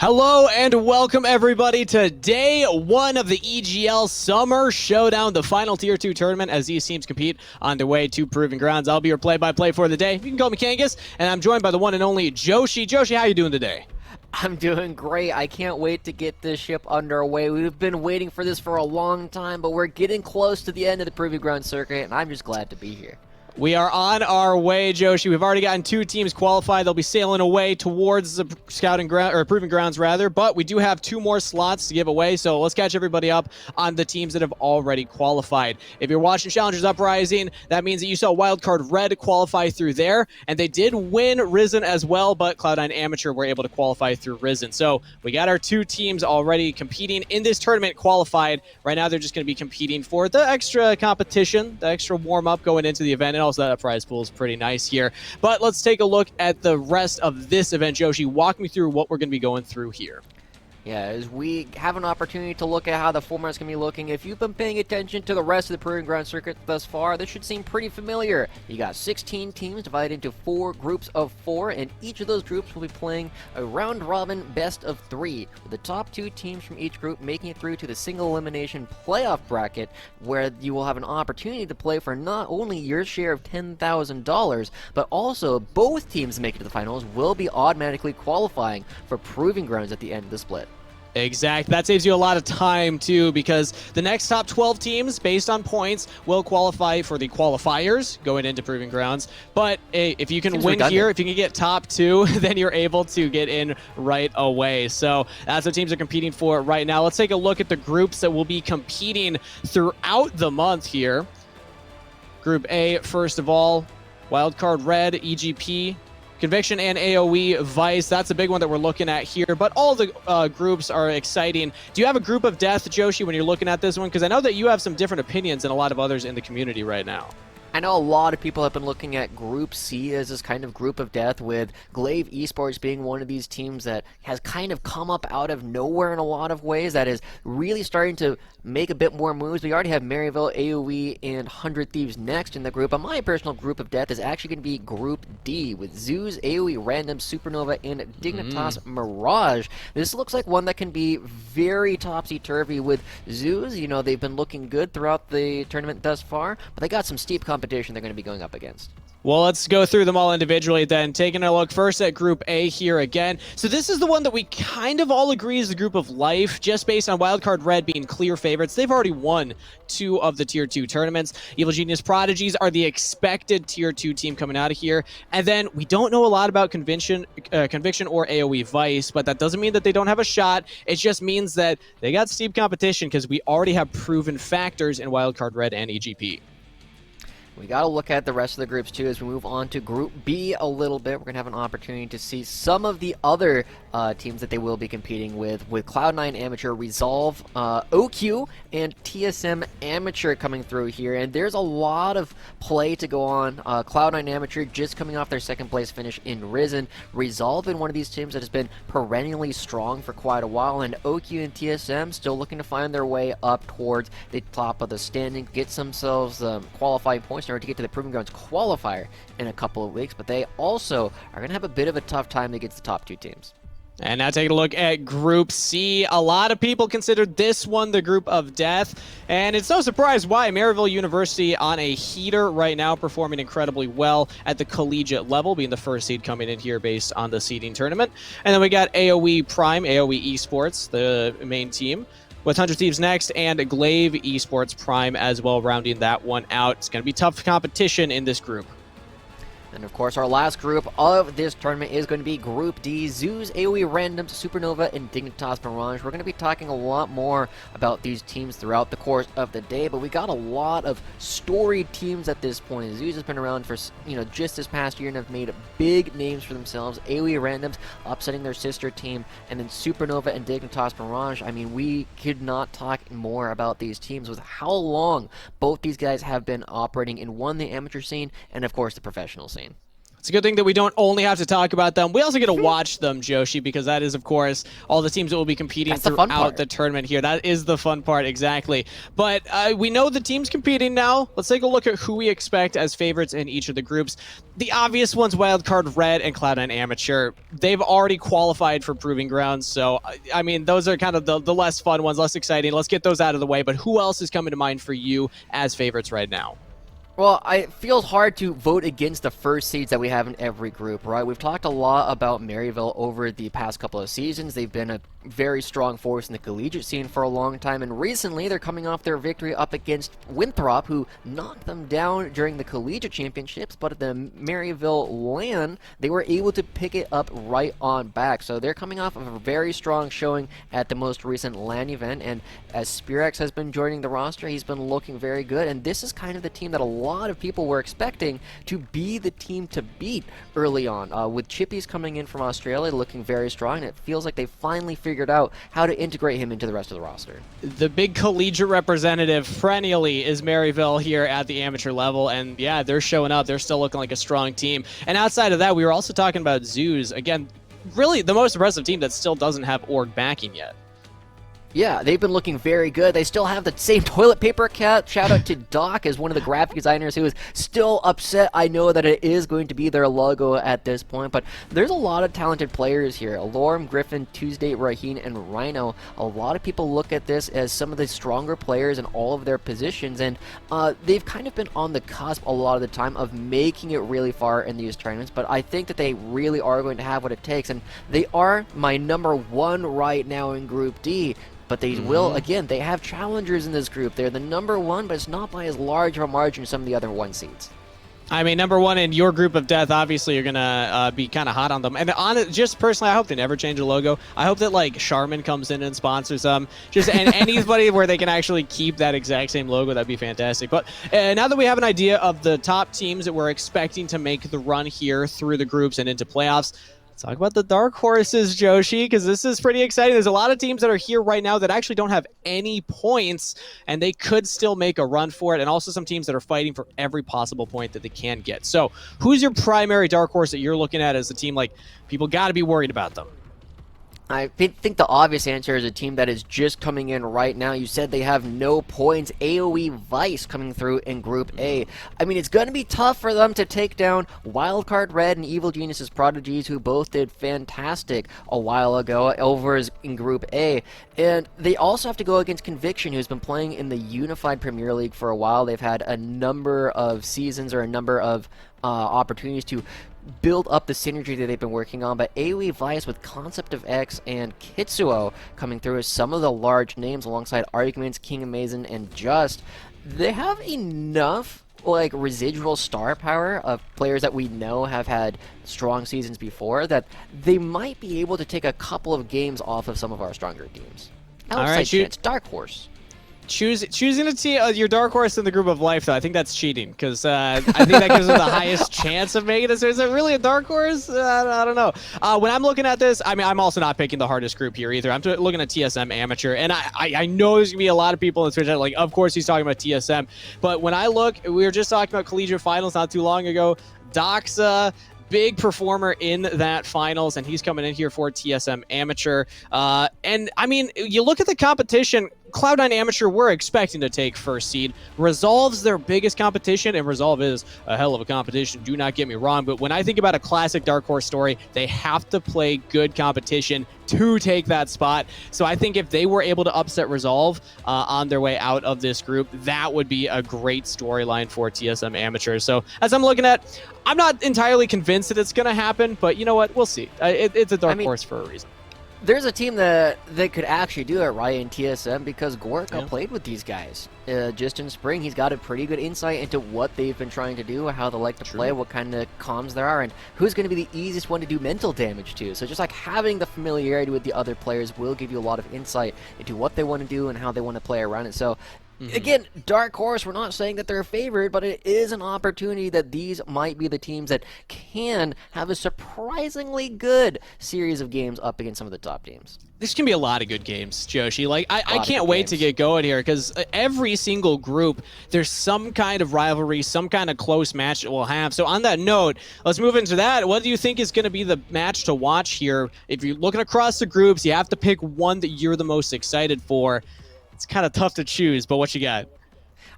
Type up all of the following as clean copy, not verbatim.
Hello and welcome everybody to day one of the EGL Summer Showdown, the final Tier 2 tournament as these teams compete on their way to Proving Grounds. I'll be your play-by-play for the day. You can call me Kangas, and I'm joined by the one and only Joshi. Joshi, how you doing today? I'm doing great. I can't wait to get this ship underway. We've been waiting for this for a long time, but we're getting close to the end of the Proving Ground circuit, and I'm just glad to be here. We are on our way, Joshi. We've already gotten 2 teams qualified. They'll be sailing away towards the scouting ground or proving grounds rather, but we do have 2 more slots to give away. So let's catch everybody up on the teams that have already qualified. If you're watching Challengers Uprising, that means that you saw Wildcard Red qualify through there, and they did win Risen as well, but Cloud9 Amateur were able to qualify through Risen. So we got our 2 teams already competing in this tournament qualified. Right now they're just going to be competing for the extra competition, the extra warm-up going into the event, and also that prize pool is pretty nice here. But let's take a look at the rest of this event. Joshi, walk me through what we're going to be going through here. Yeah, as we have an opportunity to look at how the format's going to be looking, if you've been paying attention to the rest of the Proving Ground circuit thus far, this should seem pretty familiar. You got 16 teams divided into 4 groups of 4, and each of those groups will be playing a round-robin best-of-3, with the top 2 teams from each group making it through to the single-elimination playoff bracket, where you will have an opportunity to play for not only your share of $10,000, but also both teams making it to the finals will be automatically qualifying for Proving Grounds at the end of the split. Exactly. That saves you a lot of time, too, because the next top 12 teams, based on points, will qualify for the qualifiers going into Proving Grounds. But if you can win here, if you can get top 2, then you're able to get in right away. So that's what teams are competing for right now. Let's take a look at the groups that will be competing throughout the month here. Group A, first of all, Wildcard Red, EGP, Conviction, and AoE Vice. That's a big one that we're looking at here, but all the groups are exciting. Do you have a group of death, Joshi, when you're looking at this one? Because I know that you have some different opinions than a lot of others in the community right now. I know a lot of people have been looking at Group C as this kind of group of death, with Glaive Esports being one of these teams that has kind of come up out of nowhere in a lot of ways, that is really starting to make a bit more moves. We already have Maryville, AoE, and 100 Thieves next in the group, but my personal group of death is actually going to be Group D, with Zeus, AoE, Random, Supernova, and Dignitas Mirage. This looks like one that can be very topsy-turvy with Zeus. You know, they've been looking good throughout the tournament thus far, but they got some steep competition they're going to be going up against. Well, let's go through them all individually then. Taking a look first at Group A here again. So this is the one that we kind of all agree is the Group of Life, just based on Wildcard Red being clear favorites. They've already won 2 of the Tier 2 tournaments. Evil Genius Prodigies are the expected Tier 2 team coming out of here. And then we don't know a lot about Conviction or AoE Vice, but that doesn't mean that they don't have a shot. It just means that they got steep competition because we already have proven factors in Wildcard Red and EGP. We got to look at the rest of the groups, too, as we move on to Group B a little bit. We're going to have an opportunity to see some of the other teams that they will be competing with Cloud9 Amateur, Resolve, OQ, and TSM Amateur coming through here. And there's a lot of play to go on. Cloud9 Amateur just coming off their 2nd place finish in Risen. Resolve been one of these teams that has been perennially strong for quite a while. And OQ and TSM still looking to find their way up towards the top of the standing, get themselves qualifying points in order to get to the Proving Grounds qualifier in a couple of weeks, but they also are going to have a bit of a tough time against the top 2 teams. And now taking a look at Group C. A lot of people consider this one the group of death, and it's no surprise why. Maryville University on a heater right now, performing incredibly well at the collegiate level, being the first seed coming in here based on the seeding tournament. And then we got AoE Prime, AoE Esports, the main team, with 100 Thieves next, and Glaive Esports Prime as well, rounding that one out. It's going to be tough competition in this group. And of course, our last group of this tournament is going to be Group D, Zeus, AoE Randoms, Supernova, and Dignitas Mirage. We're going to be talking a lot more about these teams throughout the course of the day, but we got a lot of storied teams at this point. Zeus has been around for, just this past year and have made big names for themselves. AoE Randoms upsetting their sister team, and then Supernova and Dignitas Mirage. I mean, we could not talk more about these teams with how long both these guys have been operating in the amateur scene and, of course, the professional scene. It's a good thing that we don't only have to talk about them. We also get to watch them, Joshi, because that is, of course, all the teams that will be competing throughout the tournament here. That is the fun part, exactly. But we know the teams competing now. Let's take a look at who we expect as favorites in each of the groups. The obvious ones, Wildcard Red and Cloud9 Amateur. They've already qualified for Proving Grounds, so, I mean, those are kind of the less fun ones, less exciting. Let's get those out of the way. But who else is coming to mind for you as favorites right now? Well, it feels hard to vote against the first seeds that we have in every group, right? We've talked a lot about Maryville over the past couple of seasons. They've been a very strong force in the collegiate scene for a long time, and recently they're coming off their victory up against Winthrop, who knocked them down during the collegiate championships, but at the Maryville LAN, they were able to pick it up right on back. So they're coming off of a very strong showing at the most recent LAN event, and as Spirex has been joining the roster, he's been looking very good, and this is kind of the team that a lot of people were expecting to be the team to beat early on. With Chippy's coming in from Australia looking very strong, and it feels like they finally figured out how to integrate him into the rest of the roster. The big collegiate representative perennially is Maryville here at the amateur level, and yeah, they're showing up. They're still looking like a strong team. And outside of that, we were also talking about Zoos. Again, really the most impressive team that still doesn't have org backing yet. Yeah, they've been looking very good. They still have the same toilet paper cat. Shout out to Doc as one of the graphic designers who is still upset. I know that it is going to be their logo at this point, but there's a lot of talented players here. Alorm, Griffin, Tuesday, Raheen, and Rhino. A lot of people look at this as some of the stronger players in all of their positions, and they've kind of been on the cusp a lot of the time of making it really far in these tournaments, but I think that they really are going to have what it takes, and they are my number one right now in Group D. But they will, again, they have challengers in this group. They're the number one, but it's not by as large of a margin as some of the other one seeds. I mean, number one in your group of death, obviously you're going to be kind of hot on them. And just personally, I hope they never change the logo. I hope that, like, Charmin comes in and sponsors them. And anybody where they can actually keep that exact same logo, that'd be fantastic. But now that we have an idea of the top teams that we're expecting to make the run here through the groups and into playoffs, talk about the dark horses, Joshi, because this is pretty exciting. There's a lot of teams that are here right now that actually don't have any points, and they could still make a run for it, and also some teams that are fighting for every possible point that they can get. So who's your primary dark horse that you're looking at as a team, like, people got to be worried about them? I think the obvious answer is a team that is just coming in right now. You said they have no points. AoE Vice coming through in Group A. I mean, it's going to be tough for them to take down Wildcard Red and Evil Genius's Prodigies, who both did fantastic a while ago over in Group A. And they also have to go against Conviction, who's been playing in the Unified Premier League for a while. They've had a number of seasons or a number of opportunities to build up the synergy that they've been working on, but AoE Vice with Concept of X and Kitsuo coming through as some of the large names alongside Arguments, King Amazing, and Just, they have enough like residual star power of players that we know have had strong seasons before that they might be able to take a couple of games off of some of our stronger teams. Outside chance, Dark Horse. Choosing your dark horse in the group of life, though, I think that's cheating, because I think that gives them the highest chance of making it. So is it really a dark horse? I don't know. When I'm looking at this, I mean, I'm also not picking the hardest group here either. I'm looking at TSM Amateur, and I know there's going to be a lot of people in Twitch like, of course he's talking about TSM. But when I look, we were just talking about collegiate finals not too long ago. Doxa, big performer in that finals, and he's coming in here for TSM Amateur. And, I mean, you look at the competition, Cloud9 Amateur, we're expecting to take first seed. Resolve's their biggest competition, and Resolve is a hell of a competition, do not get me wrong, but when I think about a classic Dark Horse story, they have to play good competition to take that spot. So I think if they were able to upset Resolve on their way out of this group, that would be a great storyline for TSM Amateur. So as I'm looking at, I'm not entirely convinced that it's going to happen, but you know what? We'll see. It's a Dark Horse for a reason. There's a team that could actually do it right in TSM because Gorka played with these guys just in spring. He's got a pretty good insight into what they've been trying to do, how they like to play, what kind of comms there are, and who's going to be the easiest one to do mental damage to. So just like having the familiarity with the other players will give you a lot of insight into what they want to do and how they want to play around it. So Again, dark horse, we're not saying that they're a favorite, but it is an opportunity that these might be the teams that can have a surprisingly good series of games up against some of the top teams. This can be a lot of good games, Joshi. Like, I can't wait to get going here, because every single group, there's some kind of rivalry, some kind of close match that we'll have. So on that note, let's move into that. What do you think is going to be the match to watch here? If you're looking across the groups, you have to pick one that you're the most excited for. It's kind of tough to choose, but what you got?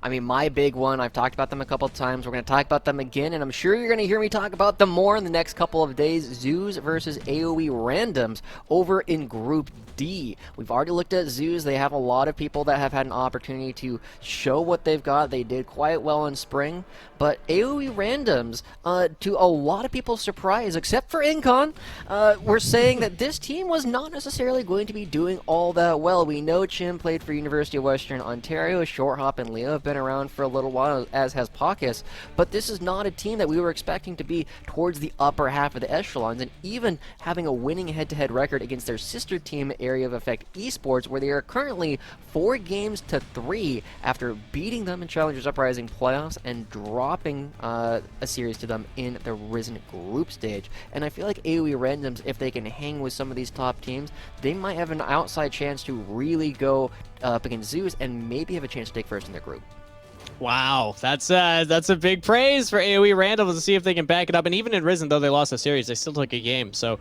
I mean, my big one, I've talked about them a couple of times. We're going to talk about them again, and I'm sure you're going to hear me talk about them more in the next couple of days. Zoos versus AoE Randoms over in Group D. We've already looked at Zoos. They have a lot of people that have had an opportunity to show what they've got. They did quite well in spring, but AoE Randoms, to a lot of people's surprise, except for Incon, were saying that this team was not necessarily going to be doing all that well. We know Chim played for University of Western Ontario. Shorthop and Leo have been around for a little while, as has Pawkus, but this is not a team that we were expecting to be towards the upper half of the echelons, and even having a winning head-to-head record against their sister team, Area of Effect Esports, where they are currently 4-3 after beating them in Challengers Uprising playoffs and dropping a series to them in the Risen group stage. And I feel like AoE Randoms, if they can hang with some of these top teams, they might have an outside chance to really go up against Zeus and maybe have a chance to take first in their group. Wow, that's a big praise for AoE Randall to see if they can back it up. And even in Risen, though they lost a series, they still took a game. So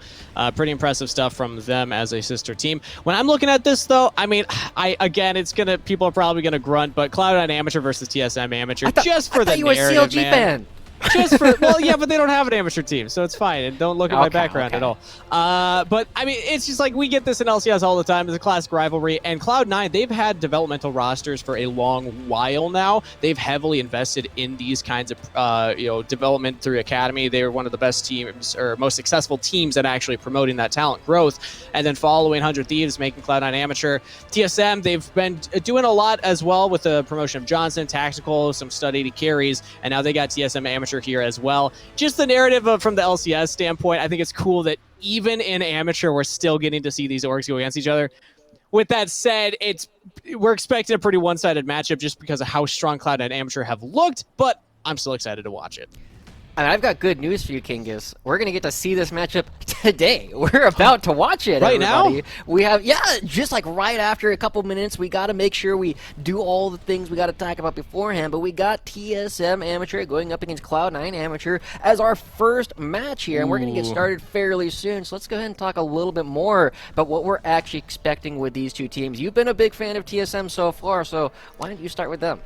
pretty impressive stuff from them as a sister team. When I'm looking at this, though, I mean, again, people are probably gonna grunt, but Cloud9 Amateur versus TSM Amateur, just for the narrative, you were a CLG fan. Just for, well, yeah, but they don't have an amateur team, so it's fine. And don't look at my background at all. But, I mean, it's just like we get this in LCS all the time. It's a classic rivalry. And Cloud9, they've had developmental rosters for a long while now. They've heavily invested in these kinds of, development through Academy. They were one of the best teams, or most successful teams at actually promoting that talent growth. And then following 100 Thieves, making Cloud9 amateur. TSM, they've been doing a lot as well with the promotion of Johnson, Tactical, some studied carries, and now they got TSM amateur here as well. Just the narrative from the LCS standpoint, I think it's cool that even in amateur, we're still getting to see these orgs go against each other. With that said, we're expecting a pretty one-sided matchup just because of how strong Cloud9 amateur have looked, but I'm still excited to watch it. I mean, I've got good news for you, Kingus. We're going to get to see this matchup today. We're about to watch it, right everybody. Now? We have, just like right after a couple minutes, we got to make sure we do all the things we got to talk about beforehand, but we got TSM Amateur going up against Cloud9 Amateur as our first match here, and we're going to get started fairly soon, so let's go ahead and talk a little bit more about what we're actually expecting with these two teams. You've been a big fan of TSM so far, so why don't you start with them?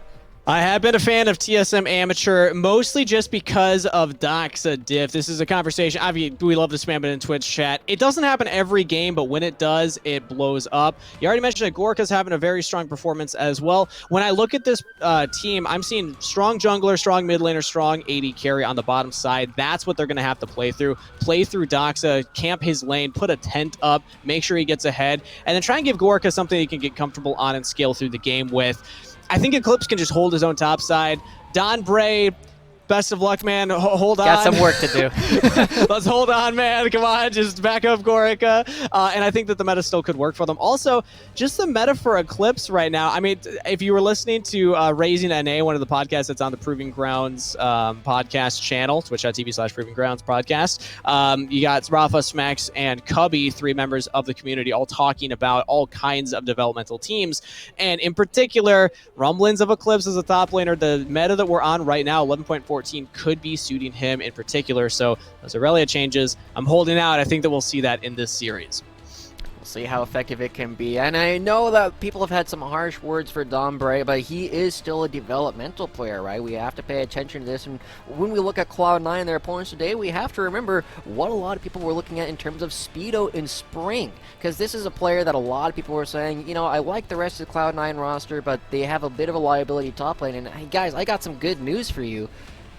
I have been a fan of TSM Amateur, mostly just because of Doxa Diff. This is a conversation, we love to spam it in Twitch chat. It doesn't happen every game, but when it does, it blows up. You already mentioned that Gorka's having a very strong performance as well. When I look at this team, I'm seeing strong jungler, strong mid laner, strong AD carry on the bottom side. That's what they're going to have to play through. Play through Doxa, camp his lane, put a tent up, make sure he gets ahead, and then try and give Gorka something he can get comfortable on and scale through the game with. I think Eclipse can just hold his own top side. Don Bray, best of luck, man. Hold on. Got some work to do. Let's hold on, man. Come on, just back up Gorica. And I think that the meta still could work for them. Also, just the meta for Eclipse right now. I mean, if you were listening to Raising NA, one of the podcasts that's on the Proving Grounds podcast channel, twitch.tv/Proving Grounds podcast, you got Rafa, Smax, and Cubby, 3 members of the community, all talking about all kinds of developmental teams. And in particular, rumblings of Eclipse as a top laner. The meta that we're on right now, 11.14, could be suiting him in particular. So those Aurelia changes, I'm holding out. I think that we'll see that in this series. We'll see how effective it can be. And I know that people have had some harsh words for Don Bray, but he is still a developmental player, right? We have to pay attention to this. And when we look at Cloud9 and their opponents today, we have to remember what a lot of people were looking at in terms of Speedo in spring. Because this is a player that a lot of people were saying, I like the rest of the Cloud9 roster, but they have a bit of a liability top lane. And hey, guys, I got some good news for you.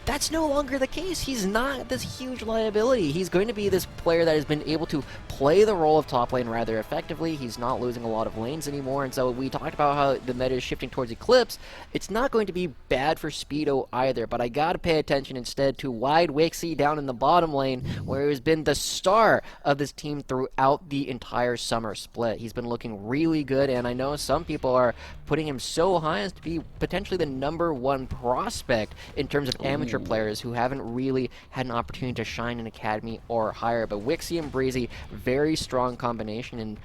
that's no longer the case. He's not this huge liability. He's going to be this player that has been able to play the role of top lane rather effectively. He's not losing a lot of lanes anymore, and so we talked about how the meta is shifting towards Eclipse. It's not going to be bad for Speedo either, but I gotta pay attention instead to Wide Wixie down in the bottom lane, where he's been the star of this team throughout the entire summer split. He's been looking really good, and I know some people are putting him so high as to be potentially the #1 prospect in terms of amateur players who haven't really had an opportunity to shine in Academy or higher. But Wixie and Breezy, very strong combination, and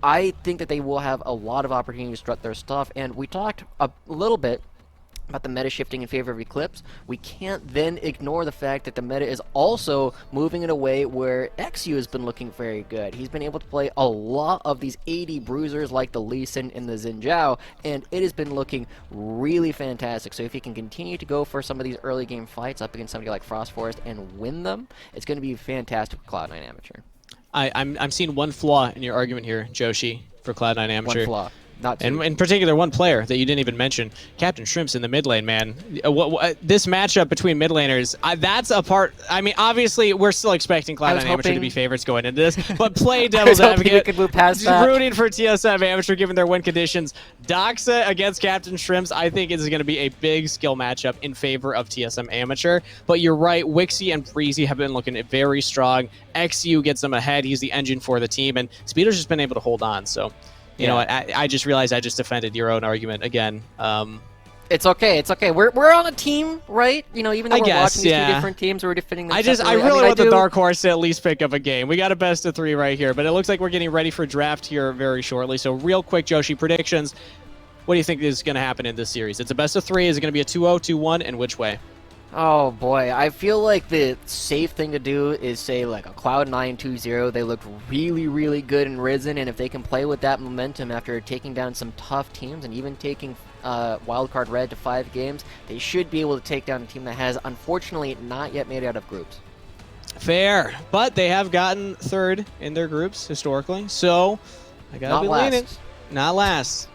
I think that they will have a lot of opportunity to strut their stuff. And we talked a little bit about the meta shifting in favor of Eclipse. We can't then ignore the fact that the meta is also moving in a way where XU has been looking very good. He's been able to play a lot of these 80 bruisers like the Lee Sin and the Xin Zhao, and it has been looking really fantastic. So if he can continue to go for some of these early game fights up against somebody like Frost Forest and win them, it's going to be fantastic for Cloud9 Amateur. I'm seeing one flaw in your argument here, Joshi, for Cloud9 Amateur. One flaw. Not two. And in particular, one player that you didn't even mention, Captain Shrimps in the mid lane, man. This matchup between mid laners, that's a part. I mean, obviously, we're still expecting Cloud9 Amateur to be favorites going into this, but play devil's advocate, could move past that. Rooting for TSM Amateur given their win conditions. Doxa against Captain Shrimps, I think is going to be a big skill matchup in favor of TSM Amateur. But you're right, Wixie and Breezy have been looking very strong. XU gets them ahead. He's the engine for the team, and Speedo's just been able to hold on. So. You know what? I just realized I just defended your own argument again. It's okay. It's okay. We're on a team, right? You know, even though we're watching these two different teams, we're defending them. I really want the Dark Horse to at least pick up a game. We got a best of 3 right here, but it looks like we're getting ready for draft here very shortly. So real quick, Joshi, predictions. What do you think is going to happen in this series? It's a best of 3. Is it going to be a 2-0, 2-1, and which way? Oh boy, I feel like the safe thing to do is say like a Cloud9 2-0. They looked really good in Risen, and if they can play with that momentum after taking down some tough teams and even taking Wildcard Red to 5 games, they should be able to take down a team that has unfortunately not yet made it out of groups. Fair, but they have gotten 3rd in their groups historically, so I gotta be leaning. Not last.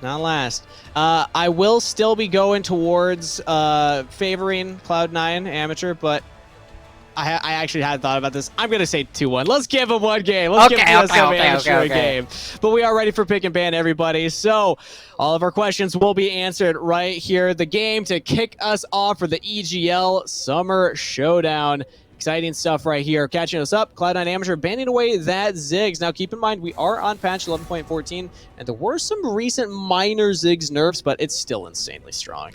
I will still be going towards favoring Cloud9 Amateur, but I actually hadn't thought about this. I'm going to say 2-1. Let's give them one game. Let's give TSM Amateur a game. But we are ready for pick and ban, everybody. So all of our questions will be answered right here. The game to kick us off for the EGL Summer Showdown. Exciting stuff right here. Catching us up, Cloud9 Amateur banning away that Ziggs. Now keep in mind, we are on patch 11.14, and there were some recent minor Ziggs nerfs, but it's still insanely strong.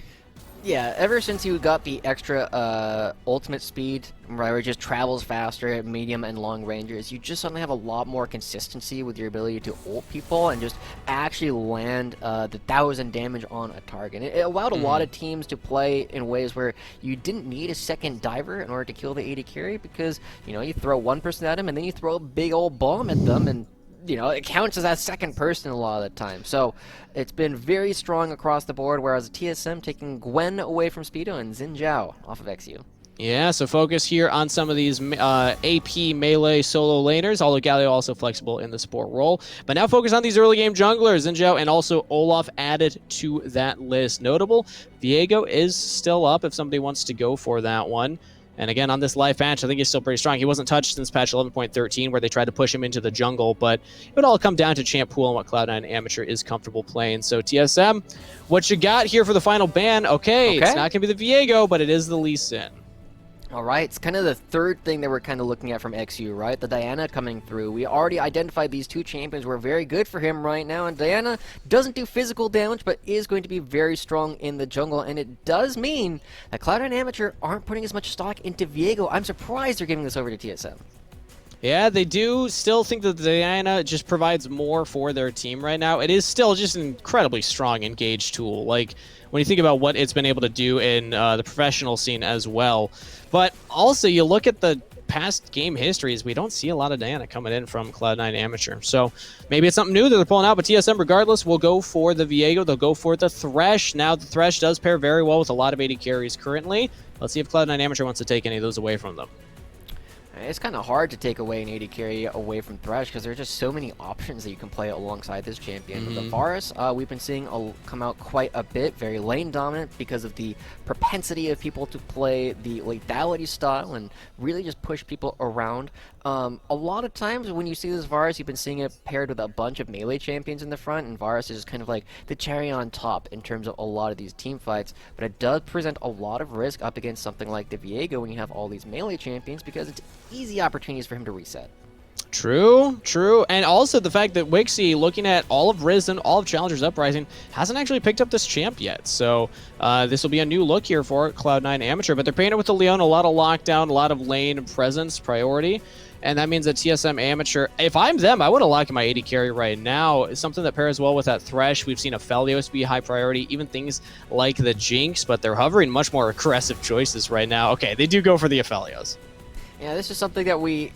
Yeah, ever since you got the extra ultimate speed, where it just travels faster at medium and long ranges, you just suddenly have a lot more consistency with your ability to ult people and just actually land the 1,000 damage on a target. It allowed a lot of teams to play in ways where you didn't need a second diver in order to kill the AD carry, because, you know, you throw one person at him and then you throw a big old bomb at them, and you know, it counts as that second person a lot of the time. So it's been very strong across the board, whereas TSM taking Gwen away from Speedo and Xin Zhao off of XU. Yeah, so focus here on some of these AP melee solo laners, although Galio also flexible in the support role. But now focus on these early game junglers, Xin Zhao and also Olaf added to that list. Notable, Viego is still up if somebody wants to go for that one. And again, on this live patch, I think he's still pretty strong. He wasn't touched since patch 11.13, where they tried to push him into the jungle, but it would all come down to champ pool and what Cloud9 Amateur is comfortable playing. So TSM, what you got here for the final ban? Okay. It's not going to be the Viego, but it is the Lee Sin. All right, it's kind of the third thing that we're kind of looking at from XU, right? The Diana coming through. We already identified these 2 champions were very good for him right now, and Diana doesn't do physical damage, but is going to be very strong in the jungle, and it does mean that Cloud9 Amateur aren't putting as much stock into Viego. I'm surprised they're giving this over to TSM. Yeah, they do still think that Diana just provides more for their team right now. It is still just an incredibly strong engage tool. Like, when you think about what it's been able to do in the professional scene as well. But also, you look at the past game histories, we don't see a lot of Diana coming in from Cloud9 Amateur. So maybe it's something new that they're pulling out, but TSM, regardless, will go for the Viego. They'll go for the Thresh. Now, the Thresh does pair very well with a lot of AD carries currently. Let's see if Cloud9 Amateur wants to take any of those away from them. It's kind of hard to take away an AD carry away from Thresh because there are just so many options that you can play alongside this champion. With the Varus, we've been seeing come out quite a bit, very lane dominant because of the propensity of people to play the lethality style and really just push people around. A lot of times when you see this Varus, you've been seeing it paired with a bunch of melee champions in the front, and Varus is kind of like the cherry on top in terms of a lot of these team fights, but it does present a lot of risk up against something like the Viego when you have all these melee champions because it's easy opportunities for him to reset. True, true. And also the fact that Wixie, looking at all of Risen, all of Challengers Uprising, hasn't actually picked up this champ yet. So this will be a new look here for Cloud9 Amateur. But they're paying it with the Leon, a lot of lockdown, a lot of lane presence, priority. And that means that TSM Amateur, if I'm them, I would have locked my AD carry right now. It's something that pairs well with that Thresh. We've seen Aphelios be high priority, even things like the Jinx, but they're hovering much more aggressive choices right now. Okay, they do go for the Aphelios. Yeah, this is something that we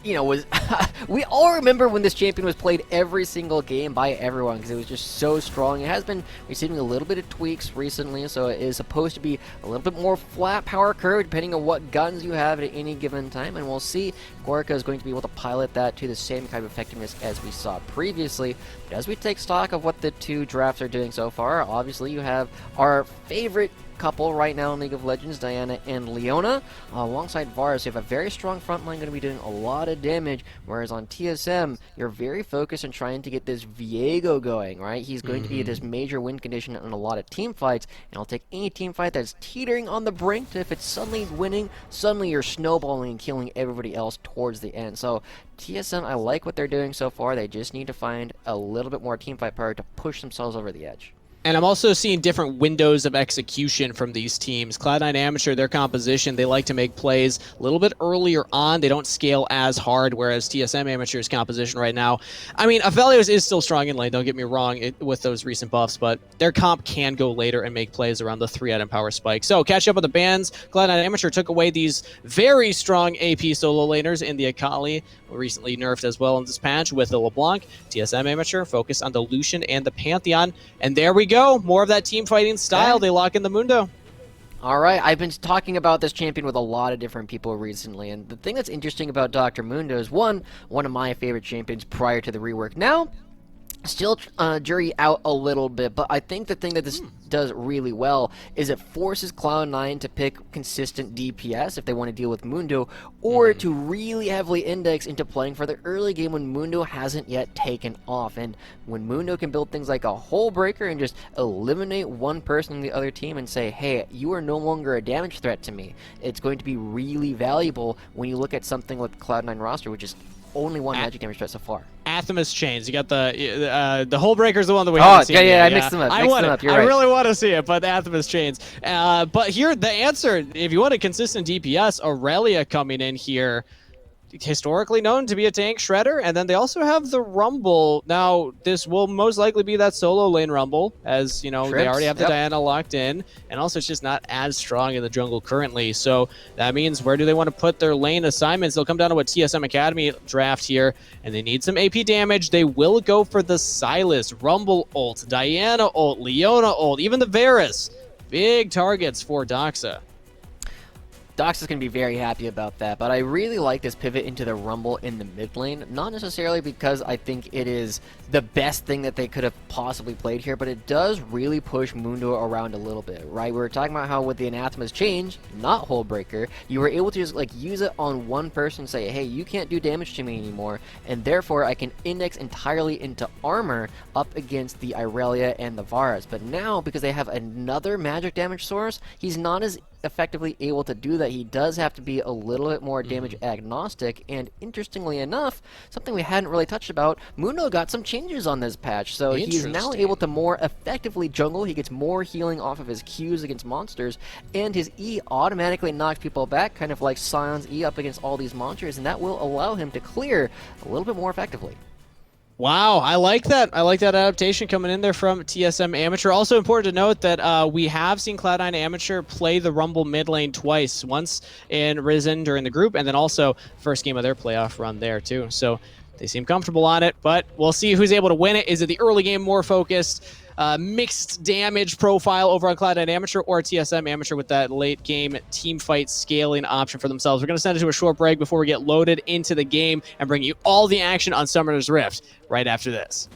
we all remember when this champion was played every single game by everyone because it was just so strong. It has been receiving a little bit of tweaks recently, so it is supposed to be a little bit more flat power curve depending on what guns you have at any given time, and we'll see if Gorka is going to be able to pilot that to the same kind of effectiveness as we saw previously. But as we take stock of what the two drafts are doing so far, obviously you have our favorite couple right now in League of Legends, Diana and Leona. Alongside Varus, you have a very strong front line going to be doing a lot of damage, whereas on TSM, you're very focused on trying to get this Viego going, right? He's going to be this major win condition in a lot of team fights, and I'll take any team fight that's teetering on the brink to if it's suddenly winning, suddenly you're snowballing and killing everybody else towards the end. So TSM, I like what they're doing so far. They just need to find a little bit more team fight power to push themselves over the edge. And I'm also seeing different windows of execution from these teams. Cloud9 Amateur, their composition, they like to make plays a little bit earlier on. They don't scale as hard, whereas TSM Amateur's composition right now, I mean, Aphelios is still strong in lane, don't get me wrong, with those recent buffs, but their comp can go later and make plays around the 3-item power spike. So, catch up with the bans. Cloud9 Amateur took away these very strong AP solo laners in the Akali, recently nerfed as well in this patch with the LeBlanc. TSM Amateur focused on the Lucian and the Pantheon, and there we go. More of that team fighting style. They lock in the Mundo. All right, I've been talking about this champion with a lot of different people recently, and the thing that's interesting about Dr. Mundo is one of my favorite champions prior to the rework. Now, still jury out a little bit, but I think the thing that this does really well is it forces Cloud9 to pick consistent DPS if they want to deal with Mundo, or to really heavily index into playing for the early game when Mundo hasn't yet taken off. And when Mundo can build things like a hole breaker and just eliminate one person in the other team and say, hey, you are no longer a damage threat to me, it's going to be really valuable when you look at something like the Cloud9 roster, which is only one magic damage threat so far. Athemus Chains. You got the Hole Breaker's the one that we haven't seen. Yeah, I mixed them up. I really want to see it, but the Athemus Chains. But here, the answer, if you want a consistent DPS, Aurelia coming in here, historically known to be a tank shredder, and then they also have the Rumble. Now, this will most likely be that solo lane Rumble, as you know, they already have the Diana locked in, and also it's just not as strong in the jungle currently. So that means where do they want to put their lane assignments? They'll come down to a TSM Academy draft here, and they need some AP damage. They will go for the Sylas, Rumble ult, Diana ult, Leona ult, even the Varus. Big targets for Doxa. Dox is going to be very happy about that, but I really like this pivot into the Rumble in the mid lane, not necessarily because I think it is the best thing that they could have possibly played here, but it does really push Mundo around a little bit, right? We were talking about how with the Anathema's change, not Hole Breaker, you were able to just like use it on one person and say, hey, you can't do damage to me anymore, and therefore I can index entirely into armor up against the Irelia and the Varus. But now, because they have another magic damage source, he's not as effectively able to do that. He does have to be a little bit more damage agnostic, and interestingly enough, something we hadn't really touched about, Mundo got some changes on this patch, so he's now able to more effectively jungle. He gets more healing off of his Qs against monsters, and his E automatically knocks people back, kind of like Sion's E up against all these monsters, and that will allow him to clear a little bit more effectively. Wow, I like that. I like that adaptation coming in there from TSM Amateur. Also important to note that we have seen Cloud9 Amateur play the Rumble mid lane twice. Once in Risen during the group, and then also first game of their playoff run there too. So they seem comfortable on it, but we'll see who's able to win it. Is it the early game more focused? mixed damage profile over on Cloud9 Amateur, or TSM Amateur with that late game team fight scaling option for themselves. We're going to send it to a short break before we get loaded into the game and bring you all the action on Summoner's Rift right after this.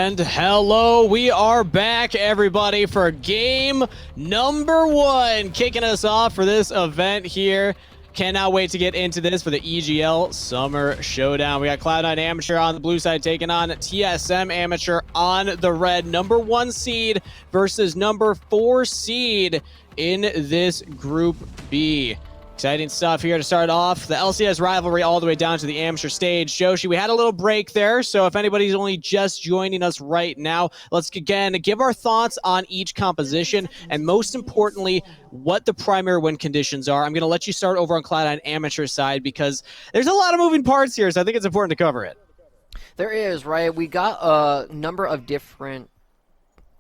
And hello, we are back, everybody, for game number 1. Kicking us off for this event here. Cannot wait to get into this for the EGL Summer Showdown. We got Cloud9 Amateur on the blue side taking on TSM Amateur on the red. Number 1 seed versus number 4 seed in this Group B. Exciting stuff here to start off. The LCS rivalry all the way down to the amateur stage. Joshi, we had a little break there, so if anybody's only just joining us right now, let's again give our thoughts on each composition, and most importantly, what the primary win conditions are. I'm going to let you start over on Cloud9 Amateur side because there's a lot of moving parts here, so I think it's important to cover it. There is, right? We got a number of different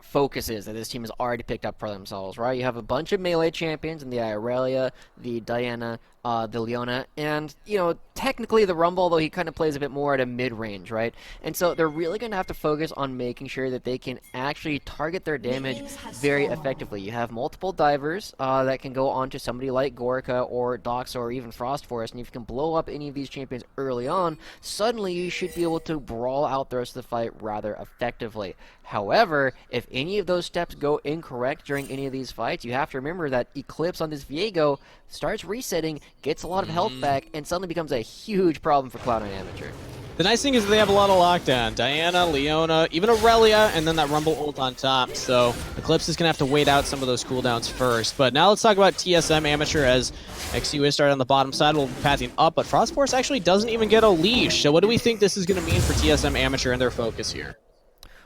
focuses that this team has already picked up for themselves, right? You have a bunch of melee champions in the Irelia, the Diana, the Leona, and, you know, technically the Rumble, though he kind of plays a bit more at a mid-range, right? And so they're really going to have to focus on making sure that they can actually target their damage very effectively. You have multiple divers that can go on to somebody like Gorka or Doxa or even Frost Forest, and if you can blow up any of these champions early on, suddenly you should be able to brawl out the rest of the fight rather effectively. However, if any of those steps go incorrect during any of these fights, you have to remember that Eclipse on this Viego starts resetting, gets a lot of health back, and suddenly becomes a huge problem for Cloud9 Amateur. The nice thing is they have a lot of lockdown. Diana, Leona, even Aurelia, and then that Rumble ult on top. So Eclipse is going to have to wait out some of those cooldowns first. But now let's talk about TSM Amateur as XU is started on the bottom side. We'll be passing up, but Frost Force actually doesn't even get a leash. So what do we think this is going to mean for TSM Amateur and their focus here?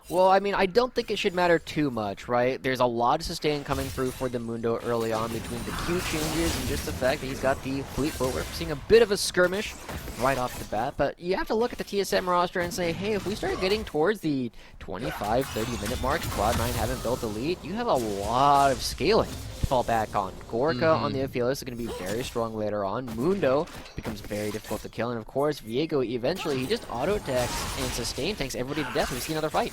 Well, I mean, I don't think it should matter too much, right? There's a lot of sustain coming through for the Mundo early on between the Q changes and just the fact that he's got the fleet foot. We're seeing a bit of a skirmish right off the bat, but you have to look at the TSM roster and say, hey, if we start getting towards the 25, 30-minute mark, Cloud9 haven't built a lead, you have a lot of scaling to fall back on. Gorka on the Ophelia is going to be very strong later on. Mundo becomes very difficult to kill, and of course, Viego eventually, he just auto-attacks and sustain tanks everybody to death. We see another fight.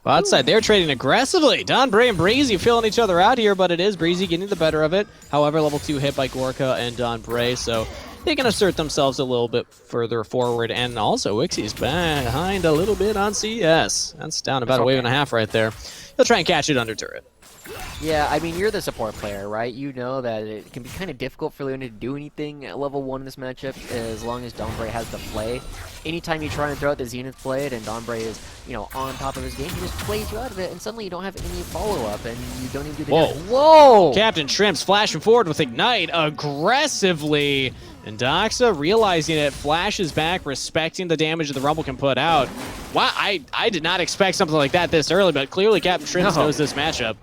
Well, outside, they're trading aggressively. Don Bray and Breezy filling each other out here, but it is Breezy getting the better of it. However, level 2 hit by Gorka and Don Bray, so they can assert themselves a little bit further forward. And also, Wixie's behind a little bit on CS. That's down about a wave and a half right there. He'll try and catch it under turret. Yeah, I mean, you're the support player, right? You know that it can be kind of difficult for Leona to do anything at level 1 in this matchup as long as Donbray has the play. Anytime you try and throw out the Zenith blade and Donbray is, you know, on top of his game, he just plays you out of it, and suddenly you don't have any follow-up, and you don't even do the damage. Whoa! Captain Shrimp's flashing forward with Ignite aggressively. And Doxa, realizing it, flashes back, respecting the damage that the Rumble can put out. Wow, I did not expect something like that this early, but clearly Captain Shrimp knows this matchup.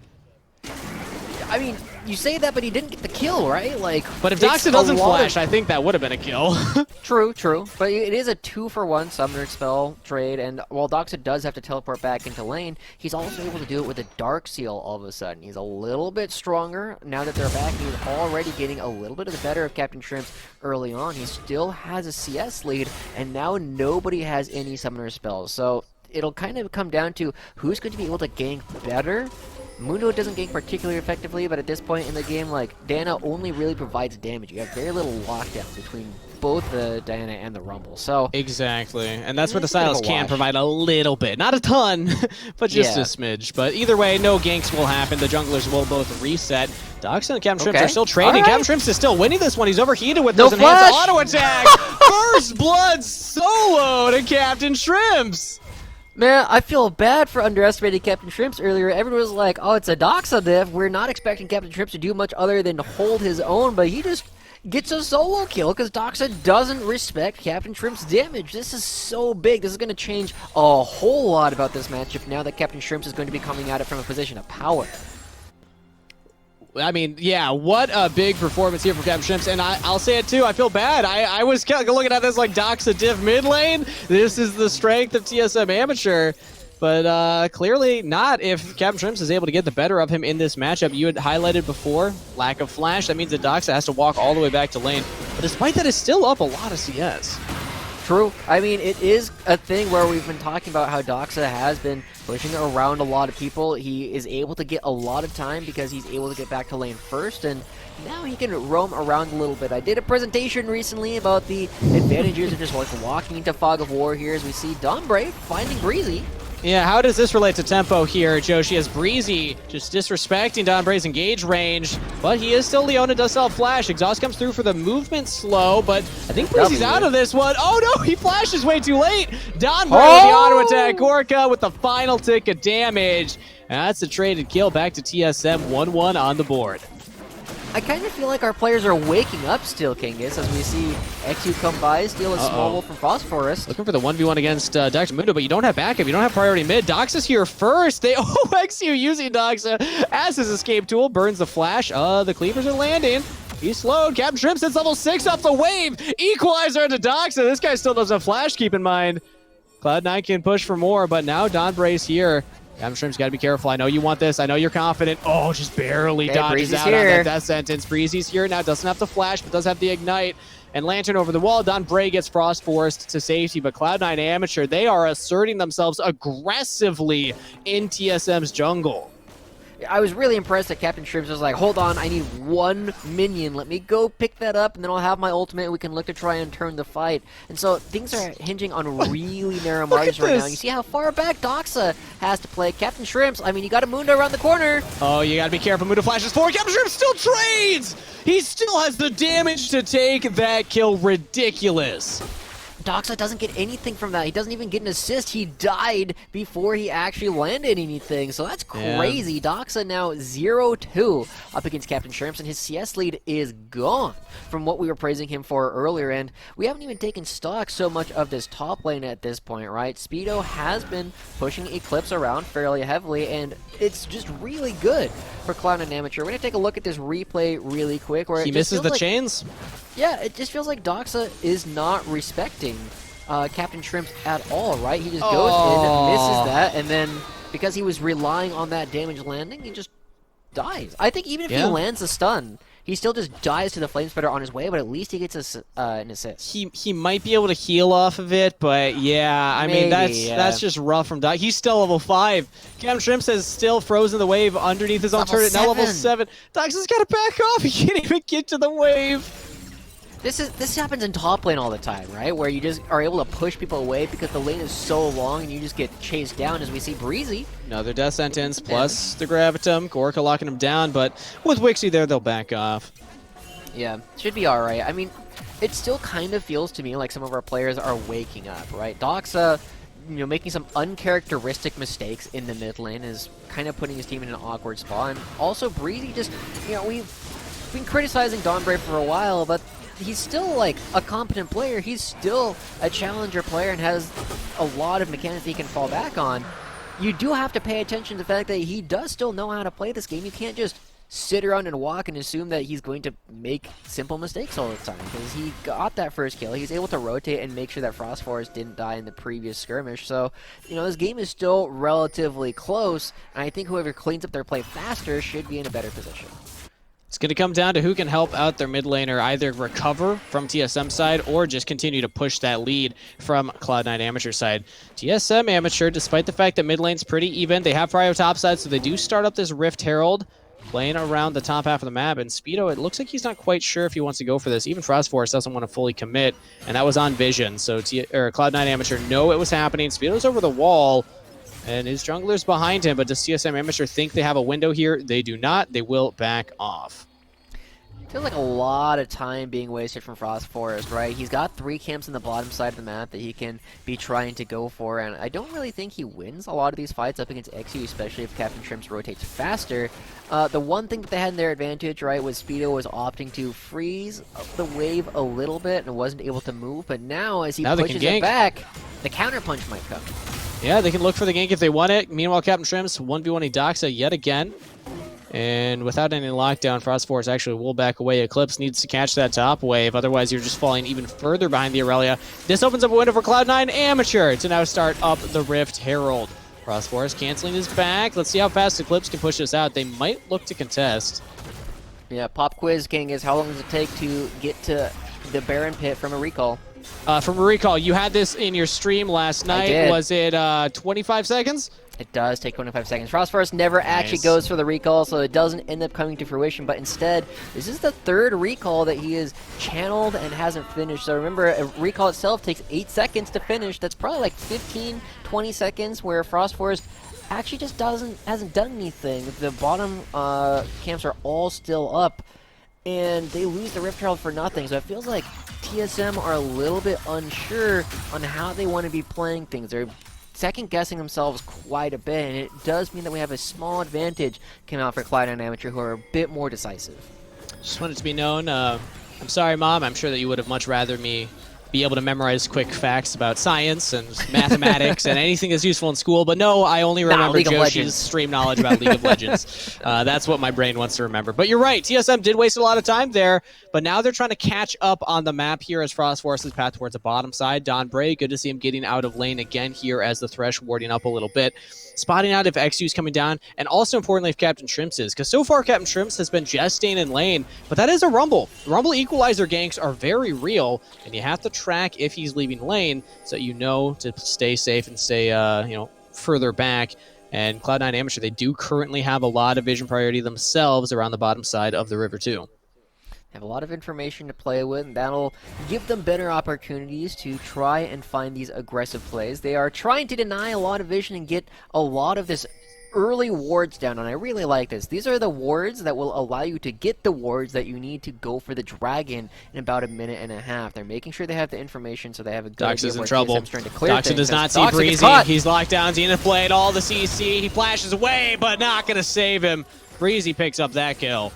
I mean, you say that, but he didn't get the kill, right? Like, but if Doxa doesn't flash, I think that would have been a kill. True. But it is a 2-for-1 Summoner Spell trade, and while Doxa does have to teleport back into lane, he's also able to do it with a Dark Seal all of a sudden. He's a little bit stronger now that they're back. He's already getting a little bit of the better of Captain Shrimps early on. He still has a CS lead, and now nobody has any Summoner Spells. So it'll kind of come down to who's going to be able to gank better. Mundo doesn't gank particularly effectively, but at this point in the game, like, Diana only really provides damage. You have very little lockdown between both the Diana and the Rumble, so... Exactly, and that's where the Silas can provide a little bit. Not a ton, but just a smidge. But either way, no ganks will happen. The junglers will both reset. Doxa and Captain Shrimps are still trading. Captain Shrimps is still winning this one. He's overheated with those enhanced auto attack. First blood solo to Captain Shrimps. Man, I feel bad for underestimating Captain Shrimps earlier. Everyone was like, oh, it's a Doxa diff. We're not expecting Captain Shrimps to do much other than hold his own, but he just gets a solo kill because Doxa doesn't respect Captain Shrimp's damage. This is so big. This is going to change a whole lot about this matchup now that Captain Shrimps is going to be coming at it from a position of power. I mean, yeah, what a big performance here from Captain Shrimps, and I'll say it too, I feel bad. I was looking at this like Doxa diff mid lane. This is the strength of TSM Amateur, but clearly not if Captain Shrimps is able to get the better of him in this matchup. You had highlighted before, lack of flash. That means that Doxa has to walk all the way back to lane, but despite that, it's still up a lot of CS. True. I mean, it is a thing where we've been talking about how Doxa has been pushing around a lot of people. He is able to get a lot of time because he's able to get back to lane first, and now he can roam around a little bit. I did a presentation recently about the advantages of just like walking into Fog of War here as we see Donbray finding Breezy. Yeah, how does this relate to tempo here, Joshi? As Breezy just disrespecting Don Bray's engage range, but he is still Leona, does sell flash. Exhaust comes through for the movement slow, but I think Breezy's out of this one. Oh no, he flashes way too late. Don Bray with the auto attack. Gorka with the final tick of damage. And that's a traded kill back to TSM, 1-1 on the board. I kind of feel like our players are waking up still, Kingus, as we see XU come by, steal a small wolf from Frost Forest. Looking for the 1v1 against Dr. Mundo, but you don't have backup. You don't have priority mid. Doxa's here first. They XU using Doxa as his escape tool. Burns the flash. The cleavers are landing. He's slowed. Captain Shrimp sits level 6 off the wave. Equalizer into Doxa. This guy still doesn't have flash, keep in mind. Cloud9 can push for more, but now Don Bray's here. Captain Shrimp's got to be careful. I know you want this. I know you're confident. Oh, just barely dodges out on that death sentence. Breezy's here now. Doesn't have the flash, but does have the ignite. And Lantern over the wall. Don Bray gets Frost Forest to safety, but Cloud9 Amateur, they are asserting themselves aggressively in TSM's jungle. I was really impressed that Captain Shrimps was like, hold on, I need one minion. Let me go pick that up, and then I'll have my ultimate, and we can look to try and turn the fight. And so things are hinging on really narrow margins right now. You see how far back Doxa has to play. Captain Shrimps, I mean, you got a Mundo around the corner. Oh, you got to be careful. Mundo flashes forward. Captain Shrimp still trades! He still has the damage to take that kill. Ridiculous. Doxa doesn't get anything from that. He doesn't even get an assist. He died before he actually landed anything. So that's crazy. Yeah. Doxa now 0-2 up against Captain Shrimps, and his CS lead is gone from what we were praising him for earlier. And we haven't even taken stock so much of this top lane at this point, right? Speedo has been pushing Eclipse around fairly heavily, and it's just really good for Cloud9 Amateur. We're going to take a look at this replay really quick. Where he misses the chains? Yeah, it just feels like Doxa is not respecting Captain Shrimps at all, right? He just goes in, misses that, and then because he was relying on that damage landing, he just dies. I think even if he lands a stun, he still just dies to the Flame Spitter on his way, but at least he gets an assist. He might be able to heal off of it, but yeah, I mean, that's just rough from Doxa. He's still level 5. Captain Shrimps has still frozen the wave underneath his own turret, now level 7. Doxa's got to back off. He can't even get to the wave. This happens in top lane all the time, right? Where you just are able to push people away because the lane is so long and you just get chased down, as we see Breezy. Another death sentence plus the Gravitum. Gorka locking him down, but with Wixie there, they'll back off. Yeah, should be alright. I mean, it still kind of feels to me like some of our players are waking up, right? Doxa, making some uncharacteristic mistakes in the mid lane is kind of putting his team in an awkward spot. And also Breezy just, we've been criticizing Don Bray for a while, but he's still like a competent player. He's still a challenger player and has a lot of mechanics he can fall back on. You do have to pay attention to the fact that he does still know how to play this game. You can't just sit around and walk and assume that he's going to make simple mistakes all the time, because he got that first kill. He's able to rotate and make sure that Frost Forest didn't die in the previous skirmish. So, this game is still relatively close, and I think whoever cleans up their play faster should be in a better position. It's going to come down to who can help out their mid laner, either recover from TSM side or just continue to push that lead from Cloud9 Amateur side. TSM Amateur, despite the fact that mid lane's pretty even, they have prio top side, so they do start up this Rift Herald, playing around the top half of the map, and Speedo, it looks like he's not quite sure if he wants to go for this. Even Frost Force doesn't want to fully commit, and that was on Vision, so Cloud9 Amateur know it was happening. Speedo's over the wall, and his jungler's behind him, but does TSM Amateur think they have a window here? They do not. They will back off. Feels like a lot of time being wasted from Frost Forest, right? He's got 3 camps in the bottom side of the map that he can be trying to go for, and I don't really think he wins a lot of these fights up against XU, especially if Captain Shrimps rotates faster. The one thing that they had in their advantage, right, was Speedo was opting to freeze the wave a little bit and wasn't able to move, but now as he pushes it back, the counterpunch might come. Yeah, they can look for the gank if they want it. Meanwhile, Captain Shrimps 1v1 Doxa yet again. And without any lockdown, Frost Force actually will back away. Eclipse needs to catch that top wave, otherwise you're just falling even further behind the Aurelia. This opens up a window for Cloud9 Amateur to now start up the Rift Herald. Frost Force canceling his back. Let's see how fast Eclipse can push this out. They might look to contest. Yeah, pop quiz, King, is how long does it take to get to the Baron Pit from a recall? From a recall, you had this in your stream last night. I did. Was it 25 seconds? It does take 25 seconds. Frostforce never actually goes for the recall, so it doesn't end up coming to fruition, but instead, this is the third recall that he has channeled and hasn't finished. So remember, a recall itself takes 8 seconds to finish. That's probably like 15, 20 seconds where Frostforce actually just hasn't done anything. The bottom camps are all still up, and they lose the Rift Herald for nothing, so it feels like TSM are a little bit unsure on how they want to be playing things. They're second-guessing themselves quite a bit, and it does mean that we have a small advantage coming out for Cloud9 Amateur, who are a bit more decisive. Just want it to be known, I'm sorry, Mom. I'm sure that you would have much rather me be able to memorize quick facts about science and mathematics and anything that's useful in school, but no, I only remember Joshi's stream knowledge about League of Legends. That's what my brain wants to remember. But you're right, TSM did waste a lot of time there, but now they're trying to catch up on the map here as Frostforce's path towards the bottom side. Don Bray, good to see him getting out of lane again here as the Thresh warding up a little bit. Spotting out if XU's coming down, and also importantly if Captain Shrimps is, because so far Captain Shrimps has been just staying in lane, but that is a Rumble. Rumble equalizer ganks are very real, and you have to track if he's leaving lane so you know to stay safe and stay further back. And Cloud9 Amateur, they do currently have a lot of vision priority themselves around the bottom side of the river too. Have a lot of information to play with, and that'll give them better opportunities to try and find these aggressive plays. They are trying to deny a lot of vision and get a lot of this early wards down, and I really like this. These are the wards that will allow you to get the wards that you need to go for the dragon in about a minute and a half. They're making sure they have the information so they have a good idea in where trouble. TSM's trying to clear Doxa things. does not see Breezy. He's locked down. Zenith played all the CC. He flashes away, but not going to save him. Breezy picks up that kill.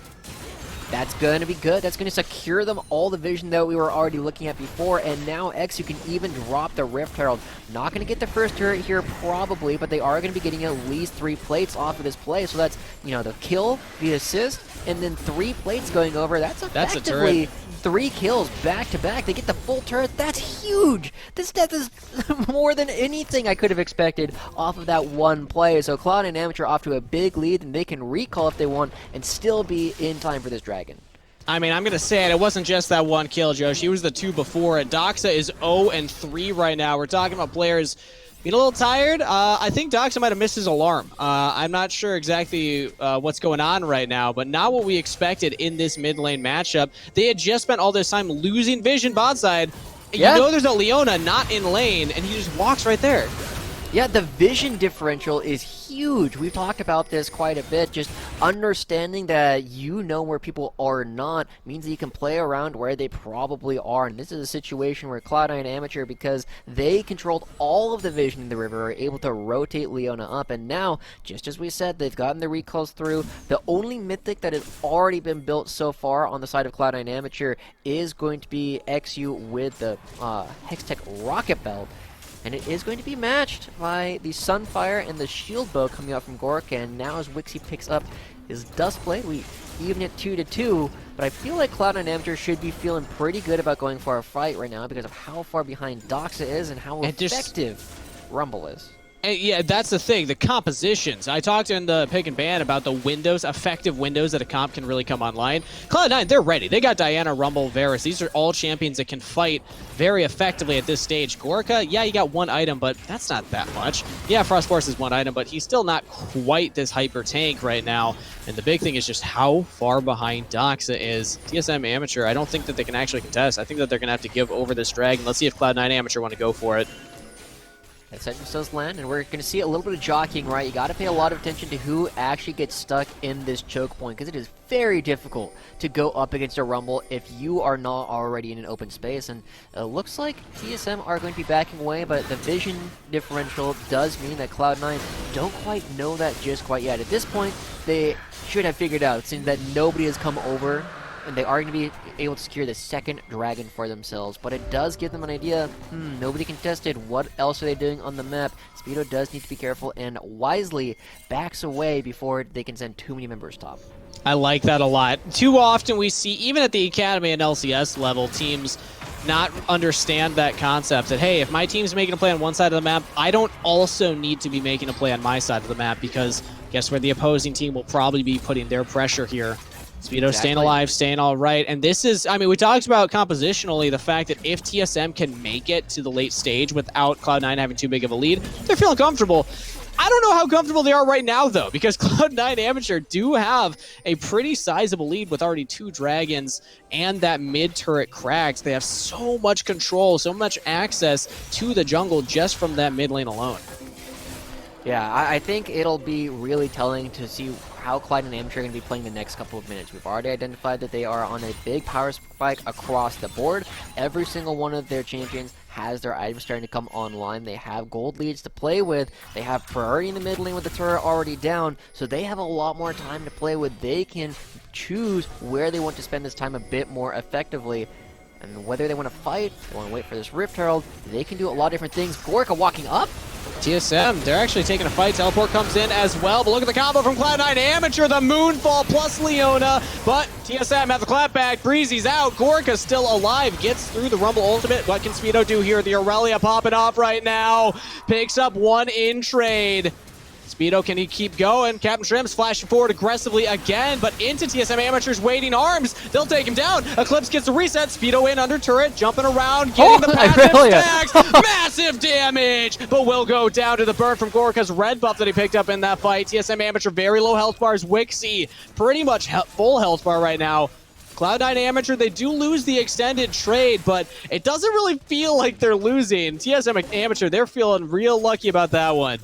That's going to be good. That's going to secure them all the vision that we were already looking at before, and now XU can even drop the Rift Herald. Not going to get the first turret here probably, but they are going to be getting at least 3 plates off of this play. So that's, the kill, the assist, and then 3 plates going over. That's effectively 3 kills back to back. They get the full turret. That's huge. This death is more than anything I could have expected off of that one play. So Cloud9 Amateur off to a big lead, and they can recall if they want and still be in time for this dragon. I mean, I'm going to say it. It wasn't just that one kill, Joe. She was the 2 before it. Doxa is 0-3 right now. We're talking about players being a little tired. I think Doxa might have missed his alarm. I'm not sure exactly what's going on right now, but not what we expected in this mid lane matchup. They had just spent all this time losing vision bot side. Yeah. You know there's a Leona not in lane, and he just walks right there. Yeah, the vision differential is huge. We've talked about this quite a bit. Just understanding that you know where people are not means that you can play around where they probably are. And this is a situation where Cloud9 Amateur, because they controlled all of the vision in the river, are able to rotate Leona up. And now, just as we said, they've gotten the recalls through. The only mythic that has already been built so far on the side of Cloud9 Amateur is going to be XU with the Hextech Rocket Belt. And it is going to be matched by the Sunfire and the Shield Bow coming out from Gorka. And now as Wixie picks up his Dustblade, we even it 2-2. But I feel like Cloud9 Amateur should be feeling pretty good about going for a fight right now because of how far behind Doxa is and how effective Rumble is. And yeah, that's the thing, the compositions. I talked in the pick and ban about the windows, effective windows that a comp can really come online. Cloud9, they're ready. They got Diana, Rumble, Varus. These are all champions that can fight very effectively at this stage. Gorka, yeah, you got 1 item, but that's not that much. Yeah, Frostforce is 1 item, but he's still not quite this hyper tank right now. And the big thing is just how far behind Doxa is. TSM Amateur, I don't think that they can actually contest. I think that they're going to have to give over this dragon. Let's see if Cloud9 Amateur want to go for it. That Sedgwick does land, and we're going to see a little bit of jockeying, right? You got to pay a lot of attention to who actually gets stuck in this choke point, because it is very difficult to go up against a Rumble if you are not already in an open space. And it looks like TSM are going to be backing away, but the vision differential does mean that Cloud9 don't quite know that just quite yet. At this point, they should have figured out, seeing that nobody has come over, and they are going to be able to secure the 2nd dragon for themselves. But it does give them an idea, nobody contested, what else are they doing on the map? Speedo does need to be careful and wisely backs away before they can send too many members top. I like that a lot. Too often we see, even at the Academy and LCS level, teams not understand that concept that, hey, if my team's making a play on one side of the map, I don't also need to be making a play on my side of the map, because guess where the opposing team will probably be putting their pressure here. Speedo staying alive, staying all right. And this is, I mean, we talked about compositionally the fact that if TSM can make it to the late stage without Cloud9 having too big of a lead, they're feeling comfortable. I don't know how comfortable they are right now, though, because Cloud9 Amateur do have a pretty sizable lead with already 2 dragons and that mid turret cracked. They have so much control, so much access to the jungle just from that mid lane alone. Yeah, I think it'll be really telling to see how Cloud9 Amateur are going to be playing the next couple of minutes. We've already identified that they are on a big power spike across the board. Every single one of their champions has their items starting to come online. They have gold leads to play with. They have priority in the mid lane with the turret already down, so they have a lot more time to play with. They can choose where they want to spend this time a bit more effectively. And whether they want to fight, they want to wait for this Rift Herald, they can do a lot of different things. Gorka walking up. TSM, they're actually taking a fight. Teleport comes in as well, but look at the combo from Cloud9 Amateur, the Moonfall plus Leona, but TSM have the clapback. Breezy's out. Gorka's still alive, gets through the Rumble ultimate. What can Speedo do here? The Aurelia popping off right now. Picks up 1 in trade. Speedo, can he keep going? Captain Shrimp's flashing forward aggressively again, but into TSM Amateur's waiting arms. They'll take him down. Eclipse gets a reset. Speedo in under turret, jumping around, getting the passive stacks. Massive damage, but will go down to the burn from Gorka's red buff that he picked up in that fight. TSM Amateur, very low health bars. Wixie, pretty much full health bar right now. Cloud9 Amateur, they do lose the extended trade, but it doesn't really feel like they're losing. TSM Amateur, they're feeling real lucky about that one.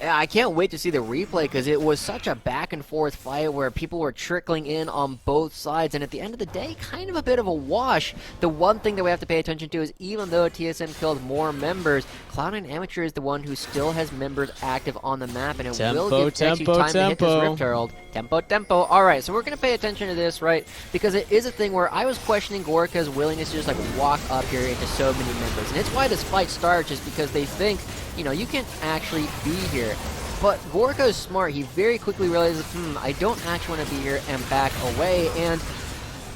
I can't wait to see the replay because it was such a back and forth fight where people were trickling in on both sides, and at the end of the day, kind of a bit of a wash. The one thing that we have to pay attention to is even though TSM killed more members, Cloud9 Amateur is the one who still has members active on the map, and it will give Texu time to hit this Rift Herald. Tempo. Alright, so we're going to pay attention to this, right? Because it is a thing where I was questioning Gorka's willingness to just like walk up here into so many members, and it's why this fight starts, just because they think, you know, you can actually be here. But Gorka is smart. He very quickly realizes, I don't actually want to be here, and back away. And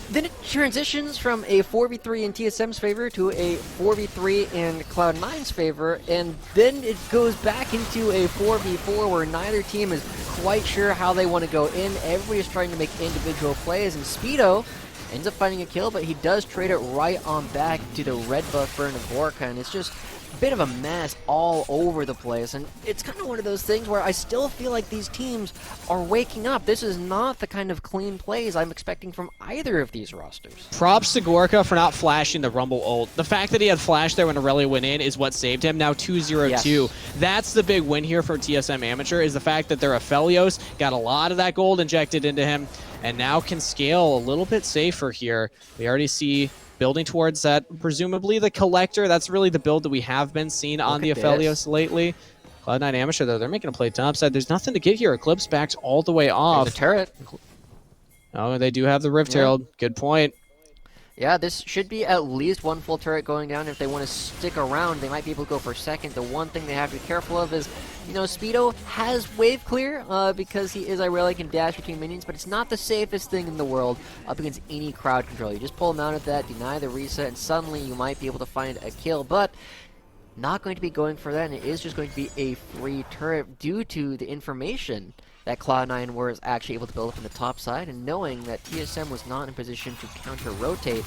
then it transitions from a 4v3 in TSM's favor to a 4v3 in Cloud9's favor. And then it goes back into a 4v4 where neither team is quite sure how they want to go in. Everybody is trying to make individual plays, and Speedo ends up finding a kill, but he does trade it right on back to the red buff burn of Gorka, and it's just a bit of a mess all over the place. And it's kind of one of those things where I still feel like these teams are waking up. This is not the kind of clean plays I'm expecting from either of these rosters. Props to Gorka for not flashing the Rumble ult. The fact that he had flash there when Aurelia went in is what saved him. Now 2-0-2. Yes. That's the big win here for TSM Amateur, is the fact that their Aphelios got a lot of that gold injected into him and now can scale a little bit safer here. We already see building towards that, presumably the Collector. That's really the build that we have been seeing on the Aphelios lately. Cloud9 Amateur, though, they're making a play topside. There's nothing to get here. Eclipse backs all the way off. There's a turret. Oh, they do have the Rift Herald. Good point. Yeah, this should be at least one full turret going down. If they want to stick around, they might be able to go for a second. The one thing they have to be careful of is, you know, Speedo has wave clear because he is Aurelia, can dash between minions, but it's not the safest thing in the world up against any crowd control. You just pull him out of that, deny the reset, and suddenly you might be able to find a kill, but not going to be going for that, and it is just going to be a free turret due to the information that Cloud9 was actually able to build up in the top side, and knowing that TSM was not in position to counter-rotate.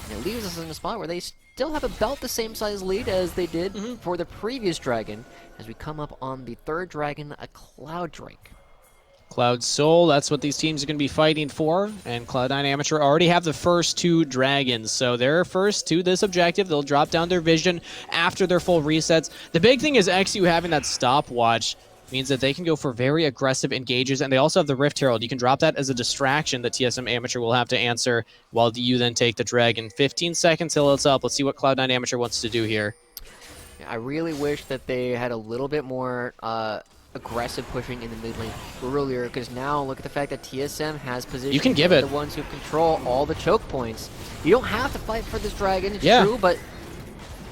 And it leaves us in a spot where they still have about the same size lead as they did for the previous dragon, as we come up on the third dragon, a Cloud Drake. Cloud Soul, that's what these teams are going to be fighting for, and Cloud9 Amateur already have the first 2 dragons, so they're first to this objective. They'll drop down their vision after their full resets. The big thing is XU having that stopwatch means that they can go for very aggressive engages, and they also have the Rift Herald. You can drop that as a distraction that TSM Amateur will have to answer while you then take the dragon. 15 seconds till it's up. Let's see what Cloud9 Amateur wants to do here. I really wish that they had a little bit more aggressive pushing in the mid lane earlier, because now look at the fact that TSM has position. You can give it. The ones who control all the choke points. You don't have to fight for this dragon, it's true, but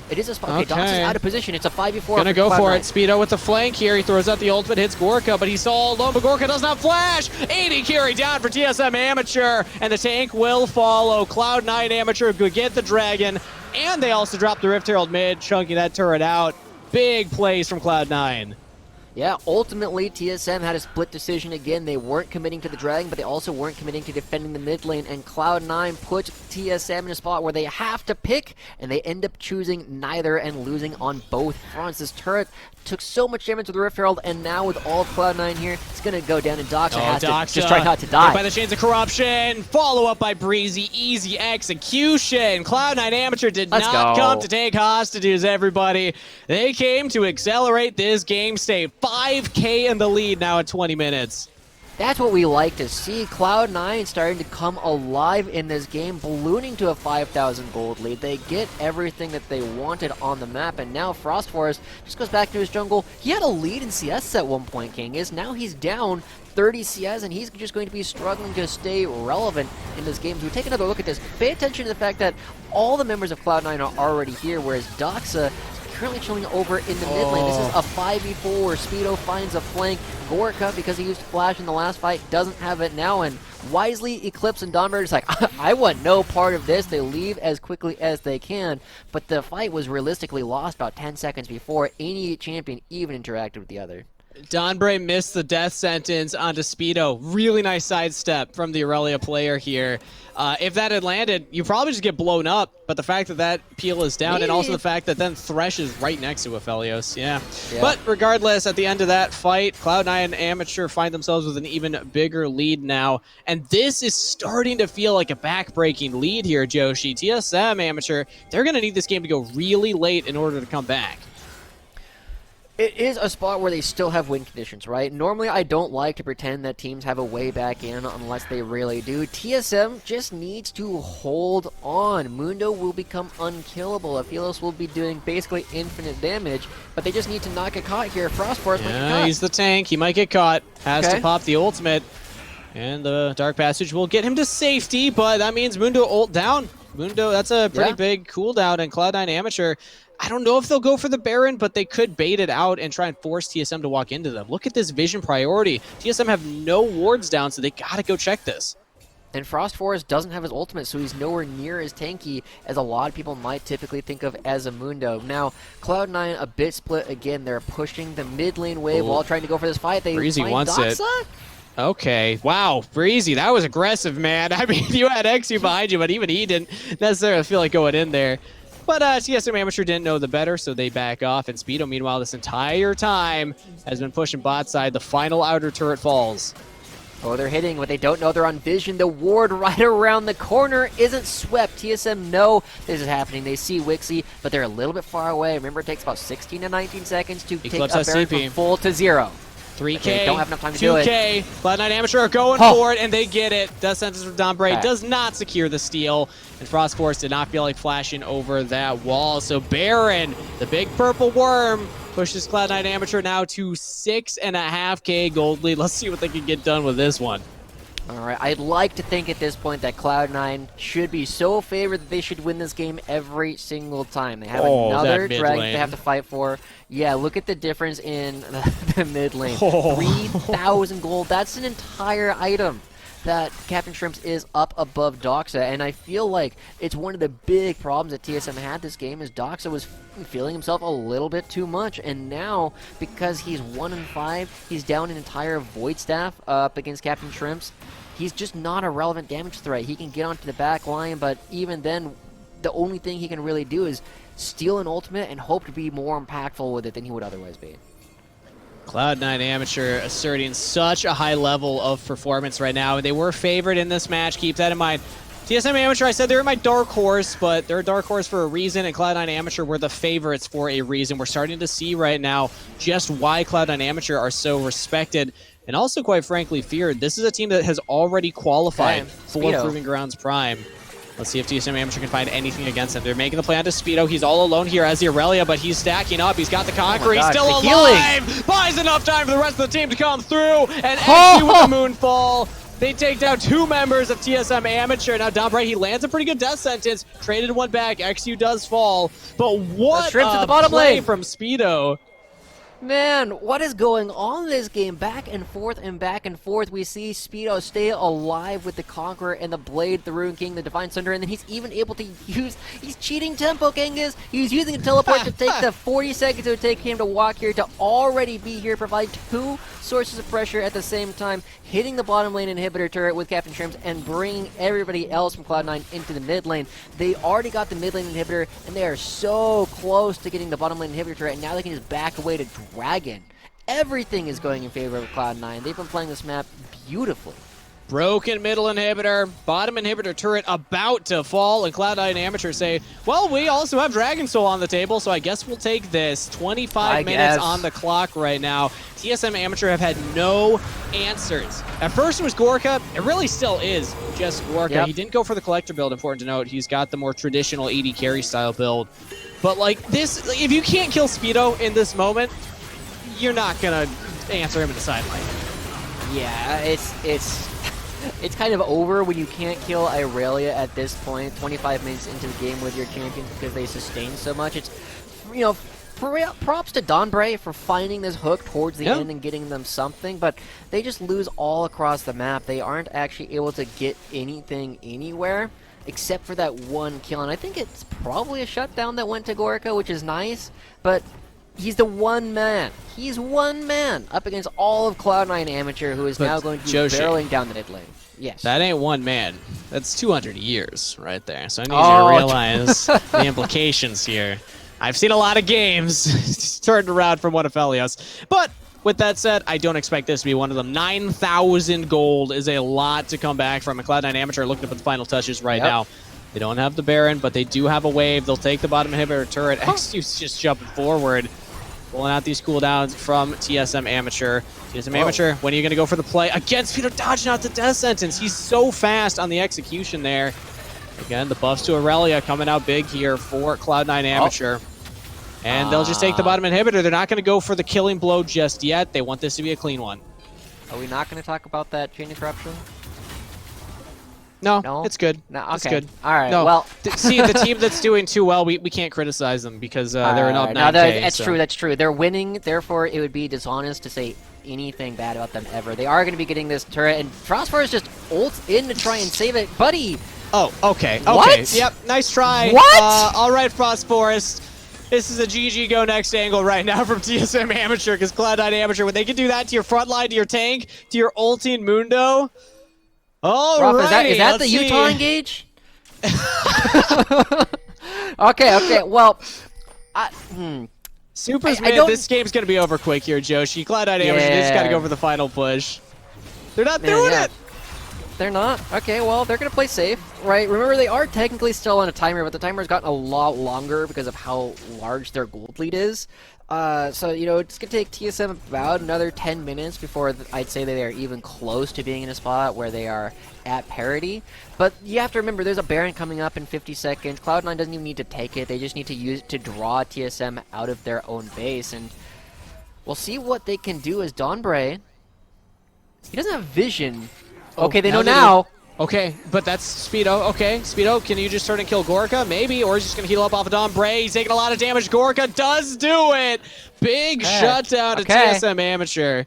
it is a spot. Okay, Dots is out of position. It's a 5v4. Gonna go for it. Speedo with the flank here. He throws out the ultimate, hits Gorka, but he's all alone. But Gorka does not flash. 80 carry down for TSM Amateur, and the tank will follow. Cloud9 Amateur could get the dragon, and they also drop the Rift Herald mid, chunking that turret out. Big plays from Cloud9. Yeah, ultimately, TSM had a split decision again. They weren't committing to the Dragon, but they also weren't committing to defending the mid lane, and Cloud9 puts TSM in a spot where they have to pick, and they end up choosing neither and losing on both fronts. This turret took so much damage with the Rift Herald, and now with all of Cloud9 here, it's going to go down, and Doxa has to just try not to die. By the Chains of Corruption, follow up by Breezy, easy execution. Cloud9 Amateur did not come to take hostages, everybody. They came to accelerate this game state. 5K in the lead now at 20 minutes. That's what we like to see. Cloud9 starting to come alive in this game, ballooning to a 5,000 gold lead. They get everything that they wanted on the map, and now Frost Forest just goes back to his jungle. He had a lead in CS at one point, King is. Now he's down 30 CS, and he's just going to be struggling to stay relevant in this game. So we take another look at this. Pay attention to the fact that all the members of Cloud9 are already here, whereas Doxa currently chilling over in the mid lane. This is a 5v4 where Speedo finds a flank. Gorka, because he used Flash in the last fight, doesn't have it now, and wisely Eclipse and Donbird is like, I want no part of this. They leave as quickly as they can, but the fight was realistically lost about 10 seconds before any champion even interacted with the other. Donbray missed the death sentence onto Speedo. Really nice sidestep from the Aurelia player here. If that had landed, you probably just get blown up, but the fact that that peel is down, and also the fact that then Thresh is right next to Aphelios, yeah. But regardless, at the end of that fight, Cloud9 and Amateur find themselves with an even bigger lead now, and this is starting to feel like a back-breaking lead here, Joshi. TSM Amateur, they're going to need this game to go really late in order to come back. It is a spot where they still have win conditions, right? Normally, I don't like to pretend that teams have a way back in unless they really do. TSM just needs to hold on. Mundo will become unkillable. Aphelios will be doing basically infinite damage, but they just need to not get caught here. Frost Force might get caught. He's the tank. He might get caught. Has to pop the ultimate. And the Dark Passage will get him to safety, but that means Mundo ult down. Mundo, that's a pretty big cooldown, and Cloud9 Amateur, I don't know if they'll go for the Baron, but they could bait it out and try and force TSM to walk into them. Look at this vision priority. TSM have no wards down, so they gotta go check this. And Frost Forest doesn't have his ultimate, so he's nowhere near as tanky as a lot of people might typically think of as a Mundo. Now, Cloud9 a bit split again. They're pushing the mid lane wave while trying to go for this fight. They Breezy find wants Doxa? it. Okay, wow, Breezy, that was aggressive, man. I mean, you had XU behind you, but even he didn't necessarily feel like going in there. But TSM Amateur didn't know the better, so they back off. And Speedo, meanwhile, this entire time has been pushing bot side. The final outer turret falls. Oh, they're hitting, but they don't know they're on vision. The ward right around the corner isn't swept. TSM know this is happening. They see Wixie, but they're a little bit far away. Remember, it takes about 16 to 19 seconds to take a Baron from full to 0. 3K, they don't have enough time to do it. 2K, Cloud9 Amateur are going for it, and they get it. Death sentence from Donbray does not secure the steal, and Frost Force did not feel like flashing over that wall. So Baron, the big purple worm, pushes Cloud9 Amateur now to 6.5K gold lead. Let's see what they can get done with this one. All right, I'd like to think at this point that Cloud9 should be so favored that they should win this game every single time. They have another dragon they have to fight for. Yeah, look at the difference in the mid lane. 3,000 gold. That's an entire item that Captain Shrimps is up above Doxa, and I feel like it's one of the big problems that TSM had this game is Doxa was feeling himself a little bit too much, and now because he's 1-5, he's down an entire Void Staff up against Captain Shrimps. He's just not a relevant damage threat. He can get onto the back line, but even then, the only thing he can really do is steal an ultimate and hope to be more impactful with it than he would otherwise be. Cloud9 Amateur asserting such a high level of performance right now. They were favored in this match. Keep that in mind. TSM Amateur, I said they're my dark horse, but they're a dark horse for a reason, and Cloud9 Amateur were the favorites for a reason. We're starting to see right now just why Cloud9 Amateur are so respected and also, quite frankly, feared. This is a team that has already qualified for Proving Grounds Prime. Let's see if TSM Amateur can find anything against him. They're making the play onto Speedo. He's all alone here as the Aurelia, but he's stacking up. He's got the Conqueror. He's still alive! Buys enough time for the rest of the team to come through. And XU with the Moonfall. They take down 2 members of TSM Amateur. Now, Donbray, he lands a pretty good death sentence. Traded one back. XU does fall. But what a the bottom play lane from Speedo. Man, what is going on in this game? Back and forth and back and forth. We see Speedo stay alive with the Conqueror and the Blade, the Rune King, the Divine Sunder, and then he's even able to use... He's cheating Tempo, Genghis! He's using a teleport to take the 40 seconds it would take him to walk here, to already be here, provide 2 sources of pressure at the same time, hitting the bottom lane inhibitor turret with Captain Shrimps, and bringing everybody else from Cloud9 into the mid lane. They already got the mid lane inhibitor, and they are so close to getting the bottom lane inhibitor turret, and now they can just back away to Dragon. Everything is going in favor of Cloud9. They've been playing this map beautifully. Broken middle inhibitor, bottom inhibitor turret about to fall, and Cloud9 Amateur say, well, we also have Dragon Soul on the table, so I guess we'll take this. 25 minutes on the clock right now. TSM Amateur have had no answers. At first it was Gorka. It really still is just Gorka. Yep. He didn't go for the collector build, important to note. He's got the more traditional AD carry style build. But like this, if you can't kill Speedo in this moment, you're not gonna answer him in the sideline. Yeah, it's kind of over when you can't kill Irelia at this point, 25 minutes into the game with your champions because they sustain so much. It's, you know, props to Donbray for finding this hook towards the end and getting them something, but they just lose all across the map. They aren't actually able to get anything anywhere except for that one kill, and I think it's probably a shutdown that went to Gorka, which is nice, but he's the one man. He's one man up against all of Cloud9 Amateur, who is now going to be barreling down the mid lane. Yes. That ain't one man. That's 200 years right there. So I need you to realize the implications here. I've seen a lot of games turned around from one of Helios. But with that said, I don't expect this to be one of them. 9,000 gold is a lot to come back from. And Cloud9 Amateur looking to put the final touches right now. They don't have the Baron, but they do have a wave. They'll take the bottom inhibitor turret. Xq's just jumping forward. Pulling out these cooldowns from TSM Amateur. TSM Amateur, when are you going to go for the play? Against Peter, dodging out the death sentence. He's so fast on the execution there. Again, the buffs to Aurelia coming out big here for Cloud9 Amateur. And they'll just take the bottom inhibitor. They're not going to go for the killing blow just yet. They want this to be a clean one. Are we not going to talk about that chain interruption? No, it's good. No, okay. It's good. All right, no. well... See, the team that's doing too well, we can't criticize them because they're an up 9K. That's true, that's true. They're winning, therefore it would be dishonest to say anything bad about them ever. They are going to be getting this turret, and Frostforest just ults in to try and save it. Buddy! Oh, okay. What? Yep, nice try. What? All right, Frostforest. This is a GG go next angle right now from TSM Amateur, because Cloud9 Amateur, when they can do that to your front line, to your tank, to your ulting Mundo... Alright, is that the Utah engage? Okay, well... Super's mid, this game's gonna be over quick here, Joshi. Cloud9 Amateur, they just gotta go for the final push. They're not doing it! They're not? Okay, well, they're gonna play safe, right? Remember, they are technically still on a timer, but the timer's gotten a lot longer because of how large their gold lead is. So, you know, it's going to take TSM about another 10 minutes before I'd say that they are even close to being in a spot where they are at parity. But you have to remember, there's a Baron coming up in 50 seconds. Cloud9 doesn't even need to take it. They just need to use it to draw TSM out of their own base. And we'll see what they can do as Donbray. He doesn't have vision. Okay, they know now. Okay, but that's Speedo. Okay, Speedo, can you just turn and kill Gorka? Maybe, or he's just going to heal up off of Donbray. He's taking a lot of damage. Gorka does do it! Big shutdown to TSM Amateur.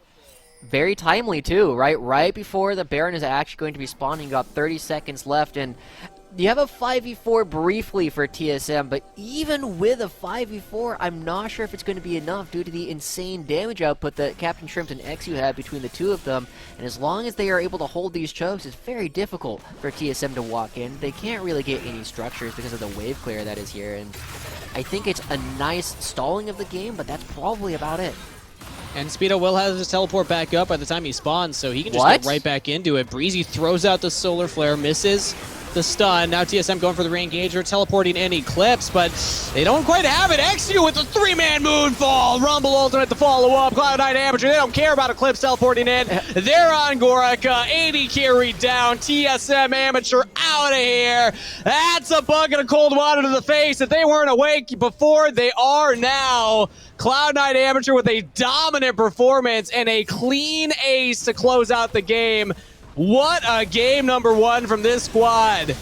Very timely, too, right? Right before the Baron is actually going to be spawning. You got 30 seconds left, and you have a 5v4 briefly for TSM, but even with a 5v4, I'm not sure if it's going to be enough due to the insane damage output that Captain Shrimps and Xu have between the two of them. And as long as they are able to hold these chokes, it's very difficult for TSM to walk in. They can't really get any structures because of the wave clear that is here, and I think it's a nice stalling of the game, but that's probably about it. And Speedo will have his teleport back up by the time he spawns, so he can just get right back into it. Breezy throws out the solar flare, misses the stun. Now TSM going for the re-engager, teleporting in Eclipse, but they don't quite have it. Xu with the 3-man moonfall. Rumble ultimate to follow up. Cloud9 Amateur, they don't care about Eclipse teleporting in. They're on Gorka. 80 carry down. TSM Amateur out of here. That's a bucket of cold water to the face. If they weren't awake before, they are now. Cloud9 Amateur with a dominant performance and a clean ace to close out the game. What a game number one from this squad.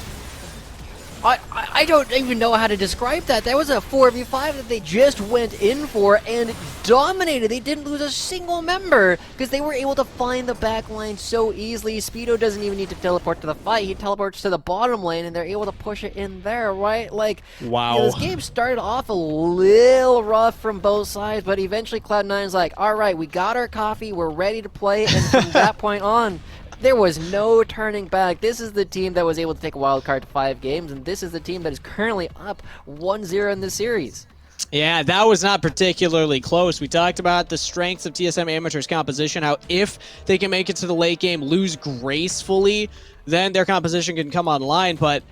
I I don't even know how to describe that. That was a 4v5 that they just went in for and dominated. They didn't lose a single member because they were able to find the back line so easily. Speedo doesn't even need to teleport to the fight. He teleports to the bottom lane and they're able to push it in there, right? Like, wow. You know, this game started off a little rough from both sides, but eventually Cloud9's like, all right, we got our coffee, we're ready to play, and from that point on, there was no turning back. This is the team that was able to take a wild card to 5 games, and this is the team that is currently up 1-0 in the series. Yeah, that was not particularly close. We talked about the strengths of TSM Amateur's composition, how if they can make it to the late game, lose gracefully, then their composition can come online, but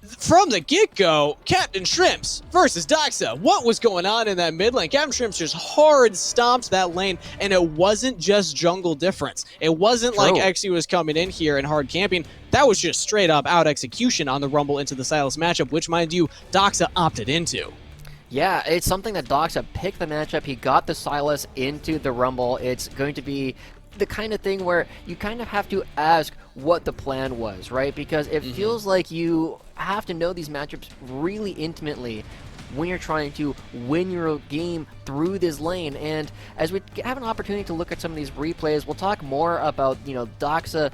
from the get-go, Captain Shrimps versus Doxa. What was going on in that mid lane? Captain Shrimps just hard stomped that lane, and it wasn't just jungle difference. It wasn't like Xe was coming in here and hard camping. That was just straight up out execution on the Rumble into the Sylas matchup, which, mind you, Doxa opted into. Yeah, it's something that Doxa picked the matchup. He got the Sylas into the Rumble. It's going to be the kind of thing where you kind of have to ask what the plan was, right? Because it feels like you have to know these matchups really intimately when you're trying to win your game through this lane. And as we have an opportunity to look at some of these replays, we'll talk more about, you know, Doxa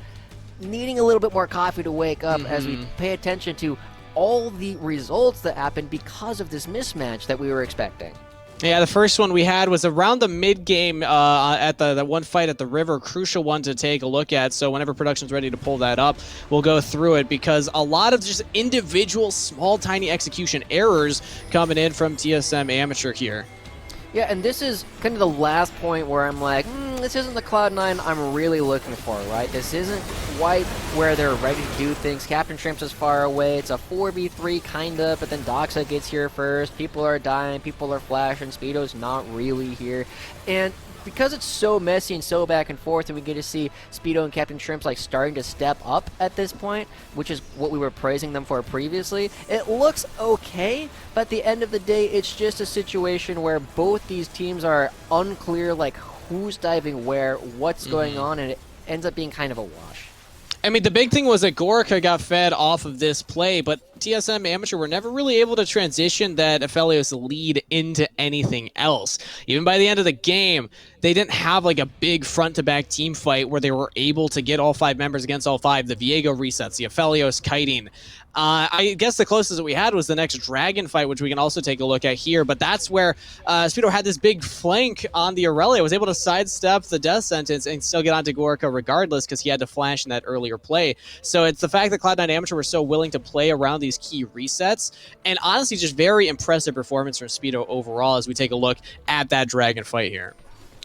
needing a little bit more coffee to wake up as we pay attention to all the results that happened because of this mismatch that we were expecting. Yeah, the first one we had was around the mid-game at the one fight at the river. Crucial one to take a look at, so whenever production's ready to pull that up, we'll go through it, because a lot of just individual small, tiny execution errors coming in from TSM Amateur here. Yeah, and this is kind of the last point where I'm like, this isn't the Cloud9 I'm really looking for, right? This isn't quite where they're ready to do things. Captain Shrimps is far away. It's a 4v3 kind of, but then Doxa gets here first. People are dying. People are flashing. Speedo's not really here. And because it's so messy and so back and forth, and we get to see Speedo and Captain Shrimps like starting to step up at this point, which is what we were praising them for previously, it looks okay, but at the end of the day, it's just a situation where both these teams are unclear, like who's diving where, what's going on, and it ends up being kind of a wash. I mean, the big thing was that Gorica got fed off of this play, but TSM Amateur were never really able to transition that Aphelios lead into anything else. Even by the end of the game, they didn't have like a big front-to-back team fight where they were able to get all 5 members against all 5. The Viego resets, the Aphelios kiting. I guess the closest that we had was the next Dragon fight, which we can also take a look at here, but that's where Speedo had this big flank on the Aurelia, was able to sidestep the death sentence and still get onto Gorica regardless because he had to flash in that earlier play. So it's the fact that Cloud9 Amateur were so willing to play around these key resets, and honestly just very impressive performance from Speedo overall as we take a look at that Dragon fight here.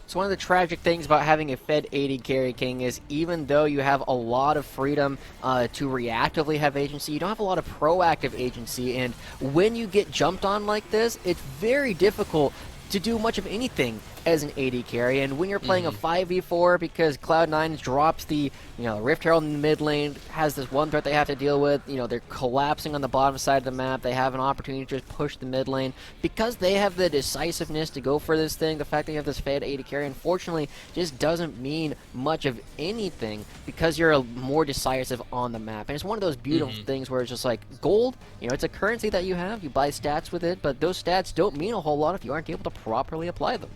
So one of the tragic things about having a Fed 80 carry king is even though you have a lot of freedom to reactively have agency, you don't have a lot of proactive agency, and when you get jumped on like this, it's very difficult to do much of anything as an AD carry. And when you're playing a 5v4 because Cloud9 drops the, Rift Herald in the mid lane, has this one threat they have to deal with, they're collapsing on the bottom side of the map, they have an opportunity to just push the mid lane. Because they have the decisiveness to go for this thing, the fact that you have this Fed AD carry, unfortunately, just doesn't mean much of anything because you're more decisive on the map. And it's one of those beautiful things where it's just like gold, it's a currency that you have, you buy stats with it, but those stats don't mean a whole lot if you aren't able to properly apply them.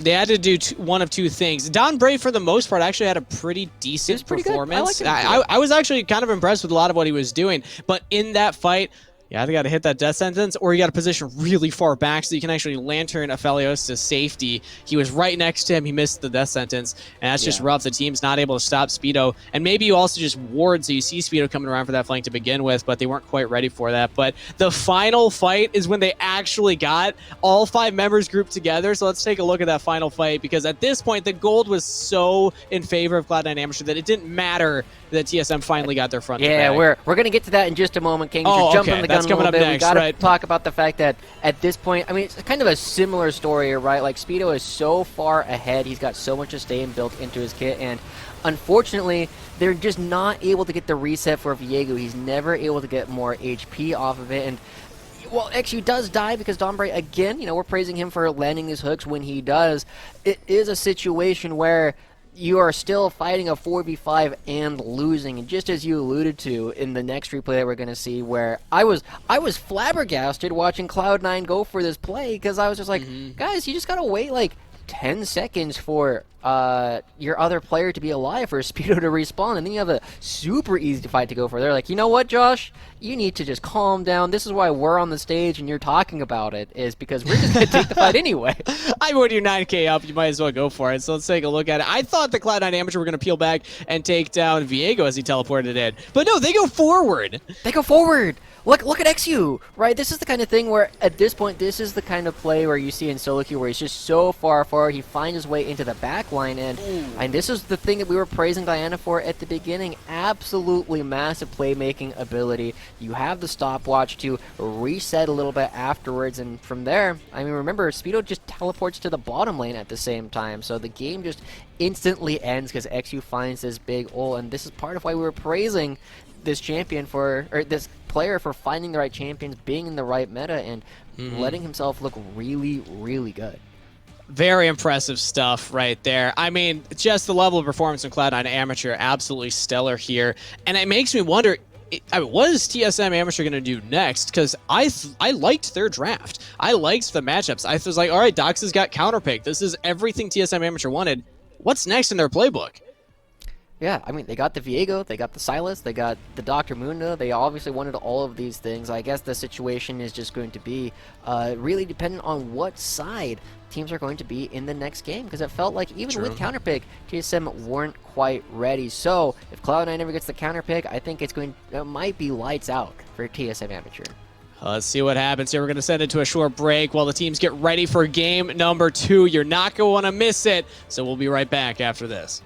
They had to do one of two things. Don Bray, for the most part, actually had a pretty decent performance. I was actually kind of impressed with a lot of what he was doing. But in that fight, you either got to hit that death sentence or you got to position really far back so you can actually lantern Aphelios to safety. He was right next to him. He missed the death sentence. And that's just rough. The team's not able to stop Speedo. And maybe you also just ward so you see Speedo coming around for that flank to begin with, but they weren't quite ready for that. But the final fight is when they actually got all 5 members grouped together. So let's take a look at that final fight, because at this point, the gold was so in favor of Cloud9 Amateur that it didn't matter that TSM finally got their front. Yeah, we're going to get to that in just a moment, King. You're jumping the gun a little bit. Next, we got to talk about the fact that at this point, I mean, it's kind of a similar story here, right? Like, Speedo is so far ahead. He's got so much sustain built into his kit, and unfortunately, they're just not able to get the reset for Viego. He's never able to get more HP off of it, and well, XU does die because Dombre, again, we're praising him for landing these hooks when he does. It is a situation where you are still fighting a 4v5 and losing. And just as you alluded to in the next replay that we're going to see, where I was flabbergasted watching Cloud9 go for this play, because I was just like, guys, you just got to wait like 10 seconds for your other player to be alive for Speedo to respawn, and then you have a super easy fight to go for. They're like, you know what, Josh? You need to just calm down. This is why we're on the stage and you're talking about it, is because we're just going to take the fight anyway. I mean, when you're 9k up, you might as well go for it. So let's take a look at it. I thought the Cloud9 Amateur were going to peel back and take down Viego as he teleported in. But no, they go forward. They go forward. Look at XU, right? This is the kind of thing where, at this point, this is the kind of play where you see in solo queue where he's just so far forward, he finds his way into the back line, and this is the thing that we were praising Diana for at the beginning. Absolutely massive playmaking ability. You have the stopwatch to reset a little bit afterwards, and from there, I mean, remember, Speedo just teleports to the bottom lane at the same time, so the game just instantly ends because XU finds this big ult, and this is part of why we were praising this champion for, or this player for finding the right champions, being in the right meta, and letting himself look really, really good. Very impressive stuff right there. I mean, just the level of performance in Cloud9 Amateur, absolutely stellar here. And it makes me wonder, I mean, what is TSM Amateur going to do next? Because I liked their draft. I liked the matchups. I was like, all right, Dox has got counterpick. This is everything TSM Amateur wanted. What's next in their playbook? Yeah, I mean, they got the Viego, they got the Silas, they got the Dr. Mundo. They obviously wanted all of these things. I guess the situation is just going to be really dependent on what side teams are going to be in the next game, because it felt like even with counterpick, TSM weren't quite ready. So if Cloud9 ever gets the counterpick, I think it might be lights out for TSM Amateur. Let's see what happens here. We're going to send it to a short break while the teams get ready for game number 2. You're not going to want to miss it, so we'll be right back after this.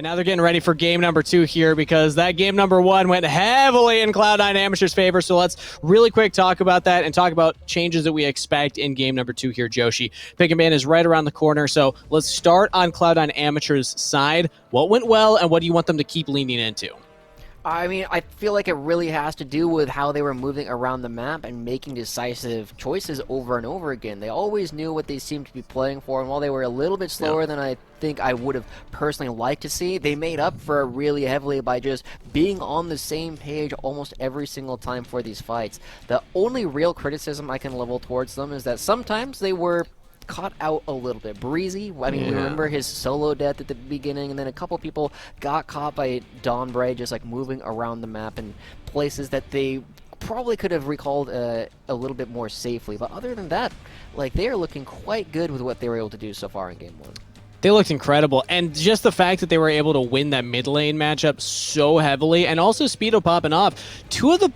And now they're getting ready for game number 2 here because that game number 1 went heavily in Cloud9 Amateur's favor. So let's really quick talk about that and talk about changes that we expect in game number 2 here, Joshi. Pick and ban is right around the corner. So let's start on Cloud9 Amateur's side. What went well and what do you want them to keep leaning into? I mean, I feel like it really has to do with how they were moving around the map and making decisive choices over and over again. They always knew what they seemed to be playing for, and while they were a little bit slower than I think I would have personally liked to see, they made up for it really heavily by just being on the same page almost every single time for these fights. The only real criticism I can level towards them is that sometimes they were caught out a little bit. Breezy, I mean, we remember his solo death at the beginning, and then a couple people got caught by Donbray just like moving around the map in places that they probably could have recalled a little bit more safely. But other than that, like, they are looking quite good with what they were able to do so far in game 1. They looked incredible, and just the fact that they were able to win that mid lane matchup so heavily, and also Speedo popping off. 2 of the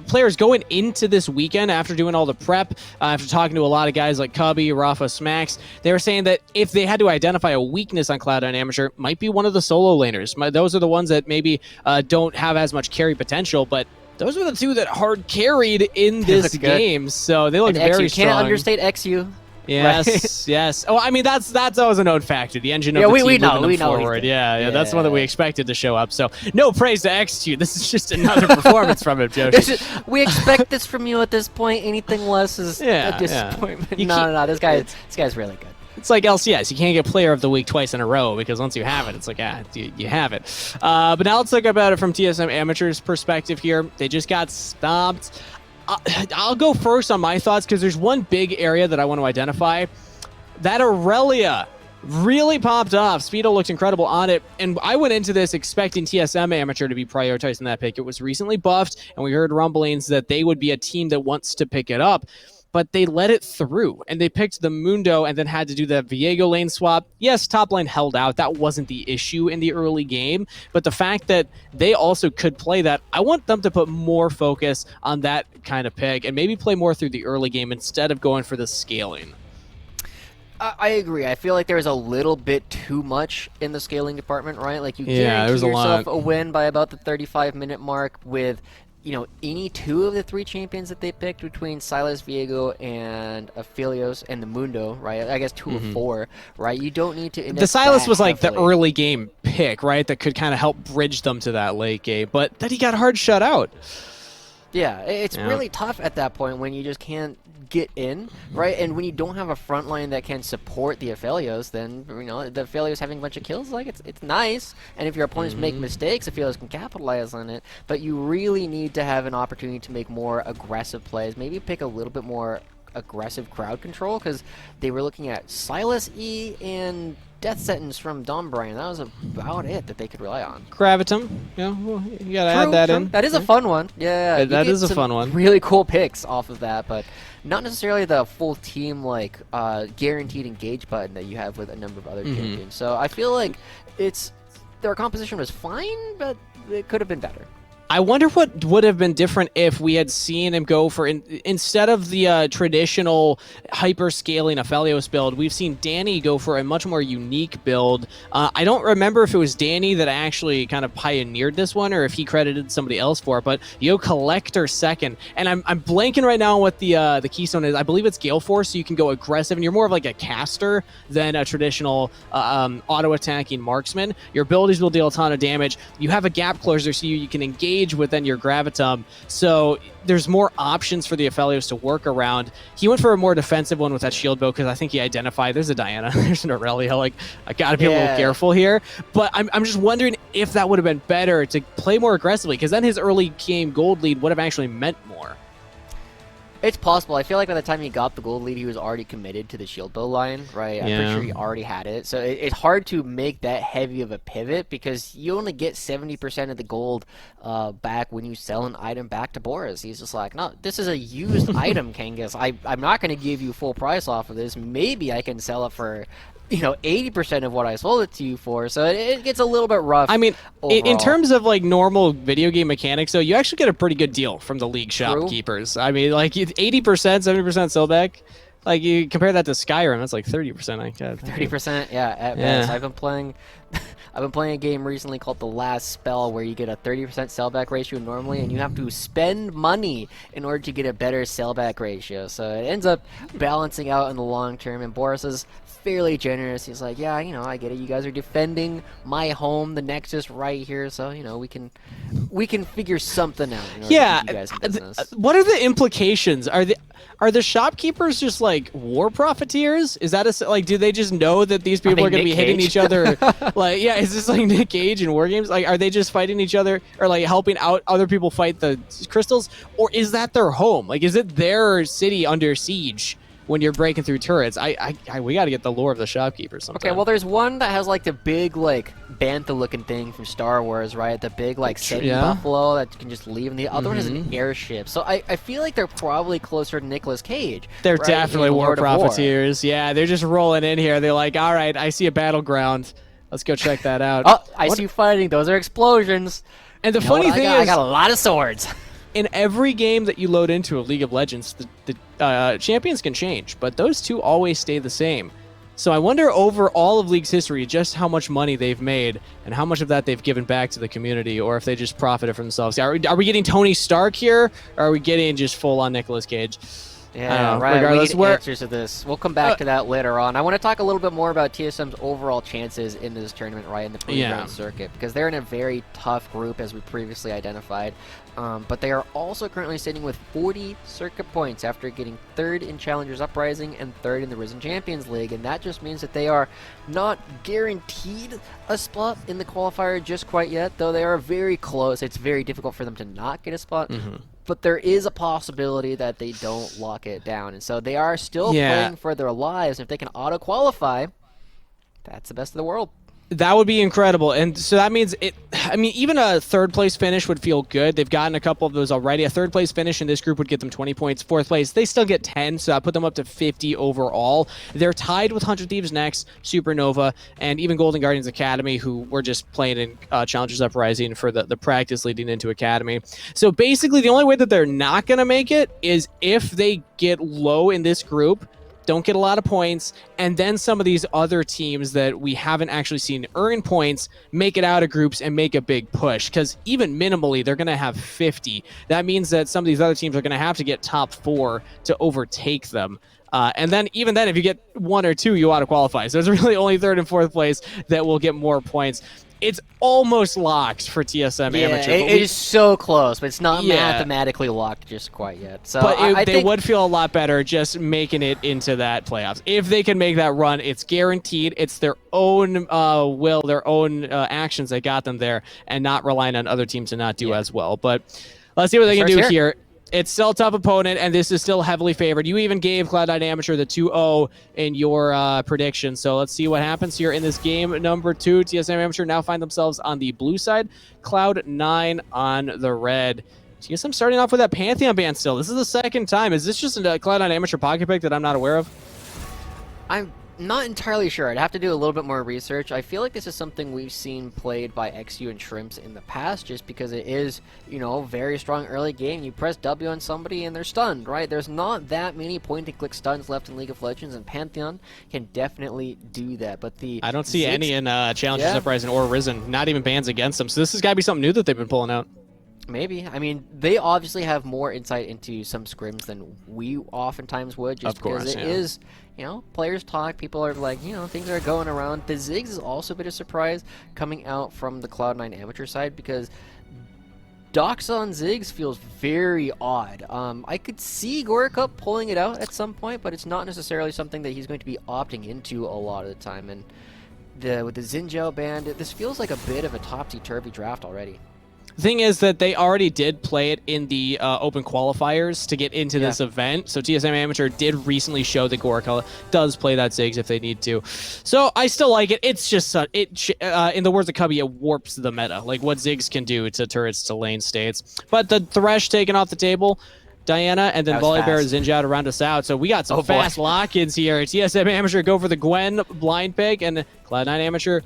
players going into this weekend after doing all the prep, after talking to a lot of guys like Cubby, Rafa, Smax, they were saying that if they had to identify a weakness on Cloud9 Amateur, might be one of the solo laners. Those are the ones that maybe don't have as much carry potential, but those were the 2 that hard carried in this game, so they look very strong. You can't understate XU. Yes, right? yes. Oh, I mean, that's always a known factor. The engine of the team we know forward. Yeah, that's one that we expected to show up. So, no praise to X2. This is just another performance from him, Joshi. We expect this from you at this point. Anything less is a disappointment. No. This guy's really good. It's like LCS. You can't get Player of the Week twice in a row because once you have it, it's like, you have it. But now let's talk about it from TSM Amateur's perspective here. They just got stopped. I'll go first on my thoughts because there's one big area that I want to identify. That Aurelia really popped off. Speedo looked incredible on it, and I went into this expecting TSM Amateur to be prioritizing that pick. It was recently buffed, and we heard rumblings that they would be a team that wants to pick it up. But they let it through, and they picked the Mundo and then had to do the Viego lane swap. Yes, top lane held out. That wasn't the issue in the early game, but the fact that they also could play that, I want them to put more focus on that kind of pick and maybe play more through the early game instead of going for the scaling. I agree. I feel like there's a little bit too much in the scaling department, right? Like, you guarantee yourself a win by about the 35-minute mark with, you know, any 2 of the 3 champions that they picked between Silas, Viego, and Aphelios and the Mundo, right? I guess 2 of 4, right? You don't need to. The Silas was like the early game pick, right? That could kind of help bridge them to that late game, but then he got hard shut out. Yeah, it's really tough at that point when you just can't get in, right? And when you don't have a front line that can support the Aphelios, then, you know, the Aphelios having a bunch of kills, like, it's nice. And if your opponents make mistakes, Aphelios can capitalize on it. But you really need to have an opportunity to make more aggressive plays. Maybe pick a little bit more aggressive crowd control, because they were looking at Silas E and Death Sentence from Donbray. That was about it that they could rely on. Gravitum, well, you gotta add that in. That is a fun one. Yeah, that is a fun one. Really cool picks off of that, but not necessarily the full team guaranteed engage button that you have with a number of other champions. So I feel like their composition was fine, but it could have been better. I wonder what would have been different if we had seen him go for, instead of the traditional hyper-scaling Aphelios build, we've seen Danny go for a much more unique build. I don't remember if it was Danny that actually kind of pioneered this one or if he credited somebody else for it, but Yo Collector second. And I'm blanking right now on what the keystone is. I believe it's Gale Force, so you can go aggressive, and you're more of like a caster than a traditional auto-attacking marksman. Your abilities will deal a ton of damage. You have a gap closer, so you can engage within your Gravitum, so there's more options for the Aphelios to work around. He went for a more defensive one with that shield bow because I think he identified there's a Diana, there's an Aurelia, like, I gotta be a little careful here, but I'm just wondering if that would have been better to play more aggressively, because then his early game gold lead would have actually meant more. It's possible. I feel like by the time he got the gold lead, he was already committed to the shield bow line, right? I'm pretty sure he already had it. So it's hard to make that heavy of a pivot because you only get 70% of the gold back when you sell an item back to Boris. He's just like, no, this is a used item, Kangas. I'm not going to give you full price off of this. Maybe I can sell it for, 80% of what I sold it to you for. So it gets a little bit rough. I mean, in terms of like normal video game mechanics, though, you actually get a pretty good deal from the league shopkeepers. I mean, like 80%, 70% sell back. Like, you compare that to Skyrim, that's like 30%. I guess. 30%, yeah, at best. I've been playing I've been playing a game recently called The Last Spell where you get a 30% sellback ratio normally, and you have to spend money in order to get a better sellback ratio. So it ends up balancing out in the long term, and Boris is fairly generous. He's like, yeah, I get it. You guys are defending my home, the Nexus right here, so, we can figure something out in order to keep you guys in business. What are the implications? Are the shopkeepers just like war profiteers? Is that like, do they just know that these people are going to be hitting each other? Like, yeah, is this like Nick Cage in War Games? Like, are they just fighting each other or like helping out other people fight the crystals? Or is that their home? Like, is it their city under siege when you're breaking through turrets? We got to get the lore of the shopkeepers sometime. Okay, well, there's one that has like the big like bantha-looking thing from Star Wars, right? The big like city buffalo that you can just leave, and the other one is an airship. So I feel like they're probably closer to Nicolas Cage. They're right? definitely war profiteers. Yeah, they're just rolling in here. They're like, all right, I see a battleground. Let's go check that out. Oh, I see you fighting. Those are explosions. And the funny thing is, I got a lot of swords. In every game that you load into a League of Legends, the champions can change, but those two always stay the same. So I wonder over all of League's history just how much money they've made and how much of that they've given back to the community, or if they just profited for themselves. Are we getting Tony Stark here, or are we getting just full-on Nicolas Cage? Yeah, right. Regardless, we need answers to this. We'll come back to that later on. I want to talk a little bit more about TSM's overall chances in this tournament, right, in the pre-round circuit, because they're in a very tough group, as we previously identified. But they are also currently sitting with 40 circuit points after getting 3rd in Challengers Uprising and 3rd in the Risen Champions League, and that just means that they are not guaranteed a spot in the qualifier just quite yet, though they are very close. It's very difficult for them to not get a spot. But there is a possibility that they don't lock it down. And so they are still playing for their lives. And if they can auto-qualify, that's the best of the world. That would be incredible. And so that means even a 3rd place finish would feel good. They've gotten a couple of those already. A 3rd place finish in this group would get them 20 points. 4th place, they still get 10, so that put them up to 50 overall. They're tied with 100 Thieves Next, Supernova, and even Golden Guardians Academy, who were just playing in Challengers Uprising for the practice leading into Academy. So basically, the only way that they're not going to make it is if they get low in this group, don't get a lot of points, and then some of these other teams that we haven't actually seen earn points make it out of groups and make a big push, because even minimally they're going to have 50. That means that some of these other teams are going to have to get top 4 to overtake them. And then even then, if you get 1 or 2, you auto-qualify. So it's really only 3rd and 4th place that will get more points. It's almost locked for TSM Amateur. It is so close, but it's not mathematically locked just quite yet. So but they would feel a lot better just making it into that playoffs. If they can make that run, it's guaranteed. It's their own will, their own actions that got them there, and not relying on other teams to not do as well. But let's see what they can do here. It's still a tough opponent, and this is still heavily favored. You even gave Cloud9 Amateur the 2-0 in your prediction, so let's see what happens here in this game number 2. TSM Amateur now find themselves on the blue side, Cloud9 on the red. TSM starting off with that Pantheon ban still. This is the 2nd time. Is this just a Cloud9 Amateur pocket pick that I'm not aware of? I'm not entirely sure. I'd have to do a little bit more research. I feel like this is something we've seen played by XU and Shrimps in the past, just because it is, very strong early game. You press W on somebody and they're stunned, right? There's not that many point-and-click stuns left in League of Legends, and Pantheon can definitely do that. But I don't see any in Challengers Uprising or Risen. Not even bans against them. So this has got to be something new that they've been pulling out. Maybe. I mean, they obviously have more insight into some scrims than we oftentimes would, just because it is, players talk, people are like, things are going around. The Ziggs is also a bit of surprise coming out from the Cloud9 Amateur side, because Doxa on Ziggs feels very odd. I could see Gorakup pulling it out at some point, but it's not necessarily something that he's going to be opting into a lot of the time. And with the Xinjiao band, this feels like a bit of a topsy-turvy draft already. The thing is that they already did play it in the open qualifiers to get into this event. So TSM Amateur did recently show that Gorka does play that Ziggs if they need to. So I still like it. It's just, in the words of Cubby, it warps the meta. Like what Ziggs can do to turrets to lane states. But the Thresh taken off the table. Diana, and then Volibear Xinjiao to round us out. So we got some fast lock-ins here. TSM Amateur go for the Gwen blind pick, and Cloud9 Amateur...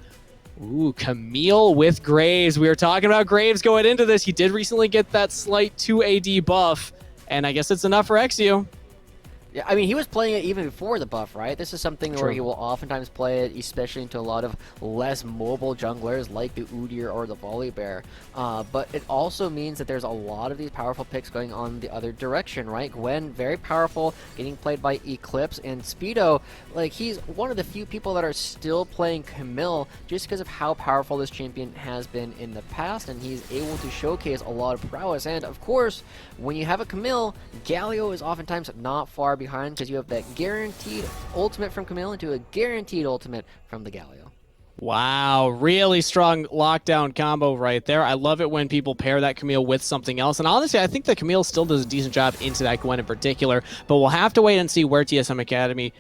Ooh, Camille with Graves. We were talking about Graves going into this. He did recently get that slight 2 AD buff, and I guess it's enough for XU. Yeah, I mean, he was playing it even before the buff, right? This is something where True. he will oftentimes play it, especially into a lot of less mobile junglers like the Udyr or the Volibear. But it also means that there's a lot of these powerful picks going on the other direction, right? Gwen, very powerful, getting played by Eclipse, and Speedo, like, he's one of the few people that are still playing Camille just because of how powerful this champion has been in the past, and he's able to showcase a lot of prowess. And, of course, when you have a Camille, Galio is oftentimes not far behind because you have that guaranteed ultimate from Camille into a guaranteed ultimate from the Galio. Wow, really strong lockdown combo right there. I love it when people pair that Camille with something else. And honestly, I think that Camille still does a decent job into that Gwen in particular, but we'll have to wait and see where TSM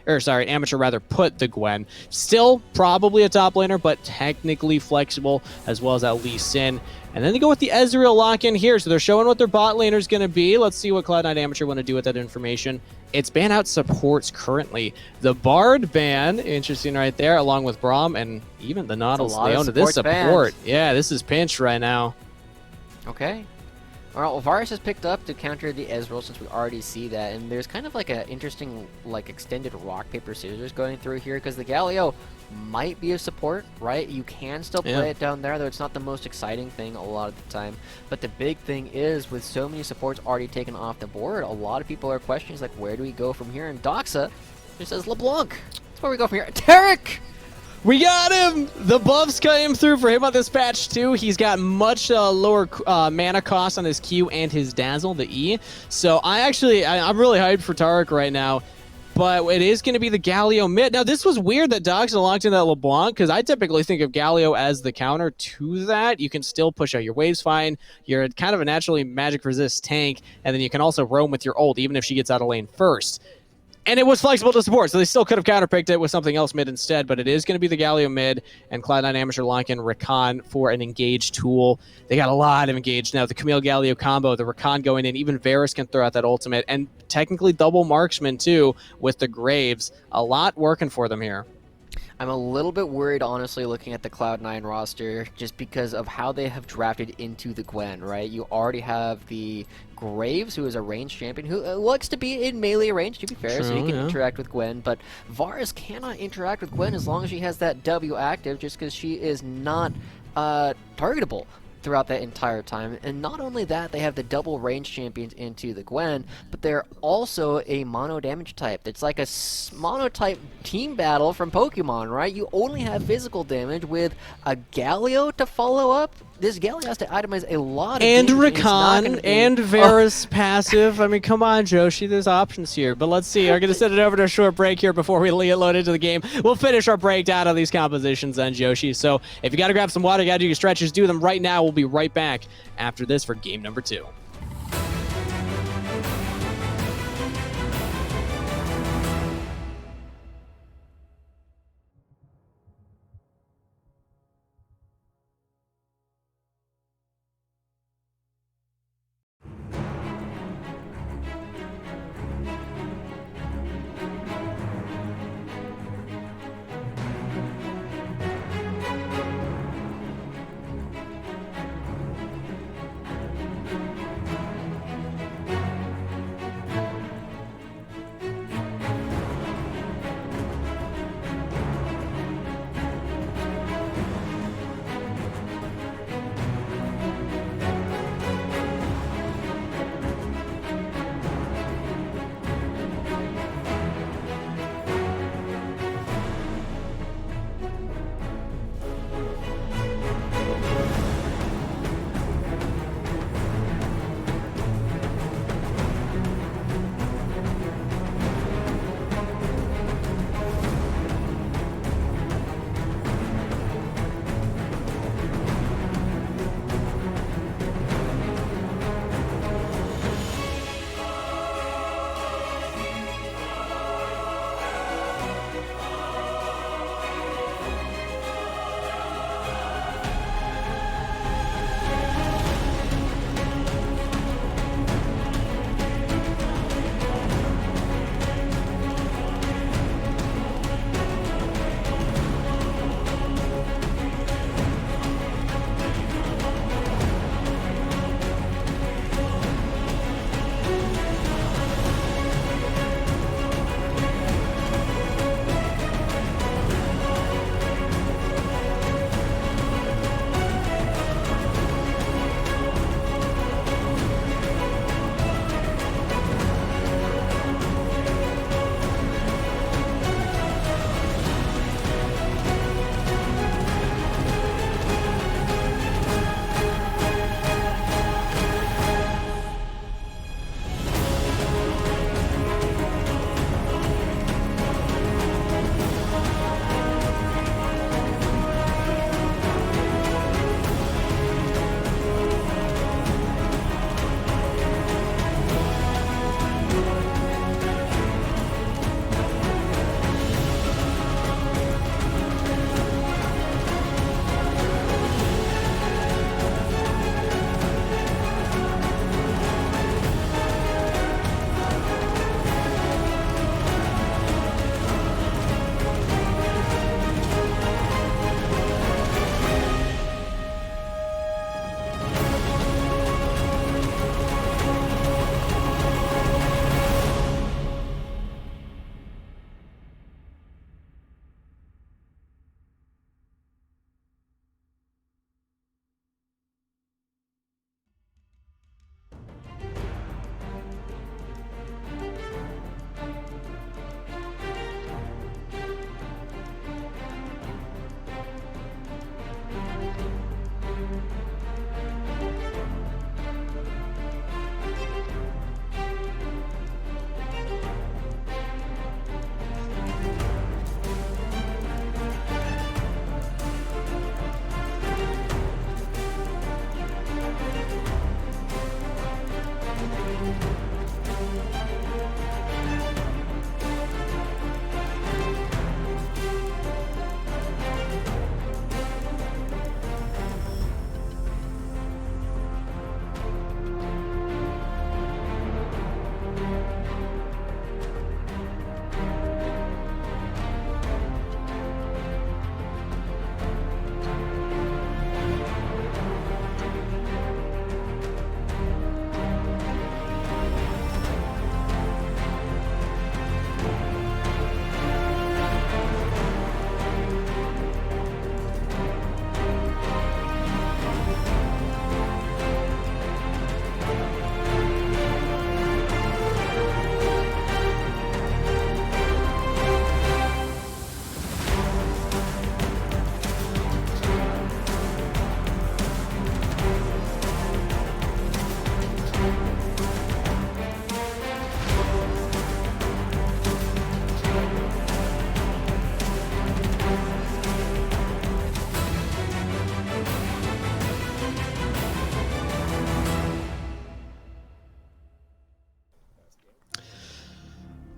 Amateur rather, put the Gwen. Still probably a top laner, but technically flexible, as well as that Lee Sin. And then they go with the Ezreal lock-in here, so they're showing what their bot laner is going to be. Let's see what Cloud9 Amateur want to do with that information. It's ban out supports currently. The Bard ban, interesting right there, along with Braum and even the Nautilus Leona. This support, yeah, this is pinched right now. Okay. Alright, well, Varus has picked up to counter the Ezreal since we already see that, and there's kind of like an interesting, like, extended rock, paper, scissors going through here, because the Galio might be a support, right? You can still play it down there, though it's not the most exciting thing a lot of the time. But the big thing is, with so many supports already taken off the board, a lot of people are questioning, like, where do we go from here? And Doxa just says LeBlanc. That's where we go from here. Tarek! We got him! The buffs came through for him on this patch, too. He's got much lower mana cost on his Q and his Dazzle, the E. So I'm really hyped for Tarek right now. But it is going to be the Galio mid. Now, this was weird that Dogs locked in that LeBlanc, because I typically think of Galio as the counter to that. You can still push out your waves fine. You're kind of a naturally magic resist tank, and then you can also roam with your ult, even if she gets out of lane first. And it was flexible to support, so they still could have counterpicked it with something else mid instead, but it is going to be the Galio mid, and Cloud9 Amateur lock in Rakan for an engaged tool. They got a lot of engaged now. The Camille Galio combo, the Rakan going in, even Varus can throw out that ultimate, and technically double marksman too with the Graves. A lot working for them here. I'm a little bit worried, honestly, looking at the Cloud9 roster, just because of how they have drafted into the Gwen, right? You already have the Graves, who is a ranged champion, who likes to be in melee range, to be fair, True, so he can interact with Gwen, but Varus cannot interact with Gwen as long as she has that W active, just because she is not targetable throughout that entire time. And not only that, they have the double range champions into the Gwen, but they're also a mono damage type. It's like a mono type team battle from Pokemon, right? You only have physical damage with a Galio to follow up. This Galio has to itemize a lot of and damage, Rakan and Varus passive. I mean, come on, Joshi. There's options here. But let's see. We're going to send it over to a short break here before we load into the game. We'll finish our breakdown of these compositions then, Joshi. So if you got to grab some water, you got to do your stretches, do them right now. We'll be right back after this for game number 2.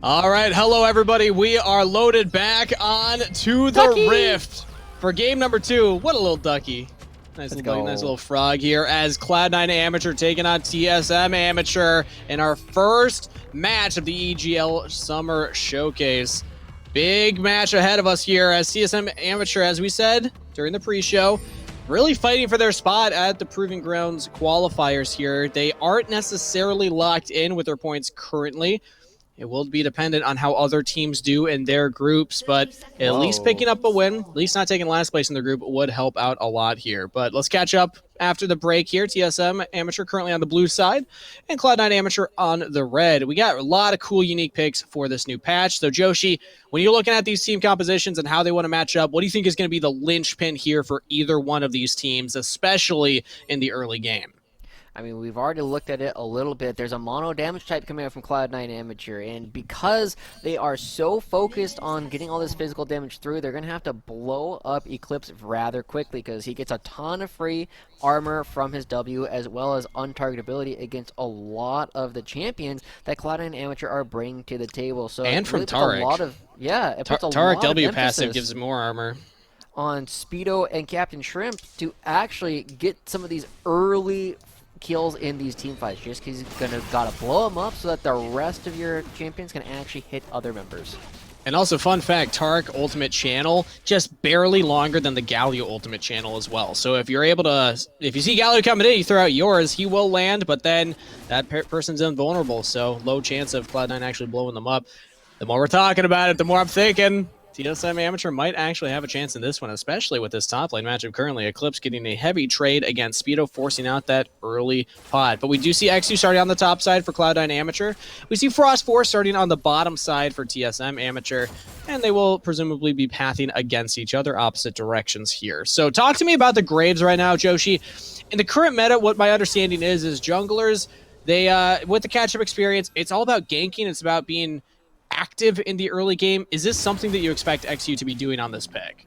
All right, hello everybody. We are loaded back on to the Rift for game number 2. What a little ducky. Nice little frog here as Cloud9 Amateur taking on TSM Amateur in our first match of the EGL Summer Showcase. Big match ahead of us here as TSM Amateur, as we said during the pre-show, really fighting for their spot at the Proving Grounds qualifiers here. They aren't necessarily locked in with their points currently. It will be dependent on how other teams do in their groups, but at least picking up a win, at least not taking last place in the group, would help out a lot here. But let's catch up after the break here. TSM Amateur currently on the blue side, and Cloud9 Amateur on the red. We got a lot of cool, unique picks for this new patch. So, Joshi, when you're looking at these team compositions and how they want to match up, what do you think is going to be the linchpin here for either one of these teams, especially in the early game? I mean, we've already looked at it a little bit. There's a mono damage type coming out from Cloud9 Amateur, and because they are so focused on getting all this physical damage through, they're going to have to blow up Eclipse rather quickly because he gets a ton of free armor from his W as well as untargetability against a lot of the champions that Cloud9 Amateur are bringing to the table. So and from really Tarek. It puts a Tarek lot W of passive gives him more armor on Speedo and Captain Shrimp to actually get some of these early kills in these team fights, just because he's gotta blow them up so that the rest of your champions can actually hit other members. And also, fun fact, Tarek Ultimate Channel just barely longer than the Galio Ultimate Channel as well. So if you're able to, if you see Galio coming in, you throw out yours, he will land, but then that person's invulnerable, so low chance of Cloud9 actually blowing them up. The more we're talking about it, the more I'm thinking TSM Amateur might actually have a chance in this one, especially with this top lane matchup currently. Eclipse getting a heavy trade against Speedo, forcing out that early pod. But we do see XU starting on the top side for Cloud9 Amateur. We see Frost Force starting on the bottom side for TSM Amateur, and they will presumably be pathing against each other, opposite directions here. So talk to me about the Graves right now, Joshi. In the current meta, what my understanding is junglers, they with the catch-up experience, it's all about ganking. It's about being active in the early game. Is this something that you expect XU to be doing on this pick?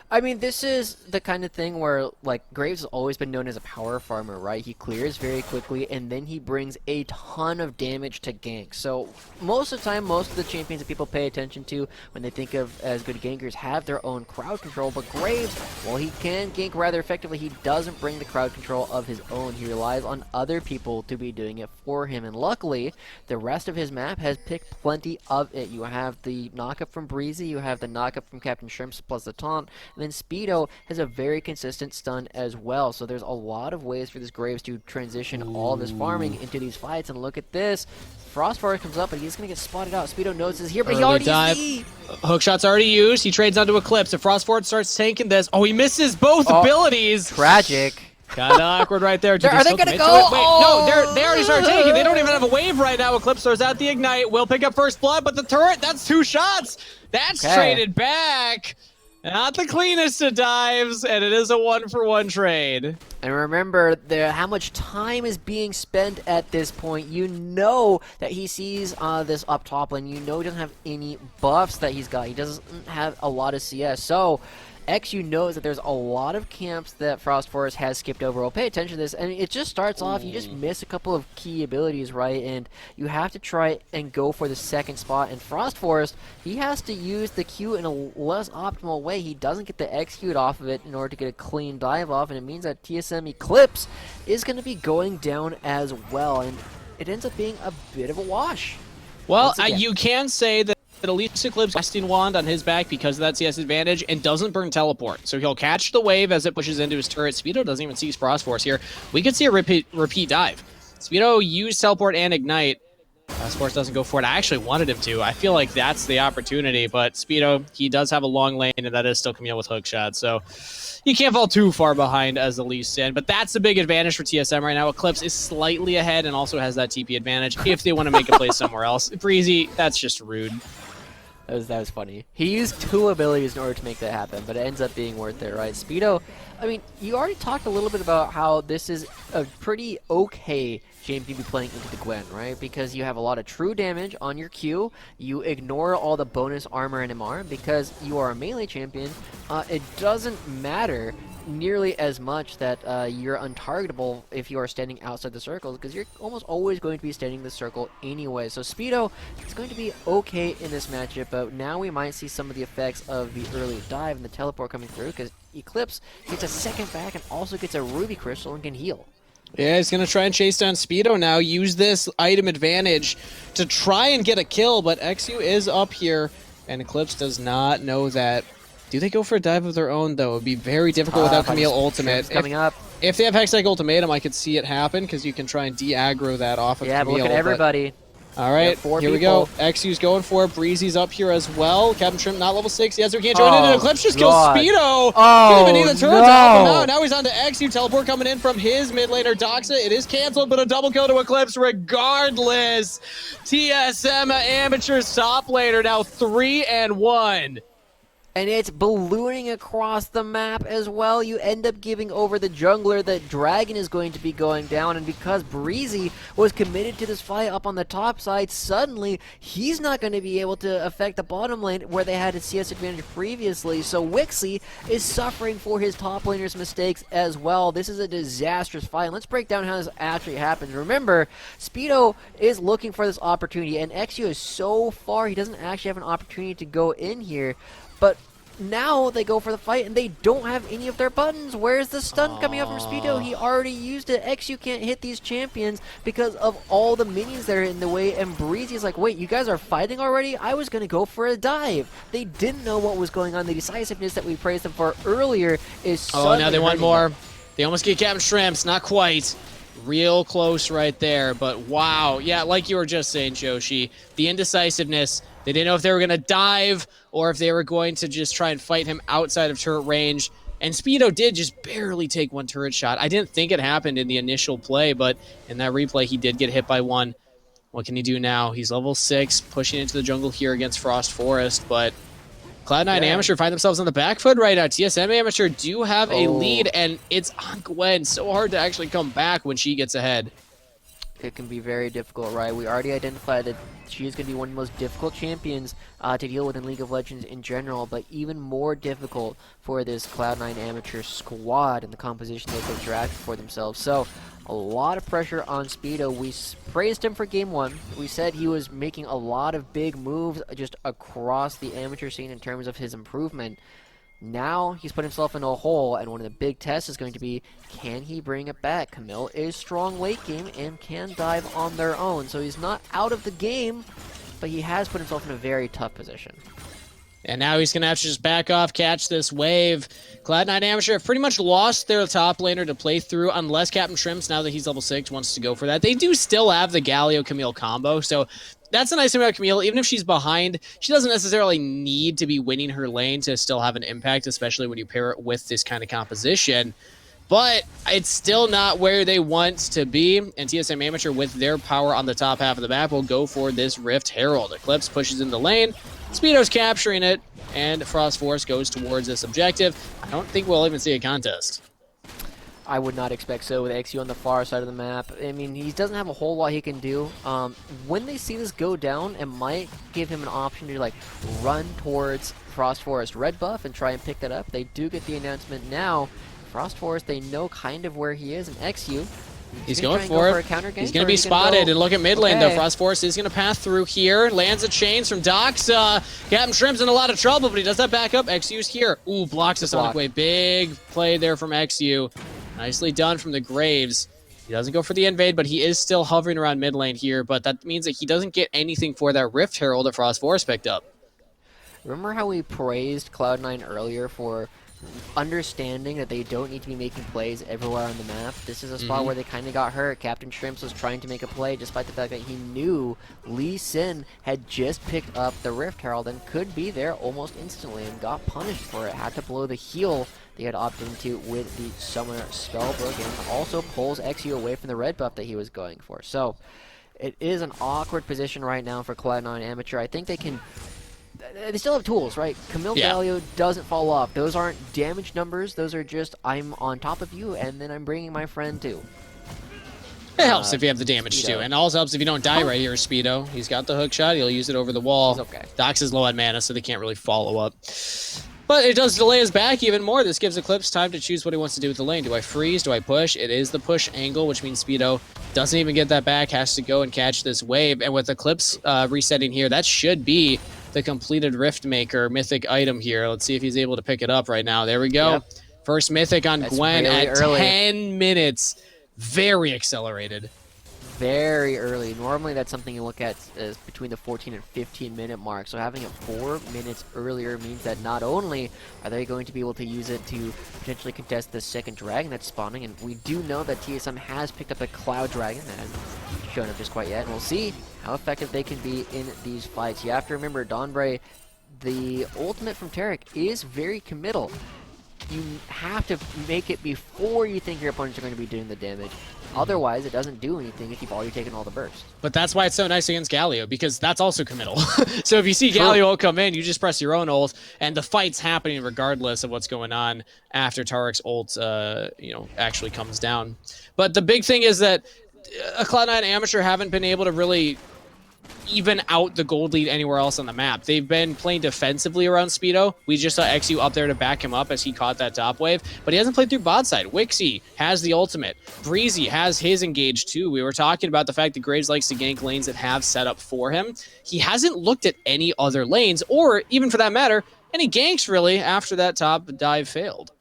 I mean, this is the kind of thing where, like, Graves has always been known as a power farmer, right? He clears very quickly, and then he brings a ton of damage to gank. So, most of the time, most of the champions that people pay attention to when they think of as good gankers have their own crowd control, but Graves, while he can gank rather effectively, he doesn't bring the crowd control of his own. He relies on other people to be doing it for him, and luckily, the rest of his map has picked plenty of it. You have the knockup from Breezy, you have the knockup from Captain Shrimps plus the taunt, and then Speedo has a very consistent stun as well. So there's a lot of ways for this Graves to transition all of his farming into these fights. And look at this. Frostfire comes up, but he's going to get spotted out. Speedo knows is here, but he already dive. Hookshot's already used. He trades onto Eclipse. If Frostfire starts tanking this, he misses both abilities. Tragic. Kind of awkward right there. Are they going to go? Wait, no, they already started taking. They don't even have a wave right now. Eclipse throws out the Ignite. Will pick up first blood, but the turret, that's 2 shots. That's traded back. Not the cleanest of dives, and it is a 1-for-1 trade. And remember how much time is being spent at this point. You know that he sees this up top lane. You know he doesn't have any buffs that he's got. He doesn't have a lot of CS. So XU knows that there's a lot of camps that Frost Forest has skipped over. Well, pay attention to this, and it just starts off, you just miss a couple of key abilities, right? And you have to try and go for the second spot. And Frost Forest, he has to use the Q in a less optimal way. He doesn't get the execute off of it in order to get a clean dive off, and it means that TSM Eclipse is going to be going down as well, and it ends up being a bit of a wash. Well, you can say that at least Eclipse casting wand on his back because of that CS advantage and doesn't burn teleport. So he'll catch the wave as it pushes into his turret. Speedo doesn't even see Frost Force here. We could see a repeat dive. Speedo used teleport and ignite. Frost Force doesn't go for it. I actually wanted him to. I feel like that's the opportunity, but Speedo, he does have a long lane, and that is still coming out with hookshot. So you can't fall too far behind as the Lee Sin, but that's the big advantage for TSM right now. Eclipse is slightly ahead and also has that TP advantage if they want to make a play somewhere else. Breezy, that's just rude. That was funny. He used 2 abilities in order to make that happen, but it ends up being worth it, right? Speedo, I mean, you already talked a little bit about how this is a pretty okay champion to be playing into the Gwen, right? Because you have a lot of true damage on your Q, you ignore all the bonus armor and MR, because you are a melee champion, it doesn't matter nearly as much that you're untargetable if you are standing outside the circles, because you're almost always going to be standing in the circle anyway. So Speedo is going to be okay in this matchup, but now we might see some of the effects of the early dive and the teleport coming through, because Eclipse gets a second back and also gets a Ruby Crystal and can heal. Yeah, he's going to try and chase down Speedo now, use this item advantage to try and get a kill, but XU is up here, and Eclipse does not know that. Do they go for a dive of their own, though? It would be very difficult without Camille Ultimate. Coming up. If they have Hextech Ultimatum, I could see it happen, because you can try and de-aggro that off of Camille. Yeah, but look at everybody. All right, here we go. XU's going for it. Breezy's up here as well. Captain Shrimp not level 6. Yes, we can't join in. And Eclipse just kills Speedo. Didn't even need the turret to help him out. Now he's on to XU. Teleport coming in from his mid laner, Doxa. It is canceled, but a double kill to Eclipse regardless. TSM Amateurs top laner now 3-1. And it's ballooning across the map as well. You end up giving over the jungler. The dragon is going to be going down, and because Breezy was committed to this fight up on the top side, suddenly he's not going to be able to affect the bottom lane where they had a CS advantage previously. So Wixie is suffering for his top laner's mistakes as well. This is a disastrous fight. Let's break down how this actually happens. Remember, Speedo is looking for this opportunity, and XU is so far, he doesn't actually have an opportunity to go in here. But now they go for the fight, and they don't have any of their buttons. Where's the stun coming up from Speedo? He already used it. XU can't hit these champions because of all the minions that are in the way, and Breezy's like, wait, you guys are fighting already? I was going to go for a dive. They didn't know what was going on. The decisiveness that we praised them for earlier is Oh, now they want more. They almost get Captain Shrimps. Not quite. Real close right there, but wow. Yeah, like you were just saying, Joshi, the indecisiveness. They didn't know if they were going to dive or if they were going to just try and fight him outside of turret range. And Speedo did just barely take one turret shot. I didn't think it happened in the initial play, but in that replay, he did get hit by one. What can he do now? He's level 6, pushing into the jungle here against Frost Forest, but Cloud9 Amateur find themselves on the back foot right now. TSM Amateur do have a lead, and it's on Gwen. So hard to actually come back when she gets ahead. It can be very difficult, right? We already identified that she is going to be one of the most difficult champions to deal with in League of Legends in general, but even more difficult for this Cloud9 Amateur squad and the composition that they drafted for themselves. So, a lot of pressure on Speedo. We praised him for Game 1. We said he was making a lot of big moves just across the amateur scene in terms of his improvement. Now he's put himself in a hole, and one of the big tests is going to be, can he bring it back? Camille is strong late game and can dive on their own, so he's not out of the game, but he has put himself in a very tough position. And now he's going to have to just back off, catch this wave. Cloud9 Amateur have pretty much lost their top laner to play through, unless Captain Shrimps, now that he's level 6, wants to go for that. They do still have the Galio-Camille combo, so that's the nice thing about Camille. Even if she's behind, she doesn't necessarily need to be winning her lane to still have an impact, especially when you pair it with this kind of composition. But it's still not where they want to be, and TSM Amateur, with their power on the top half of the map, will go for this Rift Herald. Eclipse pushes in the lane, Speedo's capturing it, and Frost Force goes towards this objective. I don't think we'll even see a contest. I would not expect so with XU on the far side of the map. I mean, he doesn't have a whole lot he can do. When they see this go down, it might give him an option to like run towards Frost Forest red buff and try and pick that up. They do get the announcement now. Frost Forest, they know kind of where he is, and XU. He's going for it. He's going to be spotted, and look at mid lane, though. Frost Forest is going to pass through here. Lands a chains from Doxa. Captain Shrimp's in a lot of trouble, but he does that back up. XU's here. Ooh, blocks the Sonic Wave. Big play there from XU. Nicely done from the Graves. He doesn't go for the invade, but he is still hovering around mid lane here, but that means that he doesn't get anything for that Rift Herald that Frost Forest picked up. Remember how we praised Cloud9 earlier for understanding that they don't need to be making plays everywhere on the map? This is a spot where they kind of got hurt. Captain Shrimps was trying to make a play despite the fact that he knew Lee Sin had just picked up the Rift Herald and could be there almost instantly and got punished for it. Had to blow the heal they had opted into with the Summer Spellbook, and also pulls XU away from the red buff that he was going for. So it is an awkward position right now for Cloud9 Amateur. I think they can... They still have tools, right? Camille Galio doesn't fall off. Those aren't damage numbers. Those are just, I'm on top of you, and then I'm bringing my friend too. It helps if you have the damage too, and also helps if you don't die right here, Speedo. He's got the hook shot. He'll use it over the wall. He's okay. Dox is low on mana, so they can't really follow up. But it does delay his back even more. This gives Eclipse time to choose what he wants to do with the lane. Do I freeze? Do I push? It is the push angle, which means Speedo doesn't even get that back, has to go and catch this wave. And with Eclipse resetting here, that should be the completed Rift Maker mythic item here. Let's see if he's able to pick it up right now. There we go. Yep. First mythic on That's Gwen really at early. 10 minutes. Very accelerated. Very early. Normally that's something you look at as between the 14 and 15 minute mark. So having it 4 minutes earlier means that not only are they going to be able to use it to potentially contest the second dragon that's spawning, and we do know that TSM has picked up a Cloud Dragon that hasn't shown up just quite yet, and we'll see how effective they can be in these fights. You have to remember, Donbray, the ultimate from Taric is very committal. You have to make it before you think your opponents are going to be doing the damage. Otherwise, it doesn't do anything if you've already taken all the burst. But that's why it's so nice against Galio, because that's also committal. So if you see Galio ult come in, you just press your own ult, and the fight's happening regardless of what's going on after Tarek's ult, actually comes down. But the big thing is that a Cloud9 amateur haven't been able to really even out the gold lead anywhere else on the map. They've been playing defensively around Speedo. We just saw XU up there to back him up as he caught that top wave, but he hasn't played through bot side. Wixie has the ultimate. Breezy has his engage too. We were talking about the fact that Graves likes to gank lanes that have set up for him. He hasn't looked at any other lanes, or even for that matter, any ganks really after that top dive failed.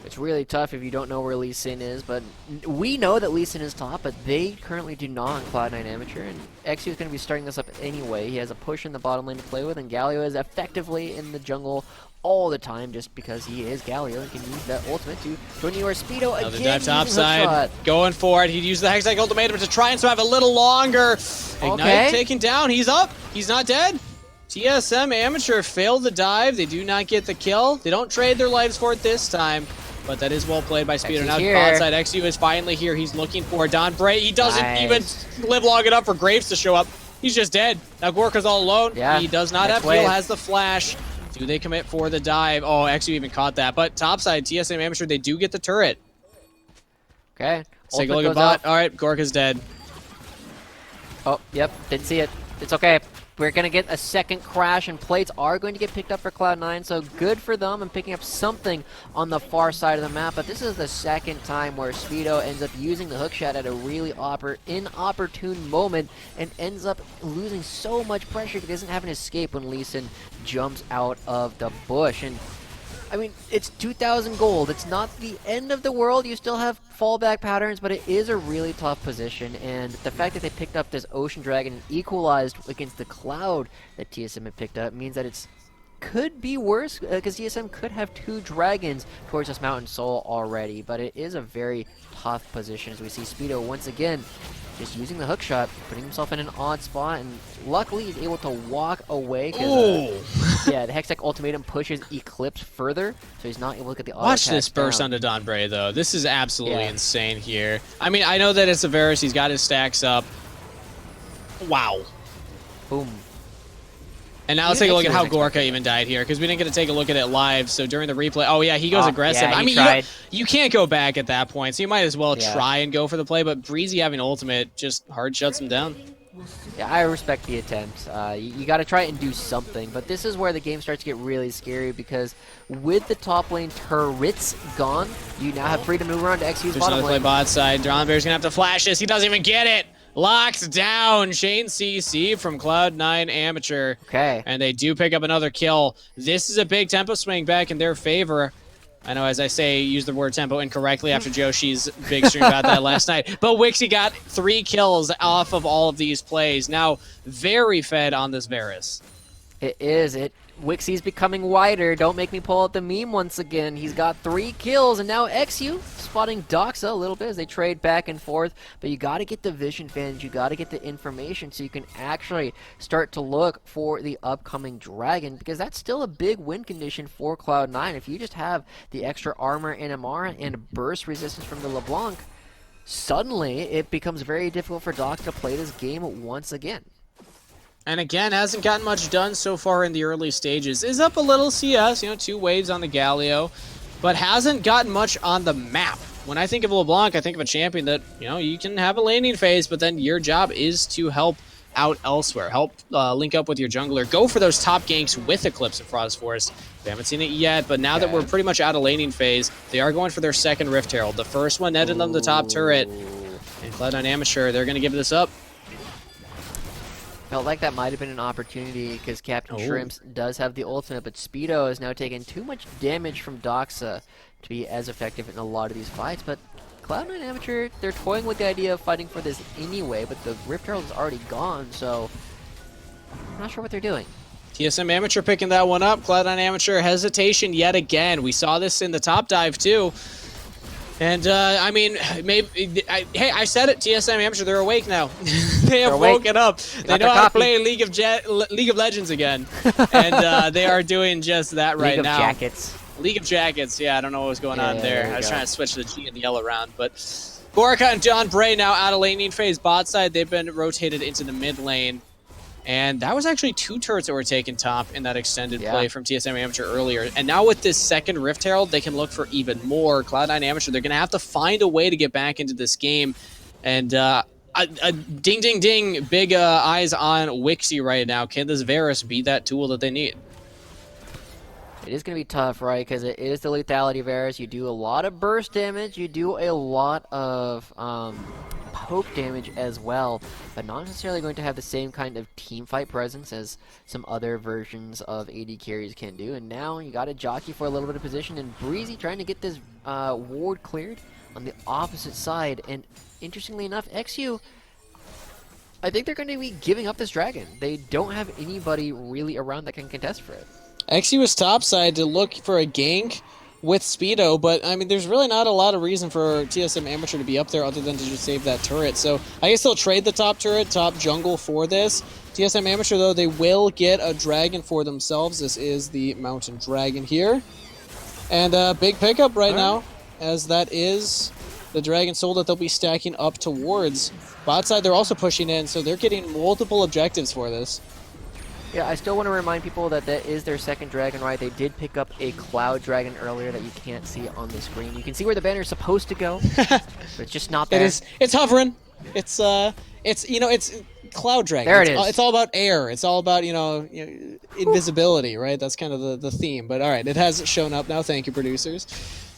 It's really tough if you don't know where Lee Sin is, but we know that Lee Sin is top, but they currently do not on Cloud9 Amateur, and XU is going to be starting this up anyway. He has a push in the bottom lane to play with, and Galio is effectively in the jungle all the time just because he is Galio and can use that ultimate to join your Speedo Another again. dive top side, going for it. He'd use the Hextech ultimatum to try and survive a little longer. Ignite taken down. He's up. He's not dead. TSM Amateur failed the dive. They do not get the kill. They don't trade their lives for it this time. But that is well played by Speedo. Now bot side, XU is finally here. He's looking for Donbray. He doesn't even live long enough for Graves to show up. He's just dead. Now Gorka's all alone. Yeah, he does not have heal, has the flash. Do they commit for the dive? Oh, XU even caught that. But topside, TSM Amateur, they do get the turret. Okay. Let's take a look at bot. All right, Gorka's dead. Oh, yep. Didn't see it. It's okay. We're going to get a second crash, and plates are going to get picked up for Cloud9, so good for them and picking up something on the far side of the map. But this is the second time where Speedo ends up using the hookshot at a really inopportune moment and ends up losing so much pressure because he doesn't have an escape when Lee Sin jumps out of the bush. And I mean, it's 2,000 gold. It's not the end of the world. You still have fallback patterns, but it is a really tough position. And the fact that they picked up this Ocean Dragon and equalized against the Cloud that TSM had picked up means that it's could be worse because TSM could have 2 dragons towards this Mountain Soul already. But it is a very tough position as we see Speedo once again just using the hookshot, putting himself in an odd spot, and luckily he's able to walk away. Yeah, the Hextech ultimatum pushes Eclipse further, so he's not able to get the auto Watch this burst onto Donbray, though. This is absolutely insane here. I mean, I know that it's a Varus. He's got his stacks up. Wow. Boom. And now let's take a look at how Gorka even died here, because we didn't get to take a look at it live. So during the replay, oh yeah, he goes aggressive. Yeah, I mean, you can't go back at that point, so you might as well try and go for the play. But Breezy having ultimate just hard shuts him down. Yeah, I respect the attempt. You got to try and do something, but this is where the game starts to get really scary because with the top lane turrets gone, you now have freedom to move around to XU's bottom lane. Play bot side. Donberry's gonna have to flash this. He doesn't even get it. Locked down. Shane CC from Cloud9 Amateur. Okay. And they do pick up another kill. This is a big tempo swing back in their favor. I know, as I say, use the word tempo incorrectly after Joshi's big stream about that last night. But Wixie got 3 kills off of all of these plays. Now, very fed on this Varus. It is. Wixie's becoming wider. Don't make me pull out the meme once again. He's got 3 kills, and now XU spotting Doxa a little bit as they trade back and forth. But you got to get the vision fans. You got to get the information so you can actually start to look for the upcoming dragon, because that's still a big win condition for Cloud9. If you just have the extra armor and MR and burst resistance from the LeBlanc, suddenly it becomes very difficult for Doc to play this game once again. And again, hasn't gotten much done so far in the early stages. Is up a little CS, 2 waves on the Galio, but hasn't gotten much on the map. When I think of LeBlanc, I think of a champion that, you can have a laning phase, but then your job is to help out elsewhere. Help link up with your jungler. Go for those top ganks with Eclipse and Frost Force. We haven't seen it yet, but now that we're pretty much out of laning phase, they are going for their second Rift Herald. The first one netted them the top turret. And Cloud9 Amateur, they're going to give this up. Felt like that might have been an opportunity because Captain Shrimps does have the ultimate, but Speedo has now taken too much damage from Doxa to be as effective in a lot of these fights. But Cloud9 Amateur, they're toying with the idea of fighting for this anyway, but the Rift Herald is already gone, so I'm not sure what they're doing. TSM Amateur picking that one up. Cloud9 Amateur hesitation yet again. We saw this in the top dive too. And, I mean, maybe, hey, I said it, TSM Amateur, they're awake now. They have woken up. They know how to play League of Legends again. And they are doing just that right now. League of Jackets. League of Jackets, yeah, I don't know what was going on there. I was trying to switch the G and the L around. But Gorka and John Bray now out of laning phase. Bot side, they've been rotated into the mid lane. And that was actually 2 turrets that were taken top in that extended play from TSM Amateur earlier. And now with this second Rift Herald, they can look for even more. Cloud9 Amateur, they're going to have to find a way to get back into this game. And ding, ding, ding, big eyes on Wixie right now. Can this Varus be that tool that they need? It is going to be tough, right? Because it is the lethality Varus. You do a lot of burst damage. You do a lot of poke damage as well, but not necessarily going to have the same kind of team fight presence as some other versions of AD carries can do. And now you got to jockey for a little bit of position, and Breezy trying to get this ward cleared on the opposite side. And interestingly enough, XU, I think they're going to be giving up this dragon. They don't have anybody really around that can contest for it. XU is topside to look for a gank with Speedo, but I mean, there's really not a lot of reason for TSM Amateur to be up there other than to just save that turret. So I guess they'll trade the top turret, top jungle for this. TSM Amateur, though, they will get a dragon for themselves. This is the Mountain Dragon here. And a big pickup right now, as that is the Dragon Soul that they'll be stacking up towards. Bot side, they're also pushing in, so they're getting multiple objectives for this. Yeah, I still want to remind people that that is their second dragon, right? They did pick up a Cloud Dragon earlier that you can't see on the screen. You can see where the banner is supposed to go, but it's just not there. It's hovering. It's Cloud Dragon. There it is. It's all about air. It's all about, invisibility, right? That's kind of the theme. But all right, it has shown up now. Thank you, producers.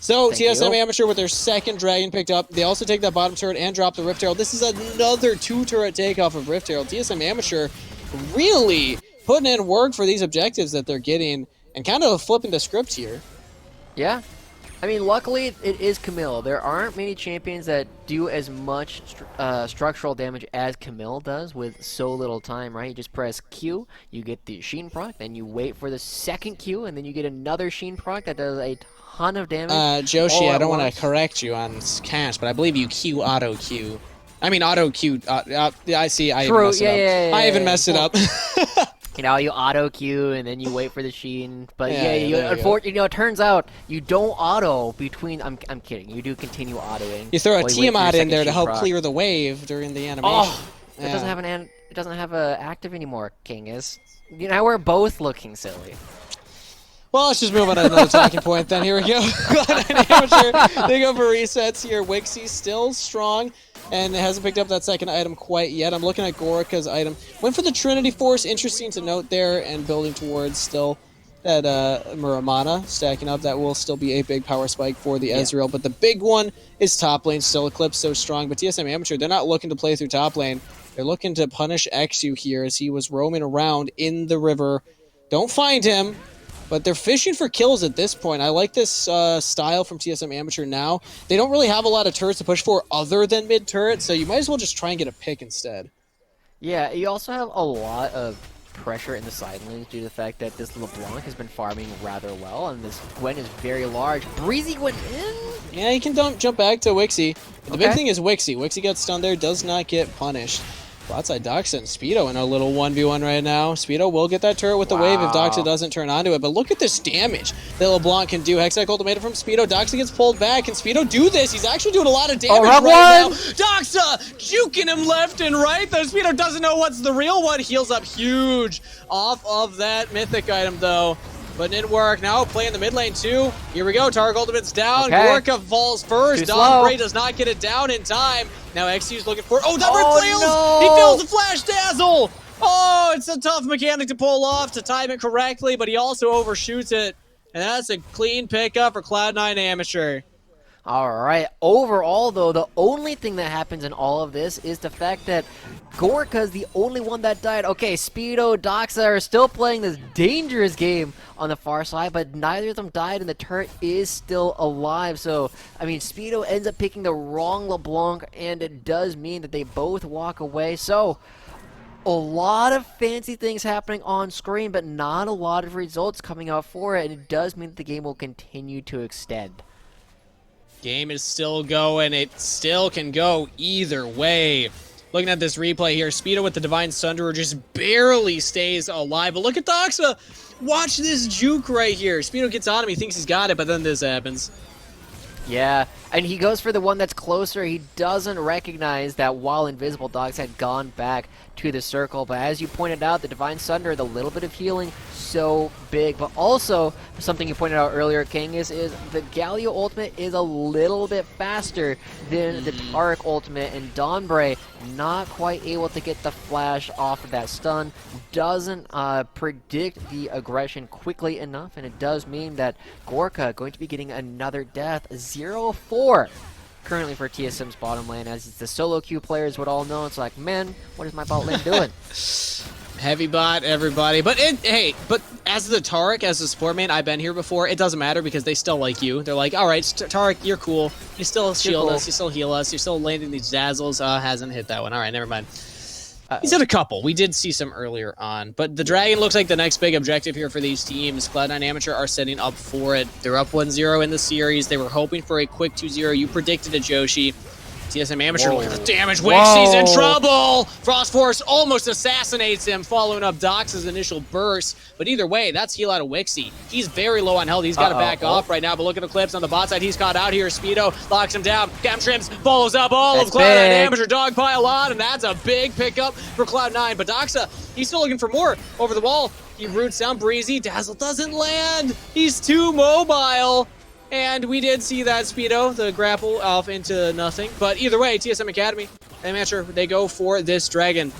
So TSM Amateur with their second dragon picked up. They also take that bottom turret and drop the Rift Herald. This is another 2-turret takeoff of Rift Herald. TSM Amateur really putting in work for these objectives that they're getting and kind of flipping the script here. Yeah. I mean, luckily, it is Camille. There aren't many champions that do as much structural damage as Camille does with so little time, right? You just press Q, you get the Sheen proc, then you wait for the second Q, and then you get another Sheen proc that does a ton of damage. Joshi, I don't want to correct you on cast, but I believe you Q auto Q. I mean, auto Q. I see. I even messed it up. I even messed it up. You know, you auto queue and then you wait for the Sheen, but unfortunately, it turns out you don't auto between. I'm kidding. You do continue autoing. You throw a Tiamat in there to help clear the wave during the animation. Oh, it doesn't have it doesn't have a active anymore. King is. Now we're both looking silly. Well, let's just move on to another talking point then. Here we go. Amateur, they go for resets here. Wixie's still strong and hasn't picked up that second item quite yet. I'm looking at Gorka's item. Went for the Trinity Force. Interesting to note there, and building towards still that Muramana stacking up. That will still be a big power spike for the Ezreal. But the big one is top lane. Still Eclipse so strong. But TSM Amateur, they're not looking to play through top lane. They're looking to punish XU here as he was roaming around in the river. Don't find him. But they're fishing for kills at this point. I like this style from TSM Amateur now. They don't really have a lot of turrets to push for other than mid-turret, so you might as well just try and get a pick instead. Yeah, you also have a lot of pressure in the side lanes due to the fact that this LeBlanc has been farming rather well, and this Gwen is very large. Breezy went in? Yeah, he can jump back to Wixie. But the big thing is Wixie. Wixie gets stunned there, does not get punished. Outside Doxa and Speedo in a little 1v1 right now. Speedo will get that turret with the wave if Doxa doesn't turn onto it. But look at this damage that LeBlanc can do. Hextech ultimatum from Speedo. Doxa gets pulled back. Can Speedo do this? He's actually doing a lot of damage right now. Doxa juking him left and right. Though Speedo doesn't know what's the real one. Heals up huge off of that mythic item though. Putting in work now, playing the mid lane too. Here we go, Tark ultimate's down. Okay. Gorka falls first. Dombre does not get it down in time. Now XU's looking for, Dombre fails! No. He fails the flash dazzle! Oh, it's a tough mechanic to pull off, to time it correctly, but he also overshoots it. And that's a clean pickup for Cloud9 Amateur. Alright, overall though, the only thing that happens in all of this is the fact that Gorka's the only one that died. Okay, Speedo, Doxa are still playing this dangerous game on the far side, but neither of them died and the turret is still alive. So, I mean, Speedo ends up picking the wrong LeBlanc and it does mean that they both walk away. So, a lot of fancy things happening on screen, but not a lot of results coming out for it, and it does mean that the game will continue to extend. Game is still going. It still can go either way. Looking at this replay here, Speedo with the Divine Sunderer just barely stays alive. But look at Doxa. Watch this juke right here. Speedo gets on him. He thinks he's got it, but then this happens. Yeah, and he goes for the one that's closer. He doesn't recognize that while Invisible Dogs had gone back to the circle. But as you pointed out, the Divine Sunder, the little bit of healing, so big. But also, something you pointed out earlier, King, is the Galio ultimate is a little bit faster than the Tarek ultimate. And Dombre not quite able to get the flash off of that stun. Doesn't predict the aggression quickly enough. And it does mean that Gorka going to be getting another death. 0-4 currently for TSM's bottom lane, as it's the solo queue players would all know. It's like, man, what is my bot lane doing? Heavy bot, everybody. But hey, but as the Tarek, as a support main, I've been here before. It doesn't matter because they still like you. They're like, all right, Tarek, you're cool. You still shield us. You still heal us. You're still landing these dazzles. Hasn't hit that one. All right, never mind. He's hit a couple. We did see some earlier on. But the Dragon looks like the next big objective here for these teams. Cloud9 Amateur are setting up for it. They're up 1-0 in the series. They were hoping for a quick 2-0. You predicted it, Joshi. TSM Amateur, look at the damage. Wixie's in trouble! Frost Force almost assassinates him, following up Dox's initial burst. But either way, that's heal out of Wixie. He's very low on health. He's got to back off right now. But look at the clips on the bot side. He's caught out here. Speedo locks him down. Camtrims follows up all of Cloud9 Amateur. Dogpile on, and that's a big pickup for Cloud9. But Doxa, he's still looking for more over the wall. He roots down Breezy. Dazzle doesn't land. He's too mobile. And we did see that Speedo, the grapple off into nothing. But either way, TSM Academy, Amateur, they go for this Dragon.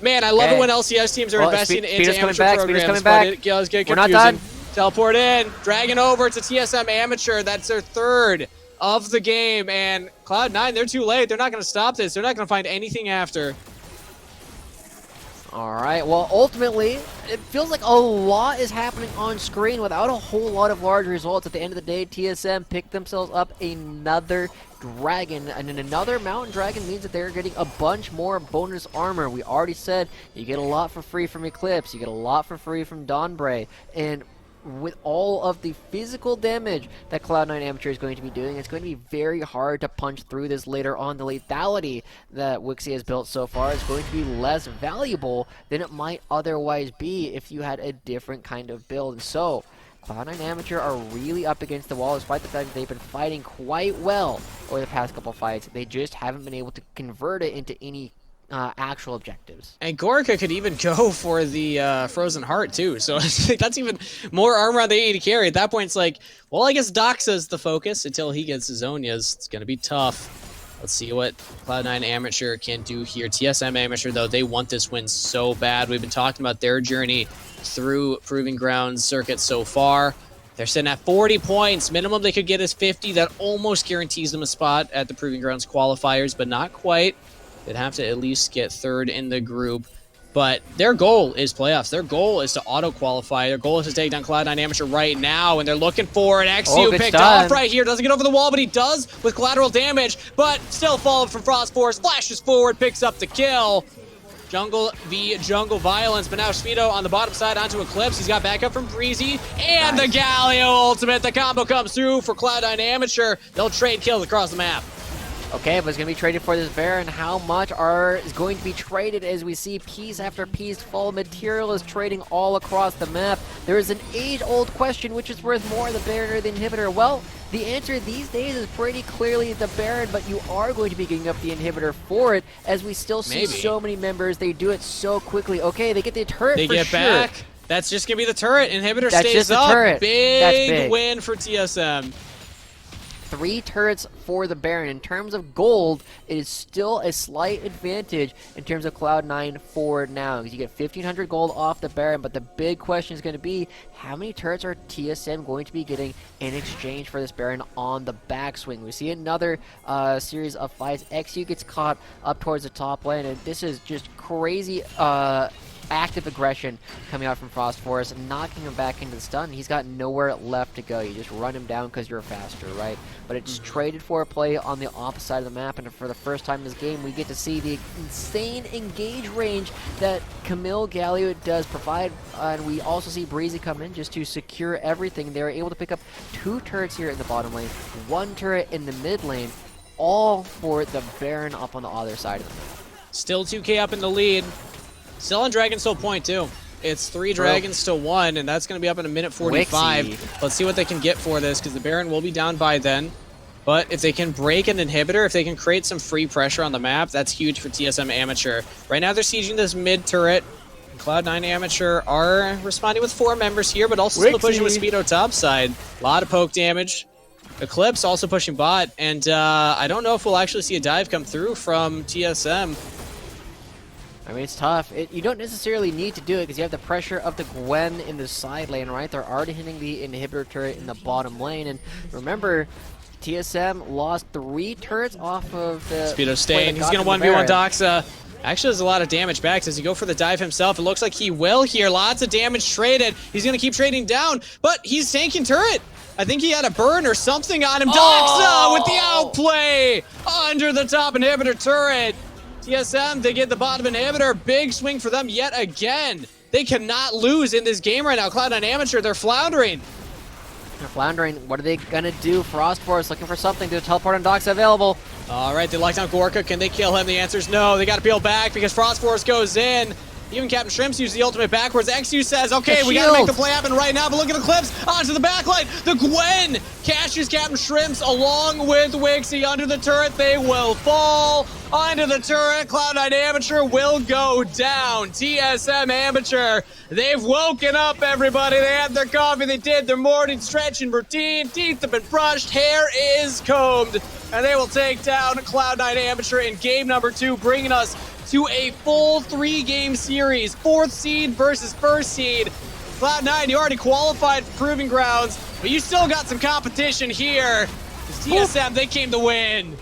Man, I love it when LCS teams are investing into amateur programs, but it does get confusing. We're not done. Teleport in, Dragon over to TSM Amateur. That's their third of the game. And Cloud9, they're too late. They're not going to stop this. They're not going to find anything after. Alright, well, ultimately, it feels like a lot is happening on screen without a whole lot of large results. At the end of the day, TSM picked themselves up another Dragon, and another Mountain Dragon means that they're getting a bunch more bonus armor. We already said you get a lot for free from Eclipse, you get a lot for free from Dawnbray, and with all of the physical damage that Cloud9 Amateur is going to be doing, it's going to be very hard to punch through this later on. The lethality that Wixie has built so far is going to be less valuable than it might otherwise be if you had a different kind of build. And so, Cloud9 Amateur are really up against the wall, despite the fact that they've been fighting quite well over the past couple fights. They just haven't been able to convert it into any actual objectives. And Gorka could even go for the Frozen Heart too, so that's even more armor on the AD carry. At that point, it's like, well, I guess Doxa's the focus until he gets his Zonias. It's going to be tough. Let's see what Cloud9 Amateur can do here. TSM Amateur, though, they want this win so bad. We've been talking about their journey through Proving Grounds circuit so far. They're sitting at 40 points. Minimum they could get is 50. That almost guarantees them a spot at the Proving Grounds qualifiers, but not quite. They'd have to at least get third in the group. But their goal is playoffs. Their goal is to auto-qualify. Their goal is to take down Cloud9 Amateur right now, and they're looking for an XU picked off right here. Doesn't get over the wall, but he does with collateral damage, but still falling from Frost Force. Flashes forward, picks up the kill. Jungle v Jungle violence, but now Speedo on the bottom side onto Eclipse. He's got backup from Breezy, and the Galio ultimate. The combo comes through for Cloud9 Amateur. They'll trade kills across the map. Okay, but it's going to be traded for this Baron. How much is going to be traded as we see piece after piece fall? Material is trading all across the map. There is an age-old question, which is worth more, the Baron or the Inhibitor? Well, the answer these days is pretty clearly the Baron, but you are going to be getting up the Inhibitor for it, as we still see so many members. They do it so quickly. Okay, they get the turret for sure. They get back. That's just going to be the turret. Inhibitor That's stays just the up. turret. That's Big big. win for TSM. 3 turrets for the Baron. In terms of gold, it is still a slight advantage in terms of Cloud9 for now. You get 1,500 gold off the Baron, but the big question is going to be, how many turrets are TSM going to be getting in exchange for this Baron on the backswing? We see another series of fights. XU gets caught up towards the top lane, and this is just crazy active aggression coming out from Frost Forest, knocking him back into the stun. He's got nowhere left to go. You just run him down because you're faster, right? But it's traded for a play on the opposite side of the map, and for the first time in this game, we get to see the insane engage range that Camille Galio does provide, and we also see Breezy come in just to secure everything. They were able to pick up 2 turrets here in the bottom lane, 1 turret in the mid lane, all for the Baron up on the other side of the map. Still 2K up in the lead. Still on Dragonstone point, too. It's 3 dragons to 1, and that's going to be up in a minute 45. Wixie. Let's see what they can get for this, because the Baron will be down by then. But if they can break an inhibitor, if they can create some free pressure on the map, that's huge for TSM Amateur. Right now, they're sieging this mid turret. Cloud9 Amateur are responding with 4 members here, but also still pushing with Speedo topside. A lot of poke damage. Eclipse also pushing bot, and I don't know if we'll actually see a dive come through from TSM. I mean, it's tough. You don't necessarily need to do it because you have the pressure of the Gwen in the side lane, right? They're already hitting the inhibitor turret in the bottom lane. And remember, TSM lost 3 turrets off of the Speedo staying. He's going to 1v1 Doxa. Actually, there's a lot of damage back. Does he go for the dive himself? It looks like he will here. Lots of damage traded. He's going to keep trading down, but he's tanking turret. I think he had a burn or something on him. Doxa with the outplay under the top inhibitor turret. TSM, they get the bottom inhibitor. Big swing for them yet again. They cannot lose in this game right now. Cloud9 Amateur, they're floundering. They're floundering. What are they going to do? Frost Force looking for something to teleport on Doxa available. All right, they locked down Gorka. Can they kill him? The answer is no. They got to peel back because Frost Force goes in. Even Captain Shrimps uses the ultimate backwards. XU says, okay, we gotta make the play happen right now, but look at the clips onto the backline. The Gwen cashes Captain Shrimps along with Wixie under the turret. They will fall onto the turret. Cloud9 Amateur will go down. TSM Amateur, they've woken up, everybody. They had their coffee, they did their morning stretching routine. Teeth have been brushed, hair is combed, and they will take down Cloud9 Amateur in game number 2, bringing us to a full 3-game series. 4th seed versus 1st seed. Cloud9, you already qualified for Proving Grounds, but you still got some competition here. TSM, they came to win.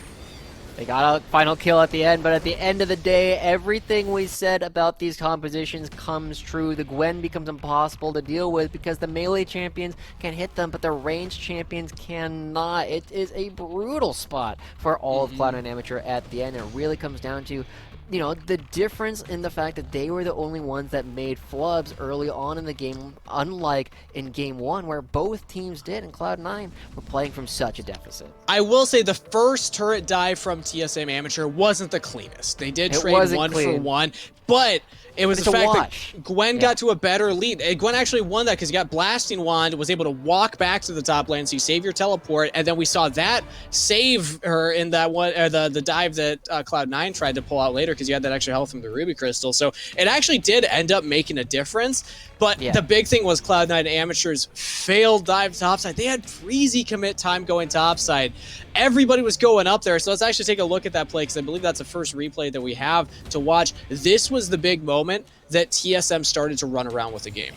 They got a final kill at the end, but at the end of the day, everything we said about these compositions comes true. The Gwen becomes impossible to deal with because the melee champions can hit them, but the ranged champions cannot. It is a brutal spot for all of Cloud9 Amateur at the end. It really comes down to, you know, the difference in the fact that they were the only ones that made flubs early on in the game, unlike in game 1 where both teams did, and Cloud9 were playing from such a deficit. I will say the first turret dive from TSM Amateur wasn't the cleanest. They did trade 1 for 1, but it was the fact that Gwen got to a better lead. Gwen actually won that because he got Blasting Wand, was able to walk back to the top lane, so you save your teleport, and then we saw that save her in that one, the dive that Cloud9 tried to pull out later because you had that extra health from the Ruby Crystal. So it actually did end up making a difference, but the big thing was Cloud9 Amateurs failed dive topside. They had Breezy commit time going topside. Everybody was going up there, so let's actually take a look at that play because I believe that's the first replay that we have to watch. This was the big moment that TSM started to run around with the game.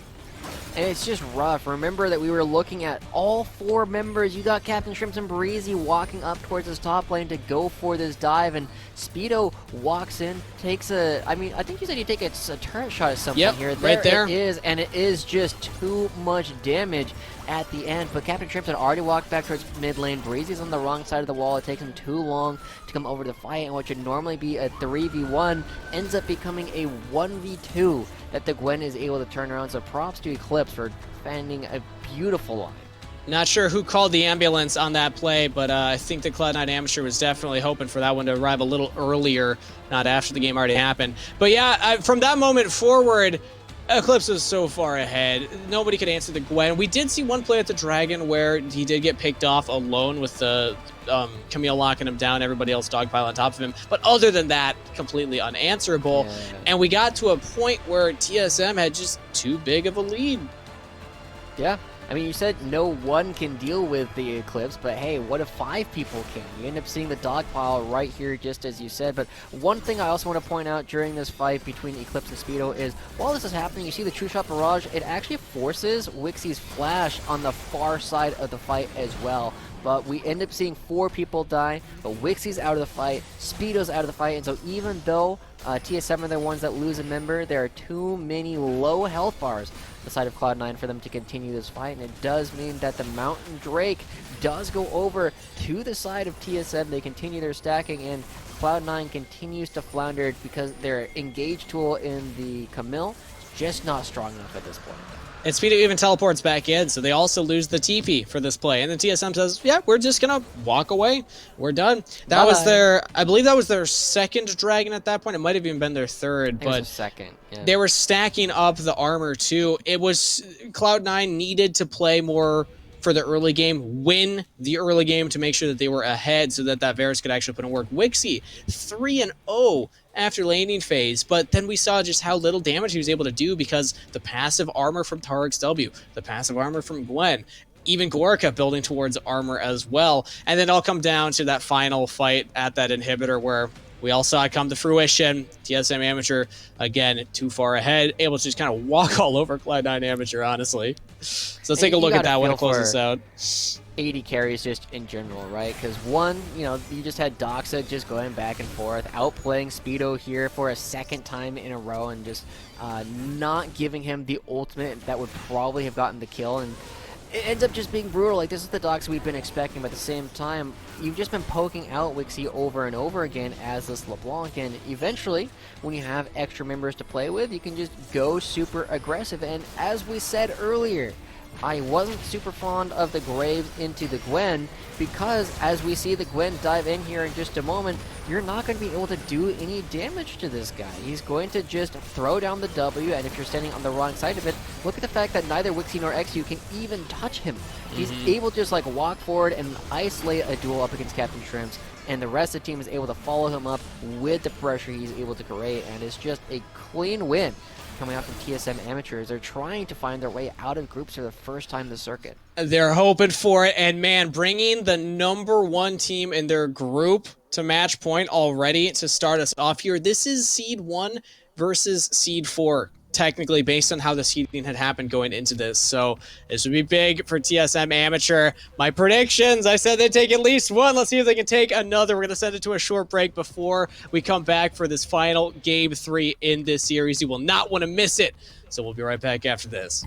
And it's just rough. Remember that we were looking at all 4 members. You got Captain Shrimps and Breezy walking up towards this top lane to go for this dive, and Speedo walks in, takes a, I mean, I think you said you take a turret shot at something here. Right there. It is, and it is just too much damage at the end. But Captain Shrimps had already walked back towards mid lane. Breezy's on the wrong side of the wall. It takes him too long to come over to the fight, and what should normally be a 3v1 ends up becoming a 1v2 that the Gwen is able to turn around. So props to Eclipse for defending a beautiful line. Not sure who called the ambulance on that play, but I think the Cloud9 Amateur was definitely hoping for that one to arrive a little earlier, not after the game already happened. But yeah, from that moment forward, Eclipse was so far ahead. Nobody could answer the Gwen. We did see one play at the Dragon where he did get picked off alone with the Camille locking him down, everybody else dogpile on top of him. But other than that, completely unanswerable. Yeah. And we got to a point where TSM had just too big of a lead. Yeah. I mean, you said no one can deal with the Eclipse, but hey, what if 5 people can? You end up seeing the dog pile right here, just as you said. But one thing I also want to point out during this fight between Eclipse and Speedo is, while this is happening, you see the True Shot Barrage, it actually forces Wixie's flash on the far side of the fight as well. But we end up seeing 4 people die, but Wixie's out of the fight, Speedo's out of the fight, and so even though TSM are the ones that lose a member, there are too many low health bars on the side of Cloud9 for them to continue this fight, and it does mean that the Mountain Drake does go over to the side of TSM. They continue their stacking, and Cloud9 continues to flounder because their engage tool in the Camille is just not strong enough at this point. And Speedo even teleports back in, so they also lose the TP for this play. And then TSM says, yeah, we're just going to walk away. We're done. That was their, I believe that was their second Dragon at that point. It might have even been their third, but second. Yeah. They were stacking up the armor too. It was, Cloud9 needed to play more for the early game, win the early game to make sure that they were ahead so that Varus could actually put in work. Wixie, 3-0 after laning phase, but then we saw just how little damage he was able to do because the passive armor from Tarik's W, the passive armor from Gwen, even Gorka building towards armor as well. And then it'll come down to that final fight at that inhibitor where we all saw it come to fruition. TSM Amateur, again, too far ahead, able to just kind of walk all over Cloud9 Amateur, honestly. So let's take a look at that one to close this out. 80 carries just in general, right? Because one, you know, you just had Doxa just going back and forth, outplaying Speedo here for a second time in a row and just not giving him the ultimate that would probably have gotten the kill. And it ends up just being brutal. Like, this is the Doxa we've been expecting, but at the same time, you've just been poking out Wixie over and over again as this LeBlanc, and eventually, when you have extra members to play with, you can just go super aggressive. And as we said earlier, I wasn't super fond of the Graves into the Gwen because as we see the Gwen dive in here in just a moment, you're not going to be able to do any damage to this guy. He's going to just throw down the W, and if you're standing on the wrong side of it, look at the fact that neither Wixie nor XU can even touch him. He's able to just like walk forward and isolate a duel up against Captain Shrimps, and the rest of the team is able to follow him up with the pressure he's able to create, and it's just a clean win coming out from TSM Amateurs. They're trying to find their way out of groups for the first time in the circuit. They're hoping for it, and man, bringing the #1 team in their group to match point already to start us off here. This is Seed 1 versus Seed 4, technically, based on how the seeding had happened going into this. So this would be big for TSM Amateur. My predictions, I said they'd take at least one. Let's see if they can take another. We're going to send it to a short break before we come back for this final Game 3 in this series. You will not want to miss it. So we'll be right back after this.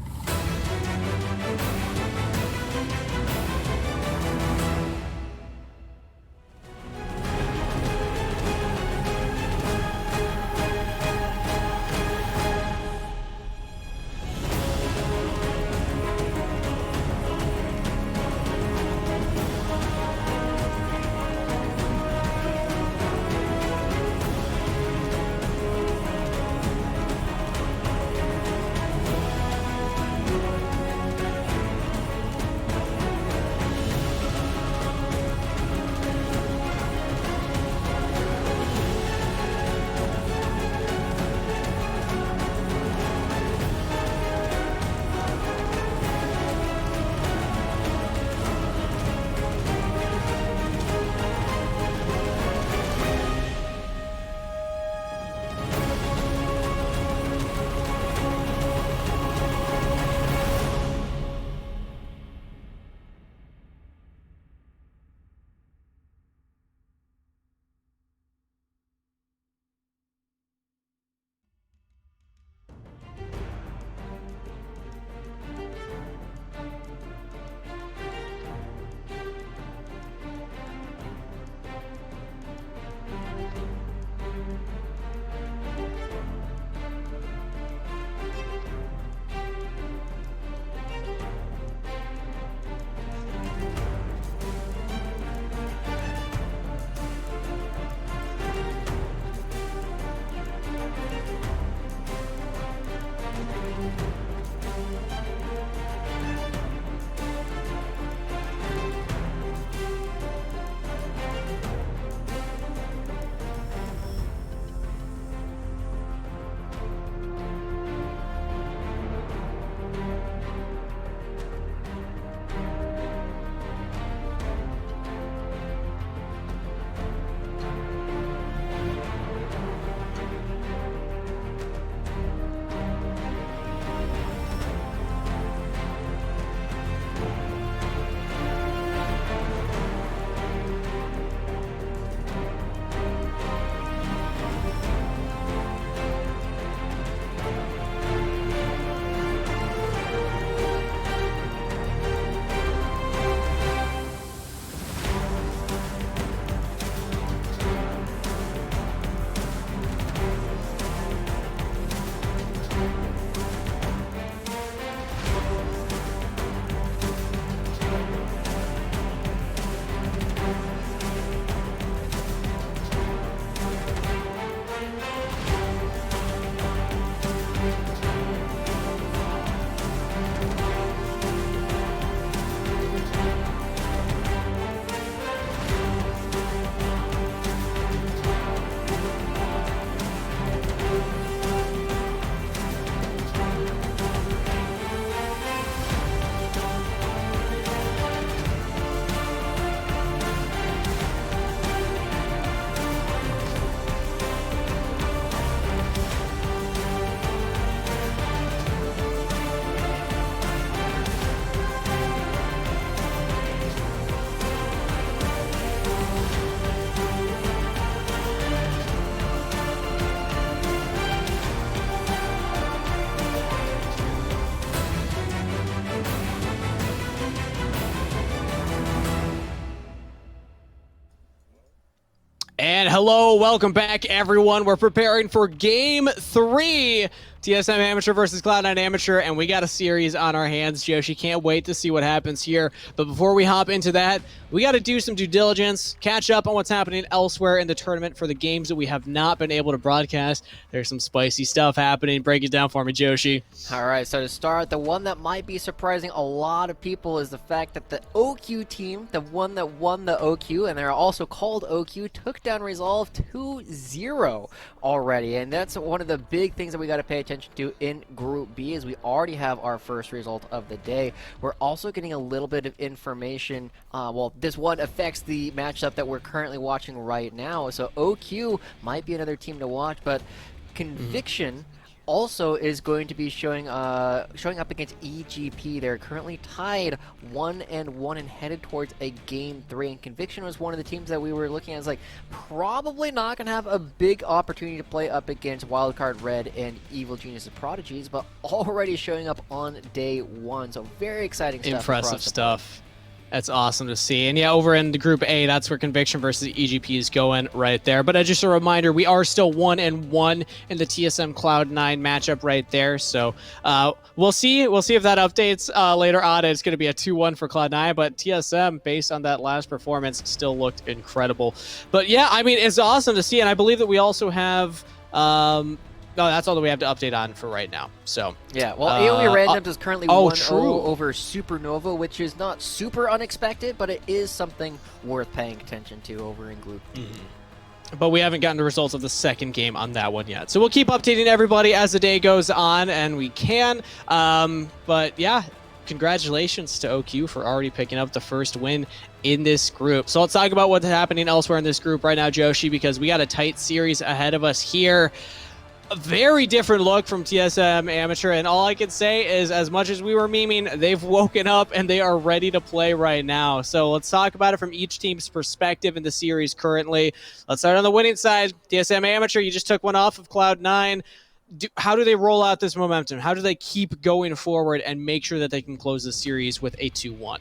Hello, welcome back, everyone. We're preparing for Game 3. TSM Amateur versus Cloud9 Amateur, and we got a series on our hands, Joshi. Can't wait to see what happens here. But before we hop into that, we got to do some due diligence, catch up on what's happening elsewhere in the tournament for the games that we have not been able to broadcast. There's some spicy stuff happening. Break it down for me, Joshi. All right, so to start, the one that might be surprising a lot of people is the fact that the OQ team, the one that won the OQ, and they're also called OQ, took down Resolve 2-0 already. And that's one of the big things that we got to pay attention to in Group B, is we already have our first result of the day. We're also getting a little bit of information. Well, this one affects the matchup that we're currently watching right now, so OQ might be another team to watch, but Conviction also is going to be showing up against EGP. They're currently tied 1-1 and headed towards a Game 3. And Conviction was one of the teams that we were looking at as like probably not going to have a big opportunity to play up against Wildcard Red and Evil Genius's Prodigies, but already showing up on day one. So very exciting stuff. Impressive stuff. That's awesome to see. And yeah, over in the Group A, that's where Conviction versus EGP is going right there. But just a reminder, we are still 1-1 in the TSM Cloud9 matchup right there. So we'll see if that updates later on. It's going to be a 2-1 for Cloud9, but TSM, based on that last performance, still looked incredible. But yeah, I mean, it's awesome to see. And I believe that we also have... no, that's all that we have to update on for right now. So yeah, well, AoE Randoms is currently 1-0 true. over Supernova, which is not super unexpected, but it is something worth paying attention to over in Group D. But we haven't gotten the results of the second game on that one yet. So we'll keep updating everybody as the day goes on, and we can. But yeah, congratulations to OQ for already picking up the first win in this group. So let's talk about what's happening elsewhere in this group right now, Joshi, because we got a tight series ahead of us here. A very different look from TSM Amateur, and all I can say is, as much as we were memeing, they've woken up and they are ready to play right now. So let's talk about it from each team's perspective in the series currently. Let's start on the winning side. TSM Amateur, you just took one off of Cloud9. How do they roll out this momentum? How do they keep going forward and make sure that they can close the series with a 2-1?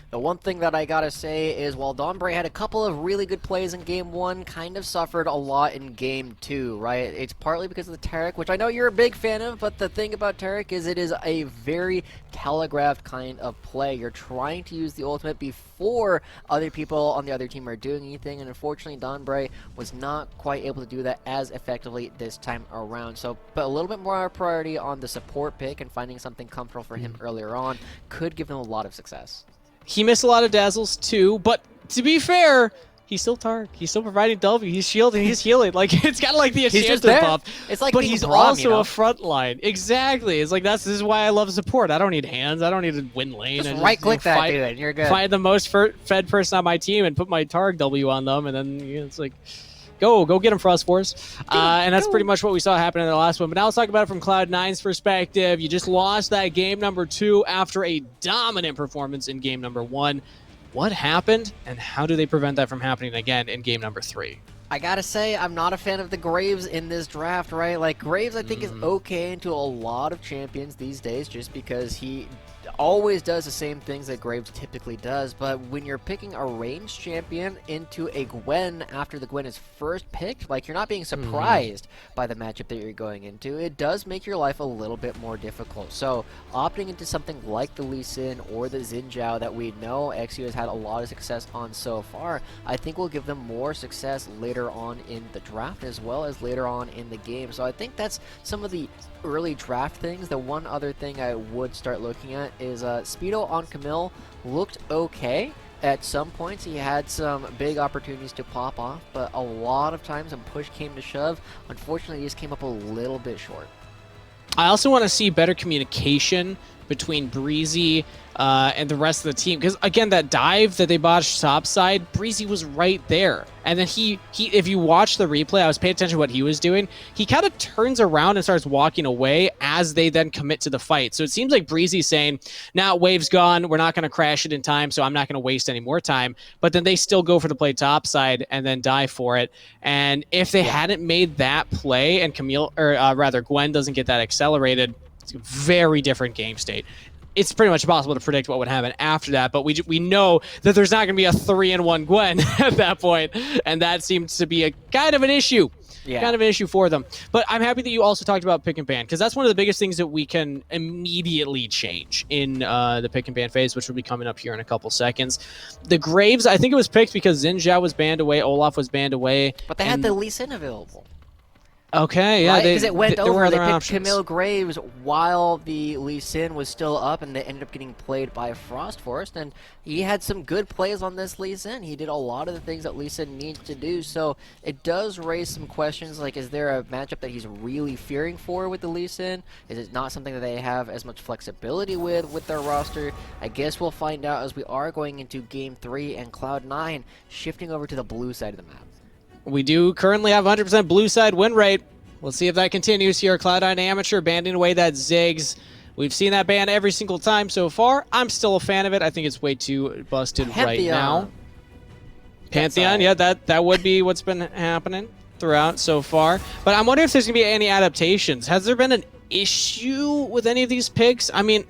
The one thing that I gotta say is, while Donbray had a couple of really good plays in Game 1, kind of suffered a lot in Game 2, right? It's partly because of the Tarek, which I know you're a big fan of, but the thing about Tarek is it is a very telegraphed kind of play. You're trying to use the ultimate before other people on the other team are doing anything, and unfortunately Donbray was not quite able to do that as effectively this time around. So, but a little bit more priority on the support pick and finding something comfortable for him earlier on could give him a lot of success. He missed a lot of dazzles too, but to be fair, he's still Tark. He's still providing W. He's shielding. He's healing. Like, it's kind of like the enchanter buff. It's like, but he's also a front line. line. Exactly. It's like this is why I love support. I don't need hands. I don't need to win lane. Just right click that dude, and you're good. Find the most fed person on my team and put my Tark W on them, and then it's like, go get him, Frost Force. And that's pretty much what we saw happen in the last one. But now let's talk about it from Cloud9's perspective. You just lost that game number 2 after a dominant performance in game number 1. What happened, and how do they prevent that from happening again in game number 3? I gotta say, I'm not a fan of the Graves in this draft, right? Like, Graves, I think, is okay into a lot of champions these days just because he always does the same things that Graves typically does, but when you're picking a ranged champion into a Gwen after the Gwen is first picked, like, you're not being surprised by the matchup that you're going into. It does make your life a little bit more difficult. So opting into something like the Lee Sin or the Xin Zhao that we know XU has had a lot of success on so far, I think will give them more success later on in the draft as well as later on in the game. So I think that's some of the early draft things. The one other thing I would start looking at is Speedo on Camille looked okay. At some points he had some big opportunities to pop off, but a lot of times when push came to shove, unfortunately he just came up a little bit short. I also want to see better communication between Breezy and the rest of the team, because again, that dive that they botched topside, Breezy was right there, and then he if you watch the replay, I was paying attention to what he was doing, he kind of turns around and starts walking away as they then commit to the fight. So it seems like Breezy's saying, now wave's gone, we're not going to crash it in time, so I'm not going to waste any more time, but then they still go for the play topside and then die for it. And if they hadn't made that play and Camille, or rather Gwen doesn't get that accelerated, it's a very different game state. it's pretty much impossible to predict what would happen after that, but we know that there's not going to be a 3-1 Gwen at that point, and that seems to be a kind of an issue. Yeah. Kind of an issue for them. But I'm happy that you also talked about pick and ban, because that's one of the biggest things that we can immediately change in the pick and ban phase, which will be coming up here in a couple seconds. The Graves, I think it was picked because Xin Zhao was banned away, Olaf was banned away. But they had the Lee Sin available. Okay, yeah. Because it went over. They picked options. Camille Graves while the Lee Sin was still up, and they ended up getting played by Frost Forest, and he had some good plays on this Lee Sin. He did a lot of the things that Lee Sin needs to do, so it does raise some questions, like, is there a matchup that he's really fearing for with the Lee Sin? Is it not something that they have as much flexibility with their roster? I guess we'll find out as we are going into Game 3 and Cloud9 shifting over to the blue side of the map. We do currently have 100% blue side win rate. We'll see if that continues here. Cloud9 Amateur banding away that Ziggs. We've seen that ban every single time so far. I'm still a fan of it. I think it's way too busted right now. Pantheon, yeah, that would be what's been happening throughout so far. But I'm wondering if there's going to be any adaptations. Has there been an issue with any of these picks? I mean,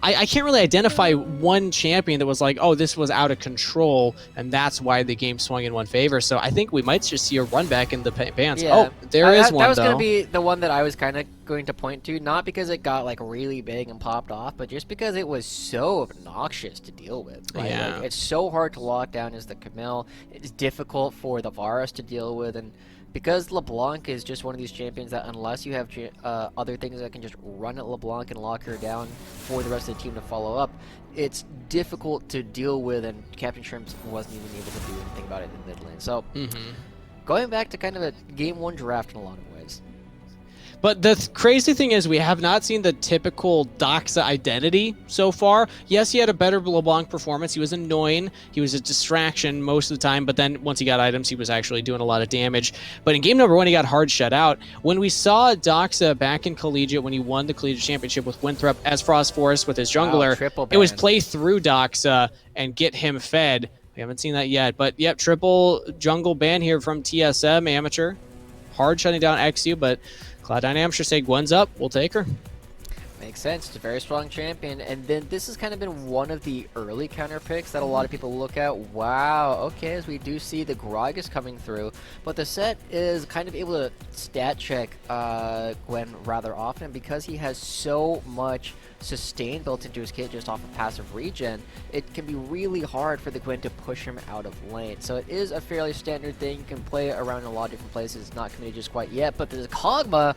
I can't really identify one champion that was like, oh, this was out of control, and that's why the game swung in one favor. So I think we might just see a run back in the bans. Yeah. Oh, there is one, That was though. going to be the one that I was kind of going to point to, not because it got, like, really big and popped off, but just because it was so obnoxious to deal with. Right? Yeah. Like, it's so hard to lock down as the Camille. It's difficult for the Varus to deal with, and because LeBlanc is just one of these champions that unless you have other things that can just run at LeBlanc and lock her down for the rest of the team to follow up, it's difficult to deal with, and Captain Shrimps wasn't even able to do anything about it in mid lane. So, going back to kind of a Game 1 draft in a lot of ways. But the crazy thing is we have not seen the typical Doxa identity so far. Yes, he had a better LeBlanc performance. He was annoying. He was a distraction most of the time, but then once he got items, he was actually doing a lot of damage. But in game number 1, he got hard shut out. When we saw Doxa back in Collegiate, when he won the Collegiate Championship with Winthrop as Frost Forest with his jungler, it was play through Doxa and get him fed. We haven't seen that yet. But, yep, triple jungle ban here from TSM Amateur. Hard shutting down XU, but Cloud9 Amateur say Gwen's up, we'll take her. Makes sense. It's a very strong champion. And then this has kind of been one of the early counter picks that a lot of people look at. Wow, okay, as we do see the Gragas coming through. But the set is kind of able to stat check Gwen rather often because he has so much sustain built into his kit just off of passive regen. It can be really hard for the Gwen to push him out of lane. So it is a fairly standard thing. You can play it around in a lot of different places. Not committed just quite yet, but the Kog'Maw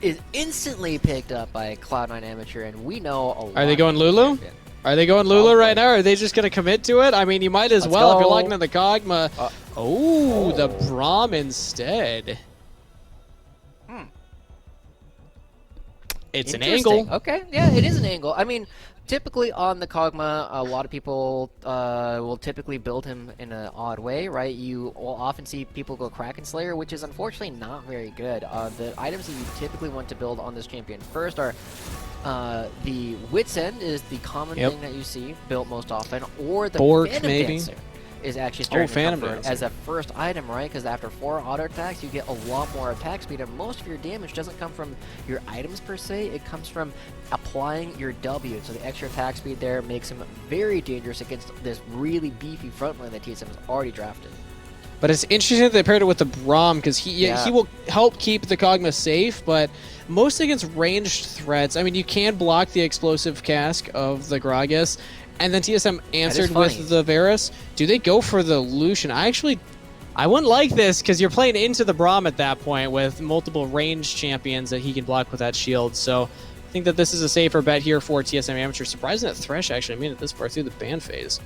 is instantly picked up by Cloud9 Amateur, and we know a lot. Are they going Lulu? Are they going Lulu right now? Are they just going to commit to it? I mean, you might as well if you're locking in the Kog'Maw. Oh, the Braum instead. It's an angle. Okay, yeah, it is an angle. I mean, typically on the Kog'Maw, a lot of people will typically build him in an odd way, right? You will often see people go Kraken Slayer, which is unfortunately not very good. The items that you typically want to build on this champion first are the Wit's End is the common thing that you see built most often, or the Phantom Dancer is actually starting to come as a first item, right? Because after 4 auto attacks, you get a lot more attack speed, and most of your damage doesn't come from your items per se. It comes from applying your W. So the extra attack speed there makes him very dangerous against this really beefy front line that TSM has already drafted. But it's interesting that they paired it with the Braum because he will help keep the Kog'Maw safe, but mostly against ranged threats. I mean, you can block the explosive cask of the Gragas, and then TSM answered with the Varus. Do they go for the Lucian? I wouldn't like this because you're playing into the Braum at that point with multiple ranged champions that he can block with that shield. So I think that this is a safer bet here for TSM Amateur. Surprising that Thresh actually made it this far through the ban phase.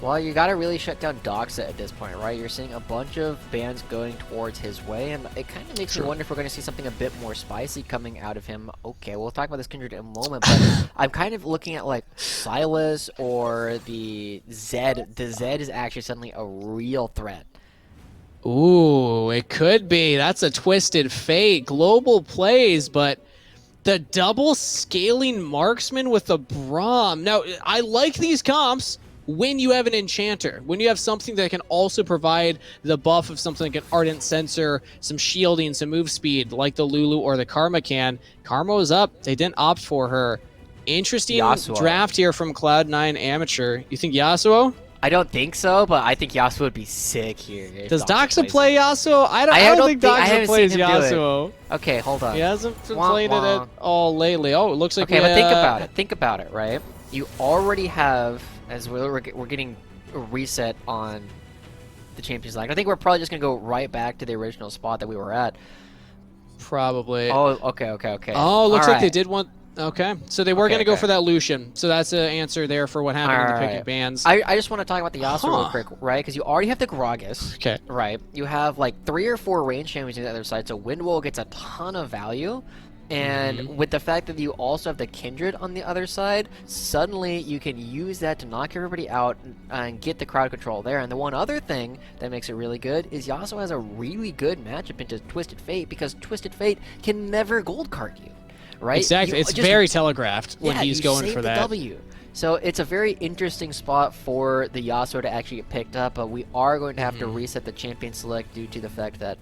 Well, you got to really shut down Doxa at this point, right? You're seeing a bunch of bans going towards his way, and it kind of makes me wonder if we're going to see something a bit more spicy coming out of him. Okay, we'll talk about this Kindred in a moment, but I'm kind of looking at, like, Sylas or the Zed. The Zed is actually suddenly a real threat. Ooh, it could be. That's a twisted fate. Global plays, but the double scaling marksman with the Braum. Now, I like these comps when you have an enchanter, when you have something that can also provide the buff of something like an Ardent Sensor, some shielding, some move speed, like the Lulu or the Karma can. Karma was up. They didn't opt for her. Interesting Yasuo. draft here from Cloud9 Amateur. You think Yasuo? I don't think so, but I think Yasuo would be sick here. if Does Doxa plays play it. Yasuo? I don't think I Doxa haven't plays seen him do it. Yasuo. Okay, hold on. He hasn't Wah, played it wah. at all lately. Oh, it looks like Okay, but think about it. Think about it, right? You already have, as we're getting a reset on the Champions League. I think we're probably just gonna go right back to the original spot that we were at. Probably. Oh, okay. Oh, looks All like they right. did want. Okay, so they were Okay, going to go okay. for that Lucian. So that's an answer there for what happened in the pick Alright. and bans. I just want to talk about the Yasuo real Huh. quick, right? Because you already have the Gragas, Okay. right? You have like 3 or 4 range champions on the other side, so Windwall gets a ton of value. And with the fact that you also have the Kindred on the other side, suddenly you can use that to knock everybody out and get the crowd control there. And the one other thing that makes it really good is Yasuo has a really good matchup into Twisted Fate because Twisted Fate can never gold card you, right? Exactly. You It's just- very telegraphed when yeah, he's you going save for the that. W. So it's a very interesting spot for the Yasuo to actually get picked up, but we are going to have to reset the champion select due to the fact that,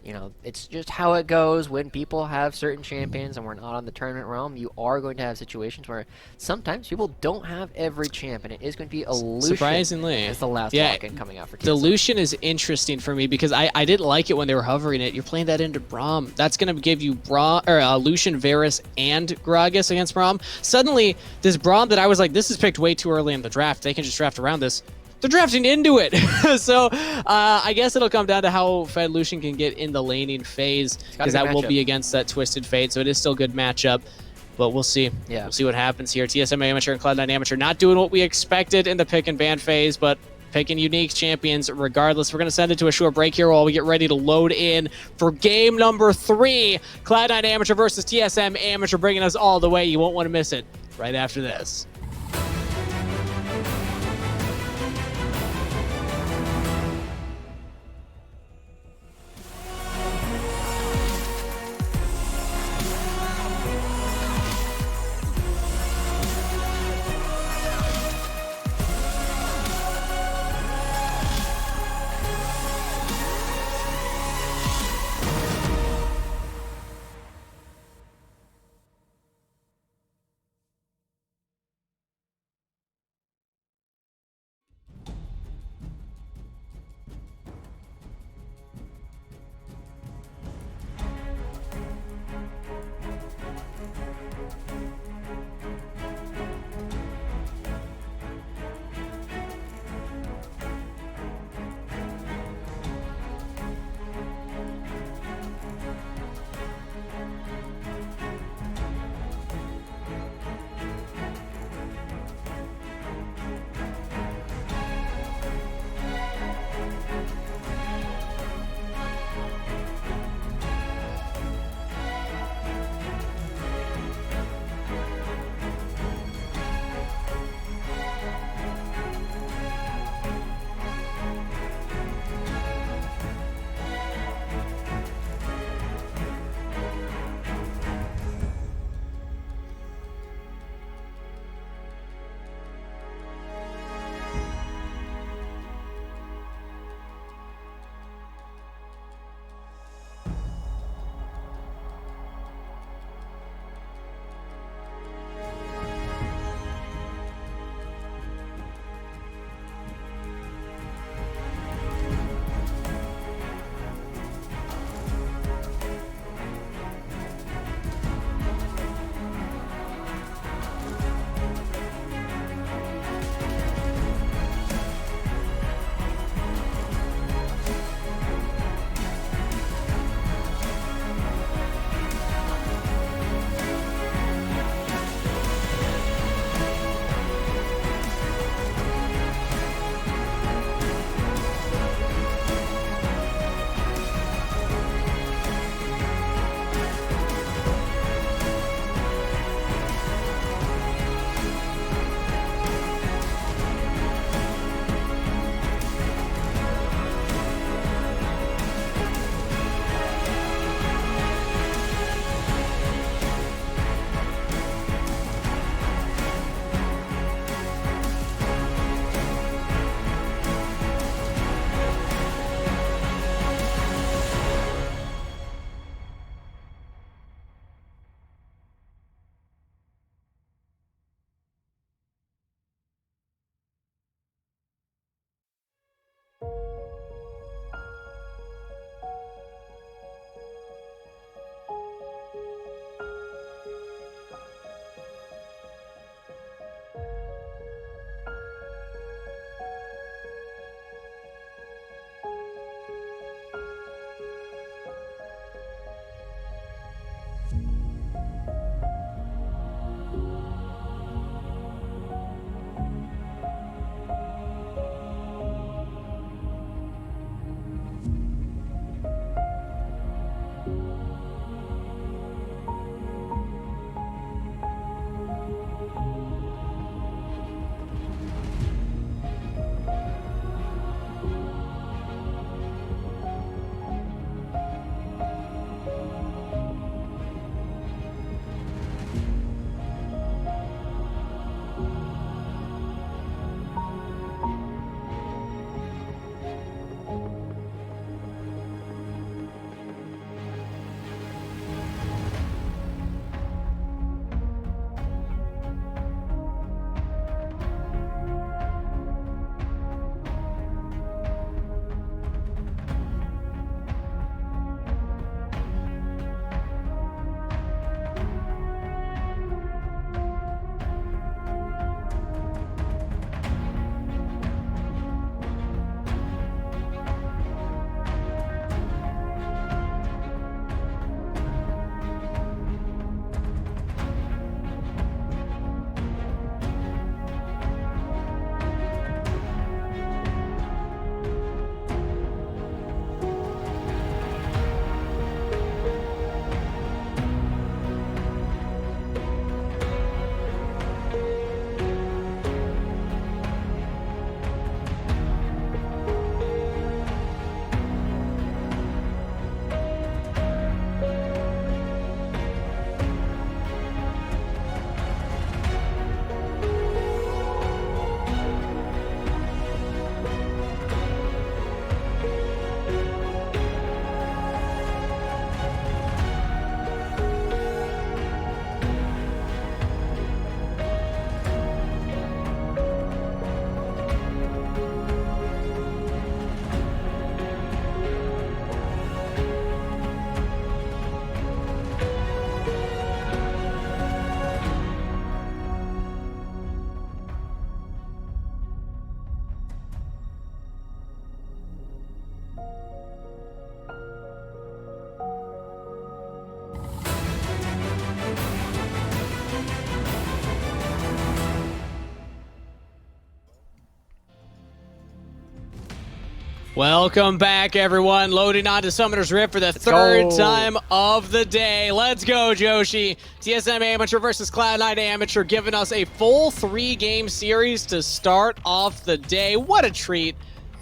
you know, it's just how it goes when people have certain champions and we're not on the tournament realm. You are going to have situations where sometimes people don't have every champ, and it is going to be a Lucian Surprisingly. as the last Yeah, lock-in coming out for The TSM. Lucian is interesting for me because I didn't like it when they were hovering it. You're playing that into Braum. That's going to give you Lucian, Varus, and Gragas against Braum. Suddenly, this Braum that I was like, this is picked way too early in the draft. They can just draft around this. They're drafting into it. So I guess it'll come down to how fed Lucian can get in the laning phase because that will be against that Twisted Fate. So it is still a good matchup. But we'll see. Yeah. We'll see what happens here. TSM Amateur and Cloud9 Amateur not doing what we expected in the pick and ban phase, but picking unique champions regardless. We're going to send it to a short break here while we get ready to load in for game number 3. Cloud9 Amateur versus TSM Amateur, bringing us all the way. You won't want to miss it right after this. Welcome back, everyone. Loading on to Summoner's Rift for the third time of the day. Let's go, Joshi. TSM Amateur versus Cloud9 Amateur, giving us a full 3-game series to start off the day. What a treat.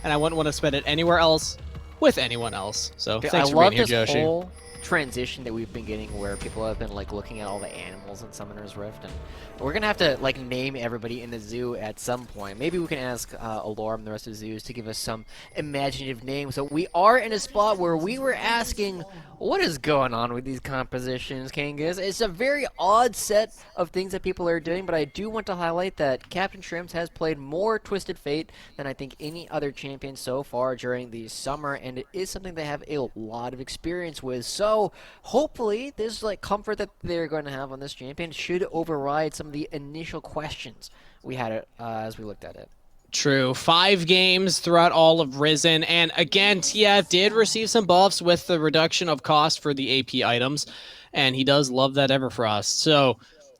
And I wouldn't want to spend it anywhere else with anyone else. So thanks for being here, Joshi. I love this whole transition that we've been getting where people have been like looking at all the animals in Summoner's Rift, and we're gonna have to like name everybody in the zoo at some point. Maybe we can ask Alora and the rest of the zoos to give us some imaginative names. So we are in a spot where we were asking, what is going on with these compositions, Kangas? It's a very odd set of things that people are doing, but I do want to highlight that Captain Shrimps has played more Twisted Fate than I think any other champion so far during the summer, and it is something they have a lot of experience with. So hopefully this like comfort that they're going to have on this champion should override some of the initial questions we had as we looked at it. True. 5 games throughout all of Risen. And again, TF did receive some buffs with the reduction of cost for the AP items. And he does love that Everfrost. So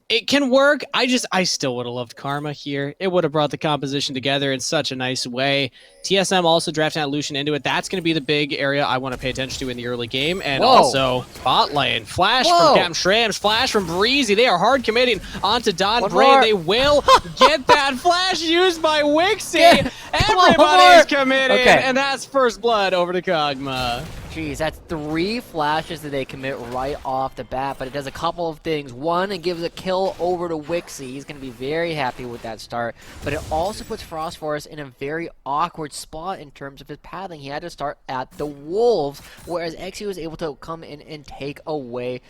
it can work. I still would have loved Karma here. It would have brought the composition together in such a nice way. TSM also drafting out Lucian into it. That's going to be the big area I want to pay attention to in the early game. And also bot lane. Flash from Captain Shrimps. Flash from Breezy. They are hard committing onto Don Brain. They will get that flash used by Wixie. Everybody's committing. And that's first blood over to Kog'Maw. Jeez, that's 3 flashes that they commit right off the bat, but it does a couple of things. One, it gives a kill over to Wixie. He's going to be very happy with that start, but it also puts Frost Forest in a very awkward spot in terms of his pathing. He had to start at the Wolves, whereas Exy was able to come in and take away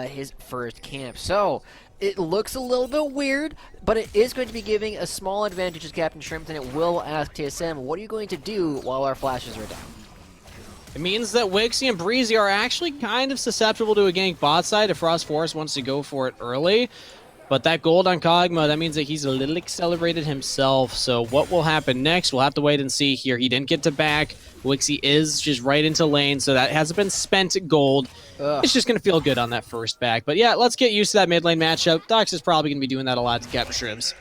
his first camp. So it looks a little bit weird, but it is going to be giving a small advantage to Captain Shrimp, and it will ask TSM, what are you going to do while our flashes are down? It means that Wixie and Breezy are actually kind of susceptible to a gank bot side if Frost Forest wants to go for it early. But that gold on Kog'Maw, that means that he's a little accelerated himself. So what will happen next? We'll have to wait and see here. He didn't get to back. Wixie is just right into lane, so that hasn't been spent gold. It's just going to feel good on that first back. But yeah, let's get used to that mid lane matchup. Dox is probably going to be doing that a lot to Captain Shrimps.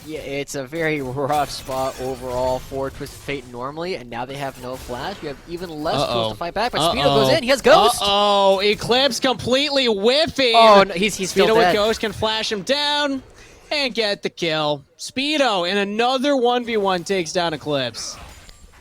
Yeah, it's a very rough spot overall for Twisted Fate normally, and now they have no flash. You have even less tools to fight back, but Speedo goes in. He has Ghost. Eclipse completely whiffing. Oh, no, he's still dead. Speedo with Ghost can flash him down and get the kill. Speedo in another 1v1 takes down Eclipse.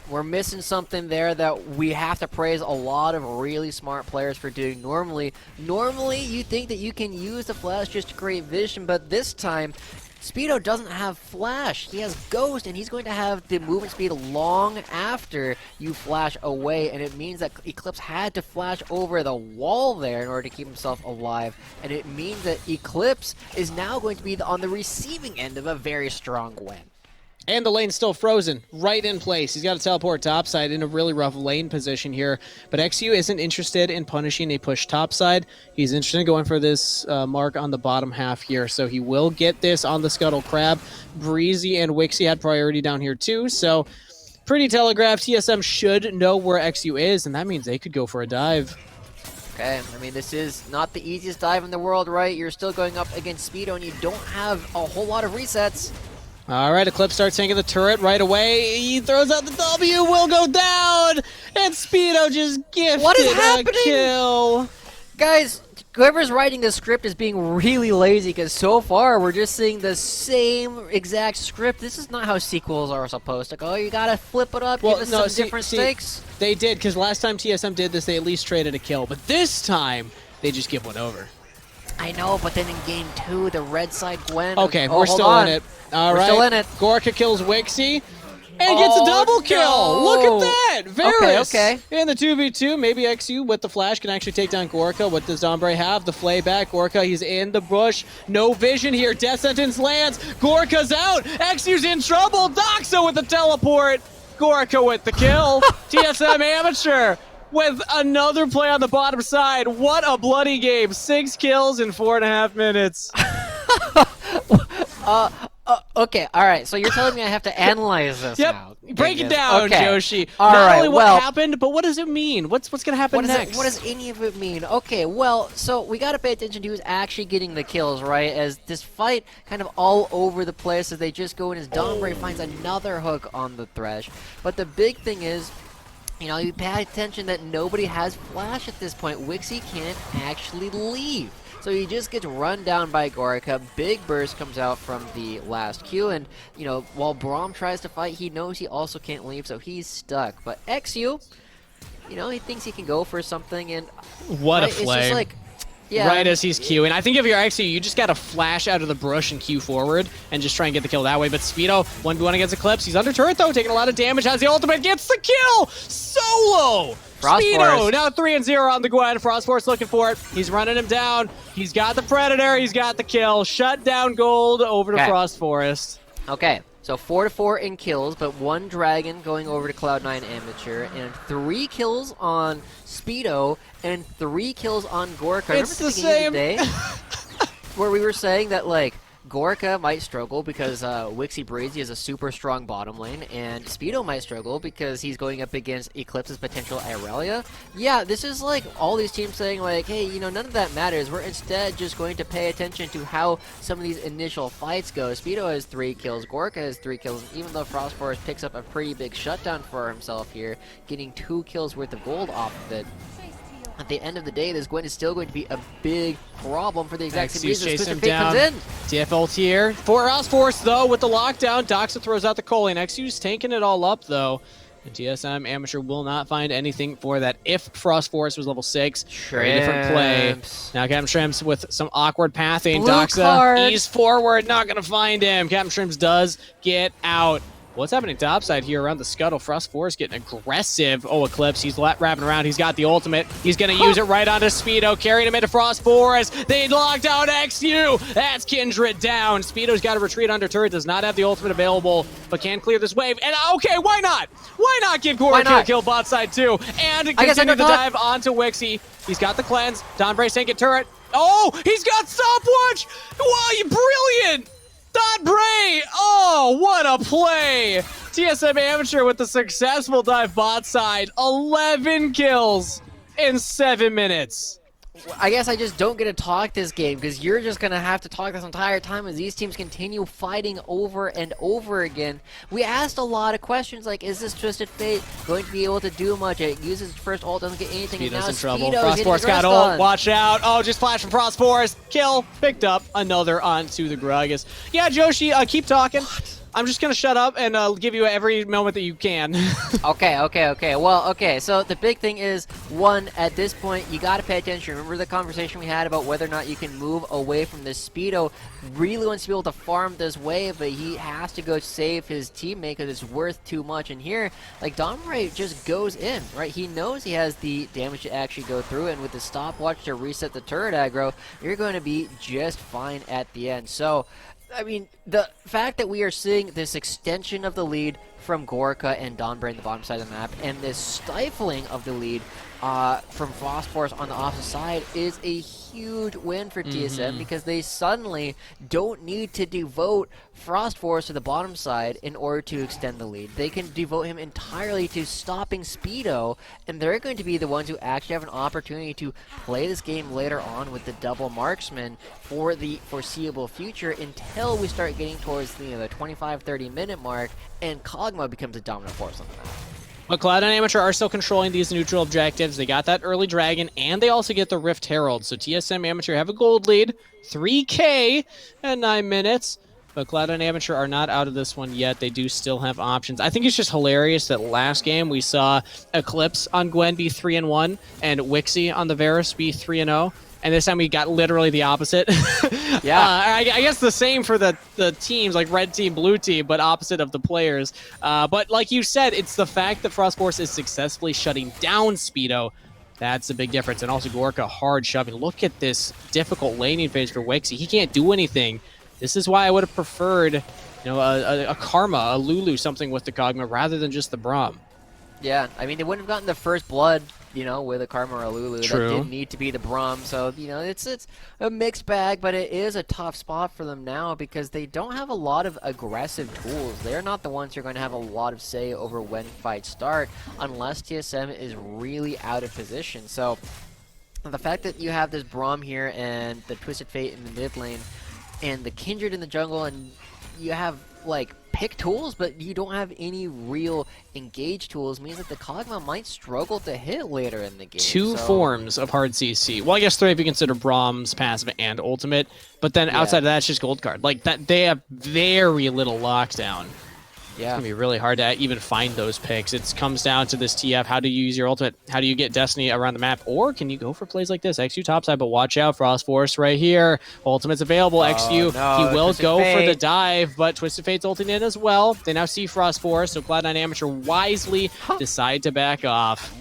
We're missing something there that we have to praise a lot of really smart players for doing. Normally you think that you can use the flash just to create vision, but this time Speedo doesn't have flash. He has Ghost, and he's going to have the movement speed long after you flash away, and it means that Eclipse had to flash over the wall there in order to keep himself alive, and it means that Eclipse is now going to be on the receiving end of a very strong win. And the lane's still frozen, right in place. He's got to teleport topside in a really rough lane position here. But XU isn't interested in punishing a push topside. He's interested in going for this mark on the bottom half here. So he will get this on the Scuttle Crab. Breezy and Wixie had priority down here too. So pretty telegraphed. TSM should know where XU is, and that means they could go for a dive. Okay, I mean, this is not the easiest dive in the world, right? You're still going up against Speedo, and you don't have a whole lot of resets. All right, Eclipse starts tanking the turret right away. He throws out the W, will go down, and Speedo just gifted a kill. Guys, whoever's writing the script is being really lazy, because so far we're just seeing the same exact script. This is not how sequels are supposed to go. You gotta flip it up, give us some different stakes. They did, because last time TSM did this, they at least traded a kill. But this time, they just give one over. I know, but then in game 2, the red side Gwen... Okay, we're still in it. All right. Still in it. Gorka kills Wixie and gets a double kill. Look at that. Varus in the 2v2. Maybe XU with the flash can actually take down Gorka. What does Dombre have? The flay back. Gorka, he's in the bush. No vision here. Death sentence lands. Gorka's out. XU's in trouble. Doxo with the teleport. Gorka with the kill. TSM Amateur with another play on the bottom side. What a bloody game. 6 kills in 4.5 minutes. Okay, all right. So you're telling me I have to analyze this now? Break it down, Joshi. All Not right, only what happened, but what does it mean? What's going to happen next? What does any of it mean? Okay, well, so we got to pay attention to who's actually getting the kills, right? As this fight kind of all over the place as they just go in as Dombre finds another hook on the Thresh. But the big thing is, You know, you pay attention that nobody has flash at this point. Wixie can't actually leave. So he just gets run down by Gorica. Big burst comes out from the last Q, and, you know, while Braum tries to fight, he knows he also can't leave, so he's stuck. But XU, you know, he thinks he can go for something, and... What a It's flame. just like... Yeah, Right as he's queuing. I think if you're XU, you just gotta flash out of the brush and queue forward and just try and get the kill that way. But Speedo, 1v1 against Eclipse. He's under turret though, taking a lot of damage. Has the ultimate, gets the kill! Solo! Speedo, now 3-0 on the Gwen. Frostforce looking for it. He's running him down. He's got the Predator, he's got the kill. Shut down Gold over to Frost Forest. Okay, so 4-4 in kills, but 1 Dragon going over to Cloud9 Amateur, and 3 kills on Speedo, and 3 kills on Gorka. It's the same. Today, where we were saying that, like, Gorka might struggle because Wixie Brazy is a super strong bottom lane, and Speedo might struggle because he's going up against Eclipse's potential Irelia. Yeah, this is like all these teams saying like, hey, you know, none of that matters. We're instead just going to pay attention to how some of these initial fights go. Speedo has 3 kills, Gorka has 3 kills, and even though Frostforce picks up a pretty big shutdown for himself here, getting 2 kills worth of gold off of it, at the end of the day, this Gwen is still going to be a big problem for the exact same reason chasing him Fate down. comes in. TF ult here. Frostforce, though, with the lockdown. Doxa throws out the Coley. And XU's tanking it all up, though. And TSM Amateur will not find anything for that if Frostforce was level 6. Very different play. Now Captain Shrimps with some awkward pathing. Blue Doxa card. ease forward, not going to find him. Captain Shrimps does get out. What's happening topside here around the scuttle? Frostforce getting aggressive. Oh, Eclipse, he's wrapping around. He's got the ultimate. He's going to use it right onto Speedo, carrying him into Frostforce. They locked out XU. That's Kindred down. Speedo's got to retreat under turret. Does not have the ultimate available, but can clear this wave. And okay, why not? Why not give Gora kill bot side too? And continue the dive onto Wixie. He's got the cleanse. Donbray tank at turret. Oh, he's got stopwatch. Wow, you brilliant. Donbray! Oh, what a play! TSM Amateur with the successful dive bot side. 11 kills in 7 minutes. I guess I just don't get to talk this game because you're just going to have to talk this entire time as these teams continue fighting over and over again. We asked a lot of questions like, is this Twisted Fate going to be able to do much? It uses its first ult, doesn't get anything, and now in trouble. Speedo's Frostforce got ult. Watch out. Oh, just flash from Frostforce. Kill. Picked up. Another onto the Gragas. Yeah, Joshi, keep talking. I'm just going to shut up and give you every moment that you can. Okay. Well, okay, so the big thing is, one, at this point, you got to pay attention. Remember the conversation we had about whether or not you can move away from this Speedo? Really wants to be able to farm this wave, but he has to go save his teammate because it's worth too much. And here, like, Donbray just goes in, right? He knows he has the damage to actually go through, and with the stopwatch to reset the turret aggro, you're going to be just fine at the end. So, I mean, the fact that we are seeing this extension of the lead from Gorka and Donbray in the bottom side of the map, and this stifling of the lead from Frostforce on the opposite side is a huge win for TSM because they suddenly don't need to devote Frostforce to the bottom side in order to extend the lead. They can devote him entirely to stopping Speedo, and they're going to be the ones who actually have an opportunity to play this game later on with the double marksman for the foreseeable future until we start getting towards the 25-30 minute mark and Kog'Maw becomes a dominant force on the map. But Cloud9 Amateur are still controlling these neutral objectives. They got that early Dragon, and they also get the Rift Herald. So TSM Amateur have a gold lead, 3K in 9 minutes. But Cloud9 Amateur are not out of this one yet. They do still have options. I think it's just hilarious that last game we saw Eclipse on Gwen be 3-1 and Wixie on the Varus be 3-0. And this time we got literally the opposite. Yeah. I guess the same for the teams, like red team, blue team, but opposite of the players. But like you said, it's the fact that Frostforce is successfully shutting down Speedo. That's a big difference. And also Gorka hard shoving. Look at this difficult laning phase for Wixie. He can't do anything. This is why I would have preferred, a Karma, a Lulu, something with the Kog'Maw rather than just the Braum. Yeah, I mean, they wouldn't have gotten the first blood, with a Karma or a Lulu. True. That didn't need to be the Braum. So, it's a mixed bag, but it is a tough spot for them now because they don't have a lot of aggressive tools. They're not the ones who are going to have a lot of say over when fights start unless TSM is really out of position. So, the fact that you have this Braum here and the Twisted Fate in the mid lane and the Kindred in the jungle and you have, like, pick tools, but you don't have any real engage tools, means that the Kog'Maw might struggle to hit later in the game. Two forms of hard CC. Well, I guess 3 if you consider Braum's passive and ultimate, but then outside of that, it's just gold card. Like, that they have very little lockdown. It's going to be really hard to even find those picks. It comes down to this TF. How do you use your ultimate? How do you get Destiny around the map? Or can you go for plays like this? XU topside, but watch out. Frost Force right here. Ultimate's available. XU, he will go for the dive, but Twisted Fate's ulting in as well. They now see Frost Force, so Cloud9 Amateur wisely decide to back off.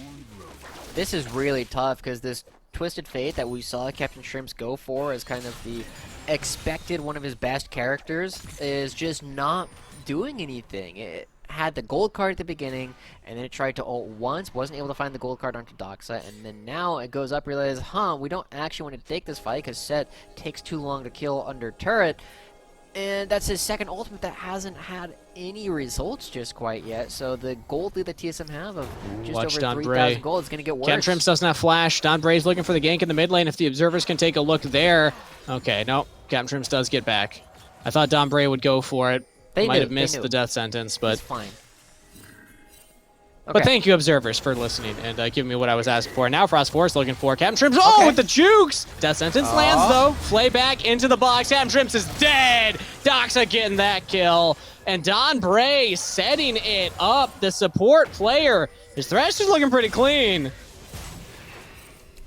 This is really tough because this Twisted Fate that we saw Captain Shrimps go for as kind of the expected one of his best characters is just not doing anything. It had the gold card at the beginning, and then it tried to ult once, wasn't able to find the gold card onto Doxa, and then now it goes up, realizes, we don't actually want to take this fight because Set takes too long to kill under turret, and that's his second ultimate that hasn't had any results just quite yet, so the gold lead that TSM have of just over 3,000 gold is going to get worse. Chemtrimps doesn't have flash. Don Bray's looking for the gank in the mid lane if the observers can take a look there. Okay, no, Chemtrimps does get back. I thought Don Bray would go for it. Might have missed the death sentence, but it's fine. But thank you, observers, for listening and giving me what I was asking for. Now Frost Force looking for Captain Shrimps. Oh, with the jukes! Death sentence lands, though. Flay back into the box. Captain Shrimps is dead. Doxa getting that kill. And Don Bray setting it up. The support player. His Thresh is looking pretty clean.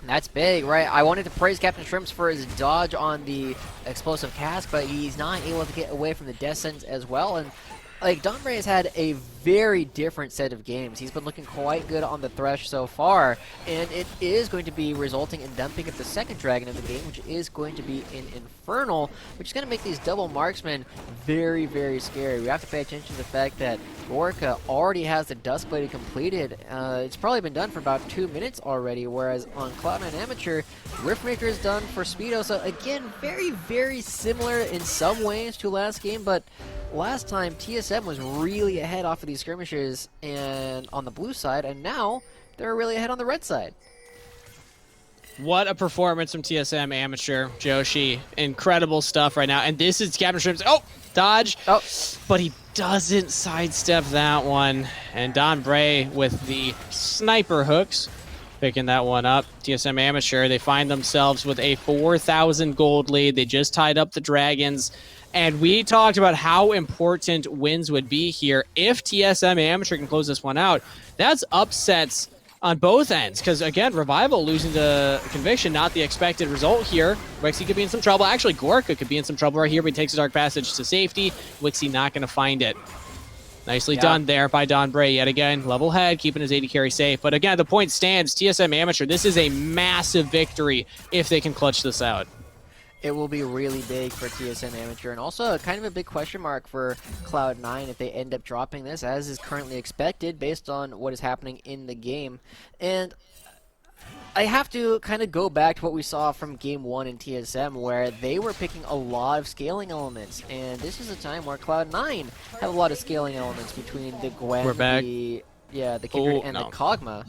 That's big, right? I wanted to praise Captain Shrimps for his dodge on the explosive cask, but he's not able to get away from the death sentence as well. And like, Don Bray has had a very different set of games. He's been looking quite good on the Thresh so far, and it is going to be resulting in them picking up the second dragon of the game, which is going to be in Infernal, which is going to make these double marksmen very, very scary. We have to pay attention to the fact that Gorka already has the Duskblade completed. It's probably been done for about 2 minutes already, whereas on Cloud9 Amateur, Riftmaker is done for Speedo. So again, very, very similar in some ways to last game, but last time TSM was really ahead off of these skirmishes and on the blue side, and now they're really ahead on the red side. What a performance from TSM Amateur, Joshi. Incredible stuff right now. And this is Captain Shrimps. Oh, dodge. Oh, but he doesn't sidestep that one. And Don Bray with the sniper hooks, picking that one up. TSM Amateur, they find themselves with a 4,000 gold lead. They just tied up the Dragons. And we talked about how important wins would be here. If TSM Amateur can close this one out, that's upsets on both ends. Because, again, Revival losing to Conviction, not the expected result here. Wixie could be in some trouble. Actually, Gorka could be in some trouble right here, but he takes a Dark Passage to safety. Wixie not going to find it. Nicely done there by Don Bray yet again. Level head, keeping his AD carry safe. But, again, the point stands. TSM Amateur, this is a massive victory if they can clutch this out. It will be really big for TSM Amateur, and also kind of a big question mark for Cloud9 if they end up dropping this, as is currently expected based on what is happening in the game. And I have to kind of go back to what we saw from Game 1 in TSM, where they were picking a lot of scaling elements, and this is a time where Cloud9 have a lot of scaling elements between the Gwen, the Kindred, and the Kog'Maw.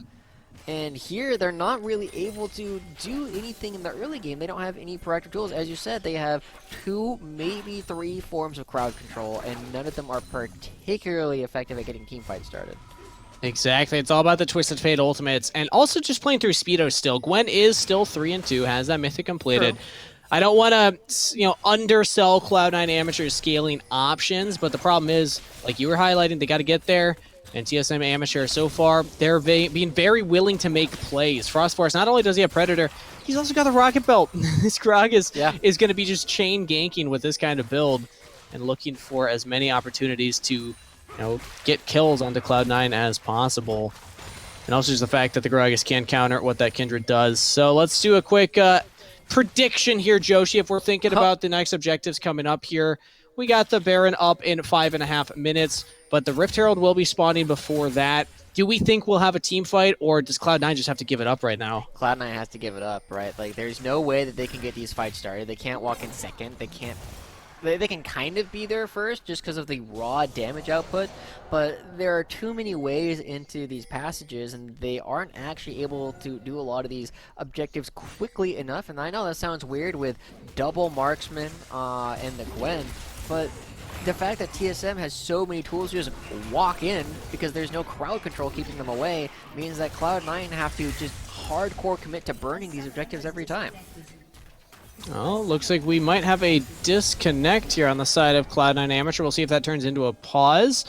And here, they're not really able to do anything in the early game. They don't have any proactive tools. As you said, they have 2, maybe 3 forms of crowd control, and none of them are particularly effective at getting teamfights started. Exactly. It's all about the Twisted Fate ultimates, and also just playing through Speedo still. Gwen is still 3-2, has that mythic completed. True. I don't want to, undersell Cloud9 Amateur scaling options, but the problem is, like you were highlighting, they got to get there. And TSM Amateur, so far, they're being very willing to make plays. Frost Force, not only does he have Predator, he's also got the Rocket Belt. This Grog is going to be just chain ganking with this kind of build and looking for as many opportunities to get kills onto Cloud9 as possible. And also just the fact that the Gragas can counter what that Kindred does. So let's do a quick prediction here, Joshi, if we're thinking about the next objectives coming up here. We got the Baron up in 5.5 minutes, but the Rift Herald will be spawning before that. Do we think we'll have a team fight, or does Cloud9 just have to give it up right now? Cloud9 has to give it up, right? Like, there's no way that they can get these fights started. They can't walk in second. They can't... They can kind of be there first just because of the raw damage output, but there are too many ways into these passages, and they aren't actually able to do a lot of these objectives quickly enough. And I know that sounds weird with double marksman and the Gwen, but the fact that TSM has so many tools to just walk in because there's no crowd control keeping them away means that Cloud9 have to just hardcore commit to burning these objectives every time. Well, looks like we might have a disconnect here on the side of Cloud9 Amateur. We'll see if that turns into a pause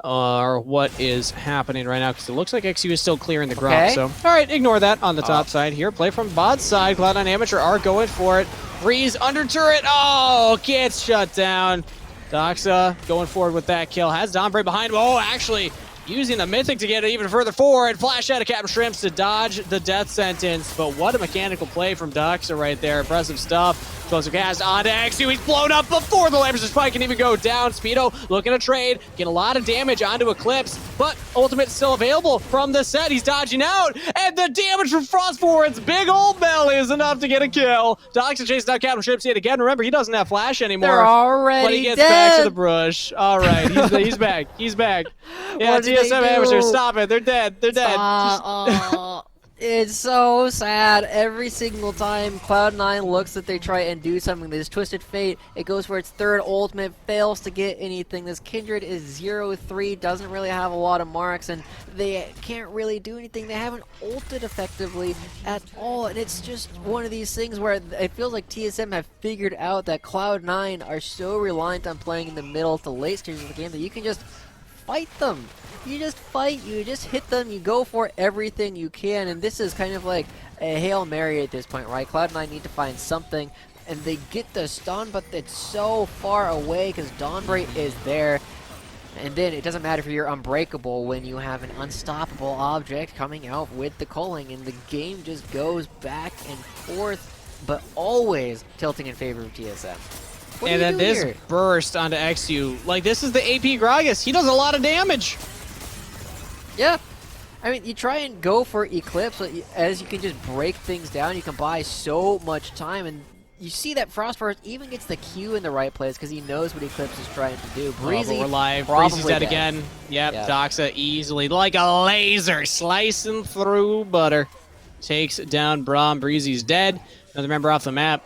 or what is happening right now, because it looks like XU is still clearing the ground. So, all right, ignore that on the top side here. Play from bot's side. Cloud9 Amateur are going for it. Breeze under turret. Oh, gets shut down. Doxa going forward with that kill. Has Dombre behind him. Oh, actually using the Mythic to get it even further forward. Flash out of Captain Shrimps to dodge the death sentence. But what a mechanical play from Doxa right there. Impressive stuff. Explosive cast onto XU. He's blown up before the Lampers Spike can even go down. Speedo looking to trade. Getting a lot of damage onto Eclipse. But Ultimate's still available from the set. He's dodging out. And the damage from Frost Forward's big old belly is enough to get a kill. Doxa chasing down Captain Shrimps yet again. Remember, he doesn't have Flash anymore. They're already But he gets dead. back to the brush. All right, he's back. He's back. Yeah, TSM Amateur, stop it. They're dead. They're dead. It's so sad. Every single time Cloud9 looks that they try and do something, this Twisted Fate, it goes for its third ultimate, fails to get anything. This Kindred is 0-3, doesn't really have a lot of marks, and they can't really do anything. They haven't ulted effectively at all, and it's just one of these things where it feels like TSM have figured out that Cloud9 are so reliant on playing in the middle to late stages of the game that you can just fight them. You just fight, you just hit them, you go for everything you can, and this is kind of like a Hail Mary at this point, right? Cloud9 need to find something, and they get the stun, but it's so far away because Dawnbreak is there. And then it doesn't matter if you're unbreakable when you have an unstoppable object coming out with the culling, and the game just goes back and forth, but always tilting in favor of TSM. And then this burst onto XU. Like, this is the AP Gragas. He does a lot of damage. Yeah. I mean, you try and go for Eclipse, but as you can just break things down, you can buy so much time, and you see that Frostburst even gets the Q in the right place because he knows what Eclipse is trying to do. Breezy, we're live. probably Breezy's dead again. Yep, Doxa easily, like a laser, slicing through butter. Takes down Braum. Breezy's dead. Another member off the map.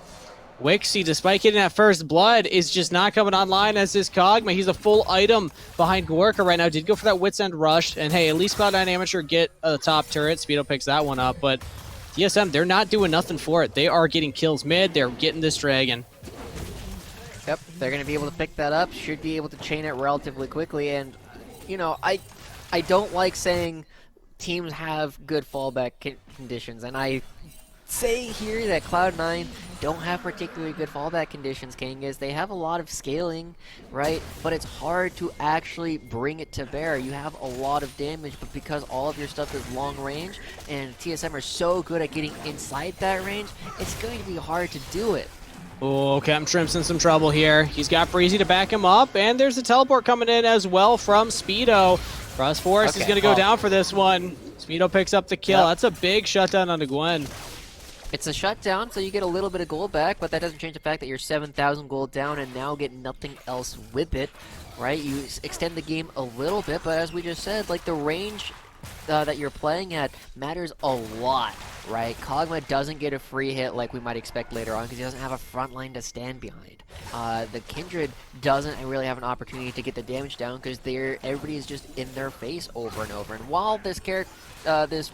Wixie, despite getting that first blood, is just not coming online as his Kog'Maw. He's a full item behind Gorka right now. Did go for that Wits End rush, and hey, at least Cloud9 Amateur get a top turret. Speedo picks that one up, but TSM, they're not doing nothing for it. They are getting kills mid. They're getting this dragon. Yep, they're going to be able to pick that up. Should be able to chain it relatively quickly, and, you know, I don't like saying teams have good fallback conditions, and I say here that Cloud9 don't have particularly good fallback conditions, King, is they have a lot of scaling, right? But it's hard to actually bring it to bear. You have a lot of damage, but because all of your stuff is long range, and TSM are so good at getting inside that range, it's going to be hard to do it. Oh, Captain Shrimp's in some trouble here. He's got Breezy to back him up, and there's a teleport coming in as well from Speedo. Frost Forest is going to go down for this one. Speedo picks up the kill. That's a big shutdown onto Gwen. It's a shutdown, so you get a little bit of gold back, but that doesn't change the fact that you're 7,000 gold down and now get nothing else with it, right? You extend the game a little bit, but as we just said, like, the range that you're playing at matters a lot, right? Kog'Maw doesn't get a free hit like we might expect later on because he doesn't have a front line to stand behind. The Kindred doesn't really have an opportunity to get the damage down because everybody is just in their face over and over. And while this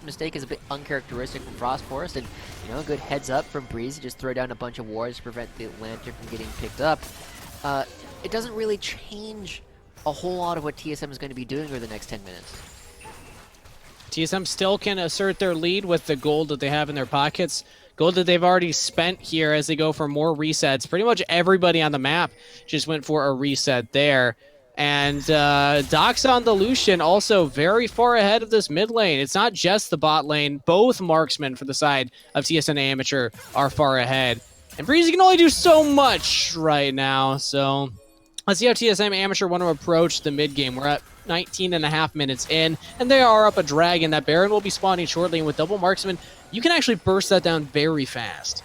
mistake is a bit uncharacteristic from Frost Forest, and, you know, a good heads up from Breeze, just throw down a bunch of wards to prevent the Lantern from getting picked up, it doesn't really change a whole lot of what TSM is going to be doing over the next 10 minutes. TSM still can assert their lead with the gold that they have in their pockets. Gold that they've already spent here as they go for more resets. Pretty much everybody on the map just went for a reset there. And Doxa on the Lucian also very far ahead of this mid lane. It's not just the bot lane. Both marksmen for the side of TSM Amateur are far ahead. And Breezy can only do so much right now. So let's see how TSM Amateur want to approach the mid game. We're at 19.5 minutes in, and they are up a dragon. That Baron will be spawning shortly, and with double marksman, you can actually burst that down very fast.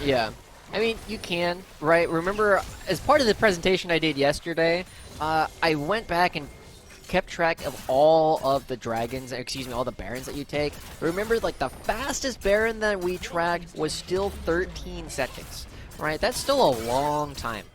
Yeah. I mean, you can, right? Remember, as part of the presentation I did yesterday, I went back and kept track of all of the dragons, excuse me, all the barons that you take. Remember, like, the fastest baron that we tracked was still 13 seconds, right? That's still a long time.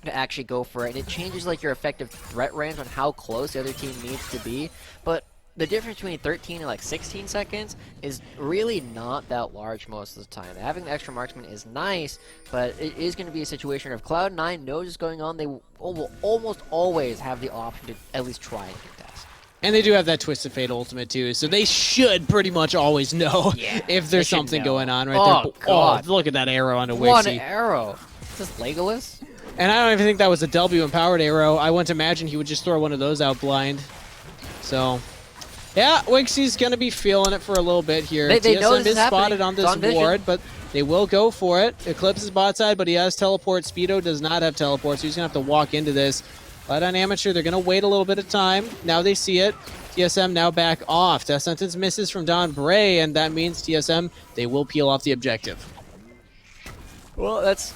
to actually go for it, and it changes like your effective threat range on how close the other team needs to be. But the difference between 13 and like 16 seconds is really not that large most of the time. Having the extra marksman is nice, but it is going to be a situation where if Cloud9 knows what's going on, they will almost always have the option to at least try and contest. And they do have that Twisted Fate ultimate too, so they should pretty much always know if there's something going on right there. God. Oh, look at that arrow on a One Wixie. arrow. Is this Legolas? And I don't even think that was a W empowered arrow. I wouldn't imagine he would just throw one of those out blind. So, yeah, Wixie's going to be feeling it for a little bit here. They know TSM this is is spotted happening. on this ward, but they will go for it. Eclipse is bot side, but he has teleport. Speedo does not have teleport, so he's going to have to walk into this. Cloud9 Amateur, they're going to wait a little bit of time. Now they see it. TSM now back off. Death Sentence misses from Don Bray, and that means TSM, they will peel off the objective. Well, that's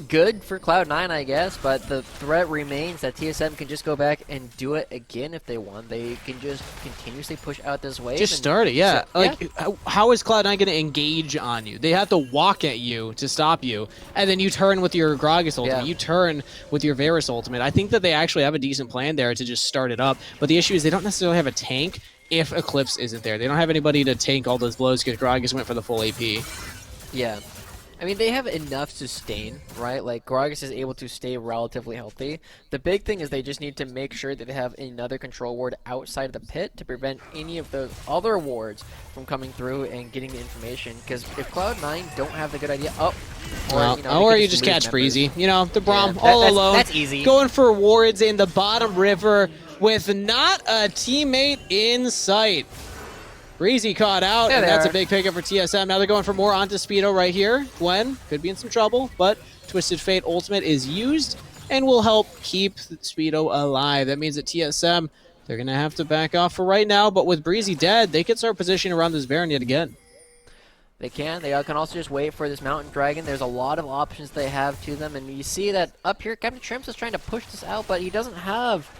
good for Cloud9, I guess, but the threat remains that TSM can just go back and do it again if they want. They can just continuously push out this wave. Just start it, yeah. So, like, how is Cloud9 going to engage on you? They have to walk at you to stop you, and then you turn with your Gragas ultimate. Yeah. You turn with your Varus ultimate. I think that they actually have a decent plan there to just start it up, but the issue is they don't necessarily have a tank if Eclipse isn't there. They don't have anybody to tank all those blows because Gragas went for the full AP. Yeah. I mean, they have enough sustain, right? Like, Gragas is able to stay relatively healthy. The big thing is they just need to make sure that they have another control ward outside of the pit to prevent any of the other wards from coming through and getting the information. Because if Cloud9 don't have the good idea... Or you just catch Breezy. You know, the Braum all alone. That's easy. Going for wards in the bottom river with not a teammate in sight. Breezy caught out, and that's a big pickup for TSM. Now they're going for more onto Speedo right here. Gwen could be in some trouble, but Twisted Fate ultimate is used and will help keep Speedo alive. That means that TSM, they're going to have to back off for right now, but with Breezy dead, they can start positioning around this Baron yet again. They can. They can also just wait for this Mountain Dragon. There's a lot of options they have to them, and you see that up here, Captain Shrimps is trying to push this out, but he doesn't have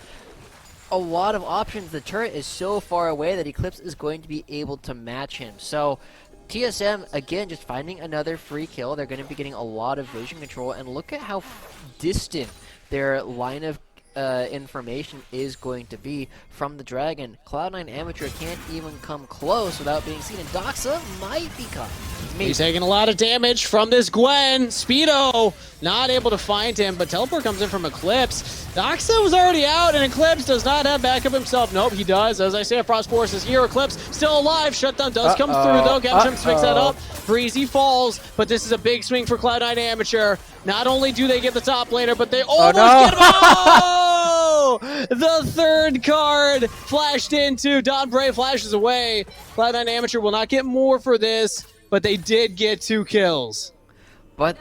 a lot of options. The turret is so far away that Eclipse is going to be able to match him. So TSM, again, just finding another free kill. They're going to be getting a lot of vision control, and look at how distant their line of information is going to be from the Dragon. Cloud9 Amateur can't even come close without being seen, and Doxa might be caught. He's taking a lot of damage from this Gwen. Speedo not able to find him, but teleport comes in from Eclipse. Doxa was already out, and Eclipse does not have backup himself. Nope, he does. As I say, Frost Force is here. Eclipse still alive. Shutdown does come through, though. Captain picks that up. Breezy falls, but this is a big swing for Cloud9 Amateur. Not only do they get the top laner, but they almost get him. Oh! The third card flashed into. Don Bray flashes away. Cloud9 Amateur will not get more for this, but they did get 2 kills. But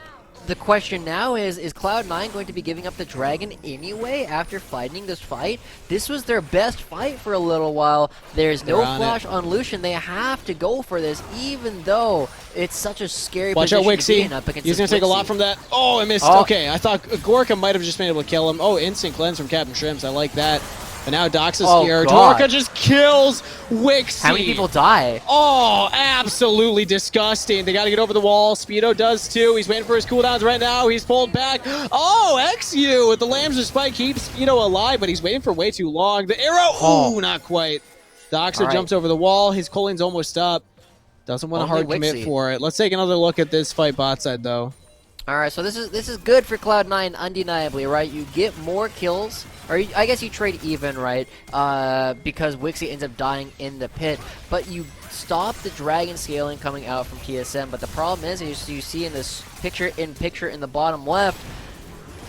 the question now is Cloud9 going to be giving up the Dragon anyway after fighting this fight? This was their best fight for a little while. There's no flash on Lucian. They have to go for this, even though it's such a scary Watch out, position Wixie. to be in up He's going to take a lot from that. Oh, I missed. Okay, I thought Gorka might have just been able to kill him. Oh, instant cleanse from Captain Shrimps. I like that. But now Doxa's here. Gorka just kills Wixie. How many people die? Oh, absolutely disgusting. They got to get over the wall. Speedo does too. He's waiting for his cooldowns right now. He's pulled back. Oh, XU with the Lambs of Spike keeps Speedo alive, but he's waiting for way too long. The arrow, ooh, not quite. Doxa jumps over the wall. His cooling's almost up. Doesn't want a hard commit for it. Let's take another look at this fight bot side, though. All right, so this is good for Cloud9, undeniably, right? You get more kills, or I guess you trade even, right? Because Wixie ends up dying in the pit, but you stop the Dragon scaling coming out from TSM. But the problem is, as you see in this picture in the bottom left,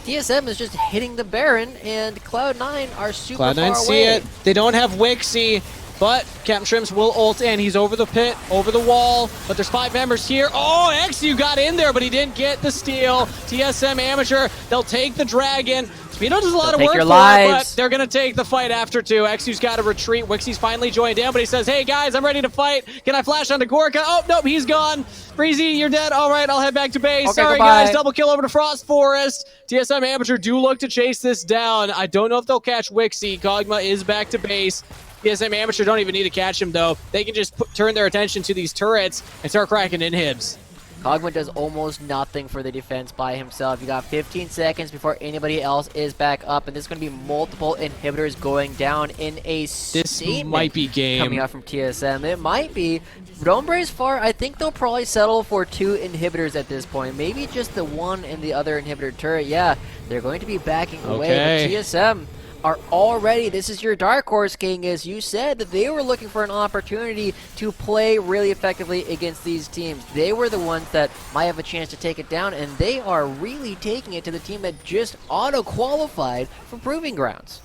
TSM is just hitting the Baron, and Cloud9 are super far away. Cloud9 see it. They don't have Wixie. But Captain Shrimps will ult in. He's over the pit, over the wall. But there's 5 members here. Oh, XU got in there, but he didn't get the steal. TSM Amateur, they'll take the Dragon. Speedo does a lot of work for it, but they're going to take the fight after 2. XU's got to retreat. Wixie's finally joined in, but he says, hey, guys, I'm ready to fight. Can I flash onto Gorka? Oh, nope, he's gone. Breezy, you're dead. All right, I'll head back to base. Okay, sorry, goodbye. guys. Double kill over to Frost Forest. TSM Amateur do look to chase this down. I don't know if they'll catch Wixie. Kog'Maw is back to base. TSM Amateur don't even need to catch him, though. They can just turn their attention to these turrets and start cracking inhibs. Cogman does almost nothing for the defense by himself. You got 15 seconds before anybody else is back up, and there's going to be multiple inhibitors going down in a statement. This might be game. Coming out from TSM. It might be. Dombre's far, I think they'll probably settle for 2 inhibitors at this point. Maybe just the one in the other inhibitor turret. Yeah, they're going to be backing away. But TSM are already, this is your dark horse, King, as you said that they were looking for an opportunity to play really effectively against these teams. They were the ones that might have a chance to take it down, and they are really taking it to the team that just auto-qualified for Proving Grounds.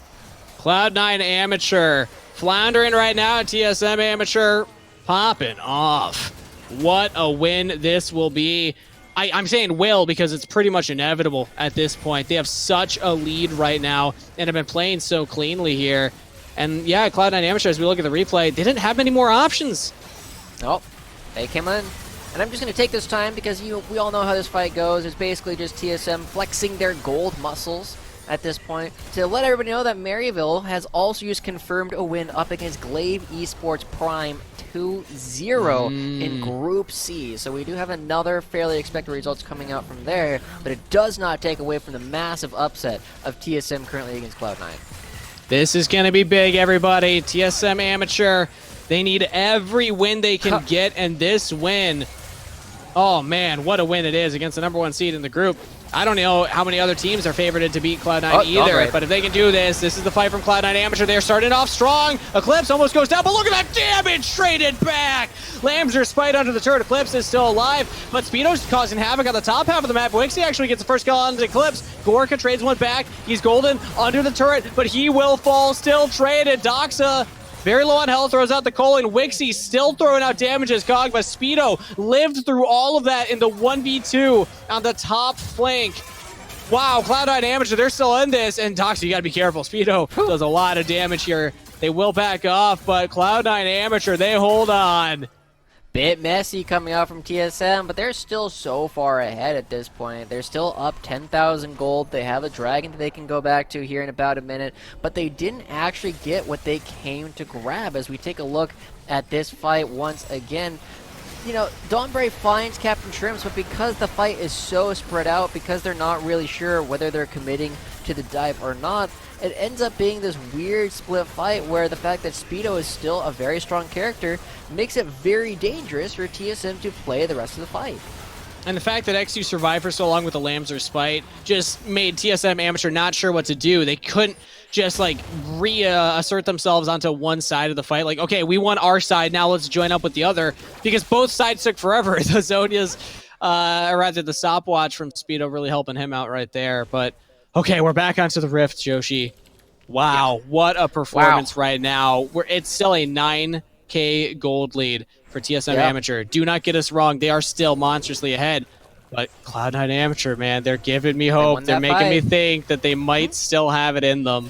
Cloud9 Amateur floundering right now. TSM Amateur popping off. What a win this will be. I'm saying will because it's pretty much inevitable at this point. They have such a lead right now and have been playing so cleanly here. And yeah, Cloud9 Amateur, as we look at the replay, they didn't have many more options. Nope. They came in. And I'm just going to take this time because we all know how this fight goes. It's basically just TSM flexing their gold muscles at this point to let everybody know that Maryville has also just confirmed a win up against Glaive Esports Prime 2-0 in Group C. So we do have another fairly expected results coming out from there, but it does not take away from the massive upset of TSM currently against Cloud9. This is going to be big, everybody. TSM Amateur, they need every win they can get, and this win, oh man, what a win it is against the #1 seed in the group. I don't know how many other teams are favored to beat Cloud9 either, but if they can do this, this is the fight from Cloud9 Amateur. They're starting off strong. Eclipse almost goes down, but look at that damage traded back. Lambs spite under the turret. Eclipse is still alive, but Speedo's causing havoc on the top half of the map. Wixie actually gets the first kill on the Eclipse. Gorka trades one back. He's golden under the turret, but he will fall. Still traded. Doxa very low on health, throws out the Colin. Wixie still throwing out damage as Cog, but Speedo lived through all of that in the 1v2 on the top flank. Wow, Cloud9 Amateur, they're still in this, and Doxa, you gotta be careful. Speedo does a lot of damage here. They will back off, but Cloud9 Amateur, they hold on. Bit messy coming out from TSM, but they're still so far ahead at this point. They're still up 10,000 gold. They have a dragon that they can go back to here in about a minute, but they didn't actually get what they came to grab. As we take a look at this fight once again, you know, Donbray finds Captain Shrimps, but because the fight is so spread out, because they're not really sure whether they're committing to the dive or not, it ends up being this weird split fight where the fact that Speedo is still a very strong character makes it very dangerous for TSM to play the rest of the fight. And the fact that XU survived for so long with the Lambs or Spite just made TSM Amateur not sure what to do. They couldn't just like reassert themselves onto one side of the fight. Like, okay, we won our side, now let's join up with the other, because both sides took forever. The Zonia's, or rather the stopwatch from Speedo really helping him out right there. But okay, we're back onto the Rift, Joshi. Wow, what a performance right now. It's still a 9K gold lead for TSM Amateur. Do not get us wrong, they are still monstrously ahead. But Cloud9 Amateur, man, they're giving me hope. They're making me think that they might still have it in them.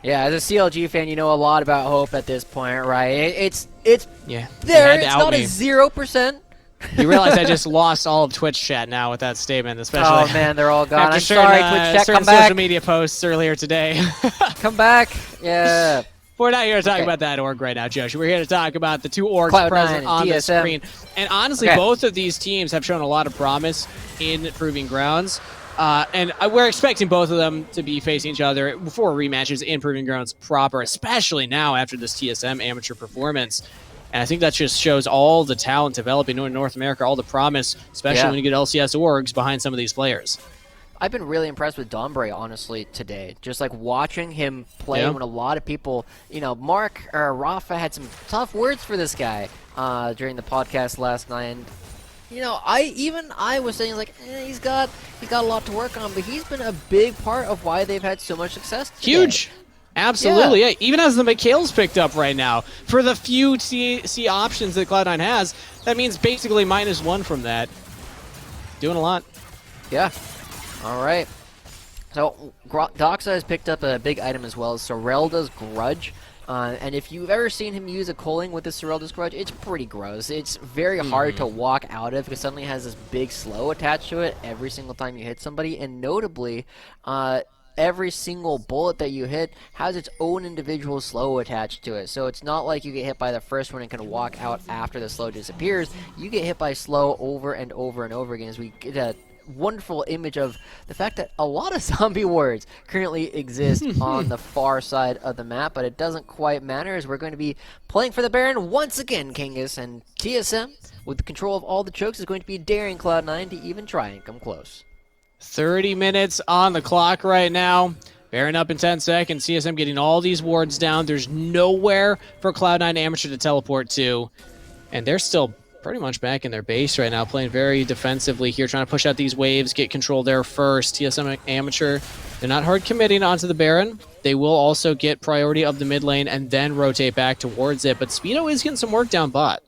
Yeah, as a CLG fan, you know a lot about hope at this point, right? It's yeah, there. It's not a 0%. You realize I just lost all of Twitch chat now with that statement, especially. Oh man, they're all gone. I'm certain, sorry, Twitch chat. Come back. Social media posts earlier today. Come back. Yeah. We're not here to talk about that org right now, Joshi. We're here to talk about the two orgs Cloud9 present on the TSM. screen. And honestly, both of these teams have shown a lot of promise in Proving Grounds. And we're expecting both of them to be facing each other before rematches in Proving Grounds proper, especially now after this TSM Amateur performance. And I think that just shows all the talent developing in North America, all the promise, especially when you get LCS orgs behind some of these players. I've been really impressed with Dombre, honestly, today. Just like watching him play when a lot of people, you know, Mark or Rafa had some tough words for this guy during the podcast last night. And, you know, I was saying like he's got a lot to work on, but he's been a big part of why they've had so much success today. Huge. Absolutely, yeah. Even as the McHale's picked up right now, for the few C options that Cloud9 has, that means basically -1 from that. Doing a lot. Yeah. All right. So Doxa has picked up a big item as well as Sorelda's Grudge. And if you've ever seen him use a culling with the Sorelda's Grudge, it's pretty gross. It's very hard to walk out of because suddenly it has this big slow attached to it every single time you hit somebody. And notably, every single bullet that you hit has its own individual slow attached to it. So it's not like you get hit by the first one and can walk out after the slow disappears. You get hit by slow over and over and over again, as we get a wonderful image of the fact that a lot of zombie wards currently exist on the far side of the map, but it doesn't quite matter, as we're going to be playing for the Baron once again, Kangas, and TSM, with the control of all the chokes, is going to be daring Cloud9 to even try and come close. 30 minutes on the clock right now. Baron up in 10 seconds. TSM getting all these wards down. There's nowhere for Cloud9 Amateur to teleport to, and they're still pretty much back in their base right now, playing very defensively here, trying to push out these waves, get control there first. TSM Amateur, they're not hard committing onto the Baron. They will also get priority of the mid lane and then rotate back towards it, but Speedo is getting some work down bot.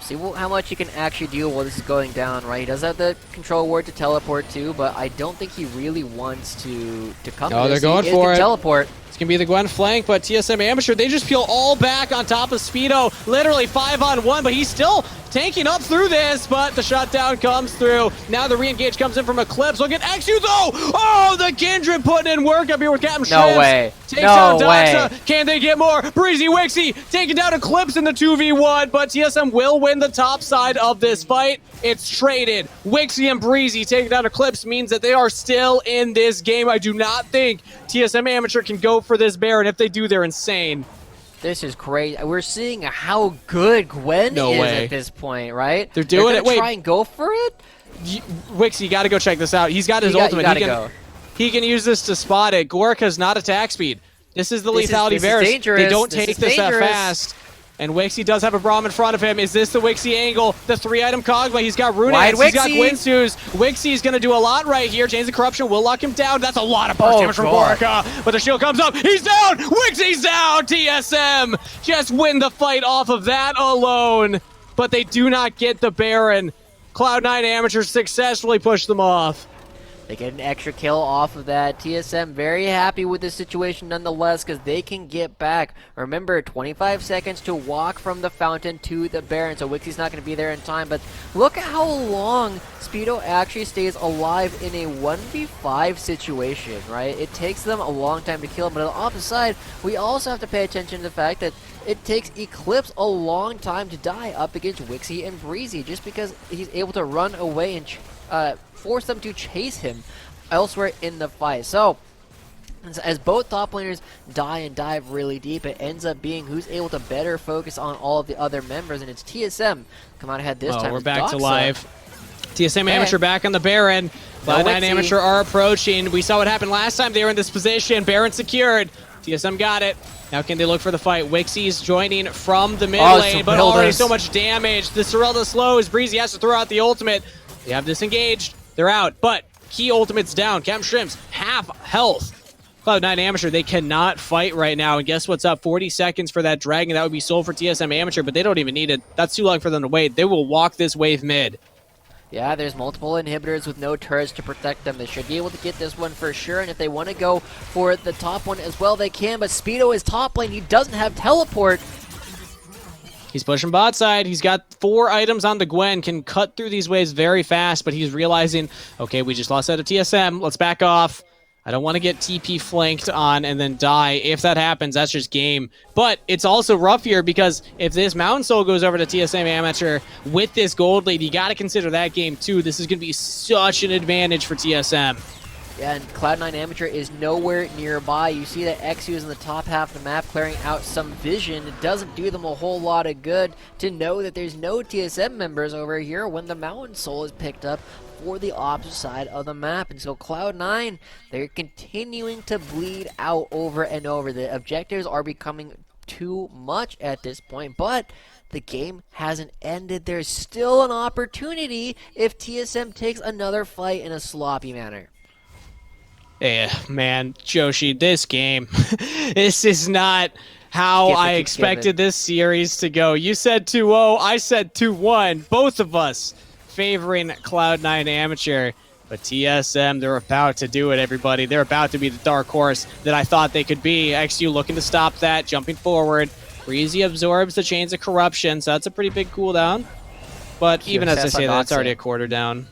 See how much he can actually deal while this is going down, right? He does have the control ward to teleport to, but I don't think he really wants to come to No, this. they're going for it. Teleport. It's going to be the Gwen flank, but TSM Amateur, they just peel all back on top of Speedo. Literally 5-on-1, but he's still tanking up through this, but the shutdown comes through. Now the re-engage comes in from Eclipse. Look at XU though! Oh, the Kindred putting in work up here with Captain No Shrimps. way. Takes No down way. Doxa. Can they get more? Breezy Wixie taking down Eclipse in the 2v1, but TSM will win the top side of this fight. It's traded. Wixie and Breezy taking down Eclipse means that they are still in this game. I do not think TSM Amateur can go for this Baron. If they do, they're insane. This is great. We're seeing how good Gwen No is way. at this point, right? They're doing it. Wait. Try and go for it? Wixie, you got to go check this out. He's got his ultimate. He can use this to spot it. Gorka's not attack speed. This is the lethality Varus. They don't take this that fast. And Wixie does have a Braum in front of him. Is this the Wixie angle? The 3-item Kog'Maw. He's got Runax. He's got Gwinsus. Wixie's going to do a lot right here. Chains of Corruption will lock him down. That's a lot of burst damage from Gorka. But the shield comes up. He's down. Wixie's down. TSM just win the fight off of that alone. But they do not get the Baron. Cloud9 Amateur successfully pushed them off. They get an extra kill off of that. TSM very happy with this situation nonetheless, because they can get back. Remember, 25 seconds to walk from the fountain to the Baron, so Wixie's not going to be there in time. But look at how long Speedo actually stays alive in a 1v5 situation, right? It takes them a long time to kill him, but on the opposite side, we also have to pay attention to the fact that it takes Eclipse a long time to die up against Wixie and Breezy, just because he's able to run away and force them to chase him elsewhere in the fight. So, as both top laners die and dive really deep, it ends up being who's able to better focus on all of the other members, and it's TSM come out ahead this time. We're back to live. TSM Amateur back on the Baron. Cloud9 Amateur are approaching. We saw what happened last time they were in this position. Baron secured. TSM got it. Now can they look for the fight? Wixie's joining from the mid lane, but already so much damage. The Sorelda slows. Breezy has to throw out the ultimate. They have disengaged. They're out, but key ultimate's down. Captain Shrimps, half health. Cloud9 Amateur, they cannot fight right now, and guess what's up? 40 seconds for that Dragon. That would be sold for TSM Amateur, but they don't even need it. That's too long for them to wait. They will walk this wave mid. Yeah, there's multiple inhibitors with no turrets to protect them. They should be able to get this one for sure, and if they want to go for the top one as well, they can, but Speedo is top lane. He doesn't have teleport. He's pushing bot side. He's got 4 items on the Gwen, can cut through these waves very fast, but he's realizing, okay, we just lost out of TSM. Let's back off. I don't want to get TP flanked on and then die. If that happens, that's just game. But it's also rough here because if this Mountain Soul goes over to TSM Amateur with this gold lead, you got to consider that game too. This is going to be such an advantage for TSM. Yeah, and Cloud9 Amateur is nowhere nearby. You see that XU is in the top half of the map clearing out some vision. It doesn't do them a whole lot of good to know that there's no TSM members over here when the Mountain Soul is picked up for the opposite side of the map. And so Cloud9, they're continuing to bleed out over and over. The objectives are becoming too much at this point, but the game hasn't ended. There's still an opportunity if TSM takes another fight in a sloppy manner. Yeah, man, Joshi, this game, this is not how I expected this series to go. You said 2-0, I said 2-1, both of us favoring Cloud9 Amateur. But TSM, they're about to do it, everybody. They're about to be the dark horse that I thought they could be. XU looking to stop that, jumping forward. Breezy absorbs the Chains of Corruption, so that's a pretty big cooldown. But even as I say that, it's already a quarter down.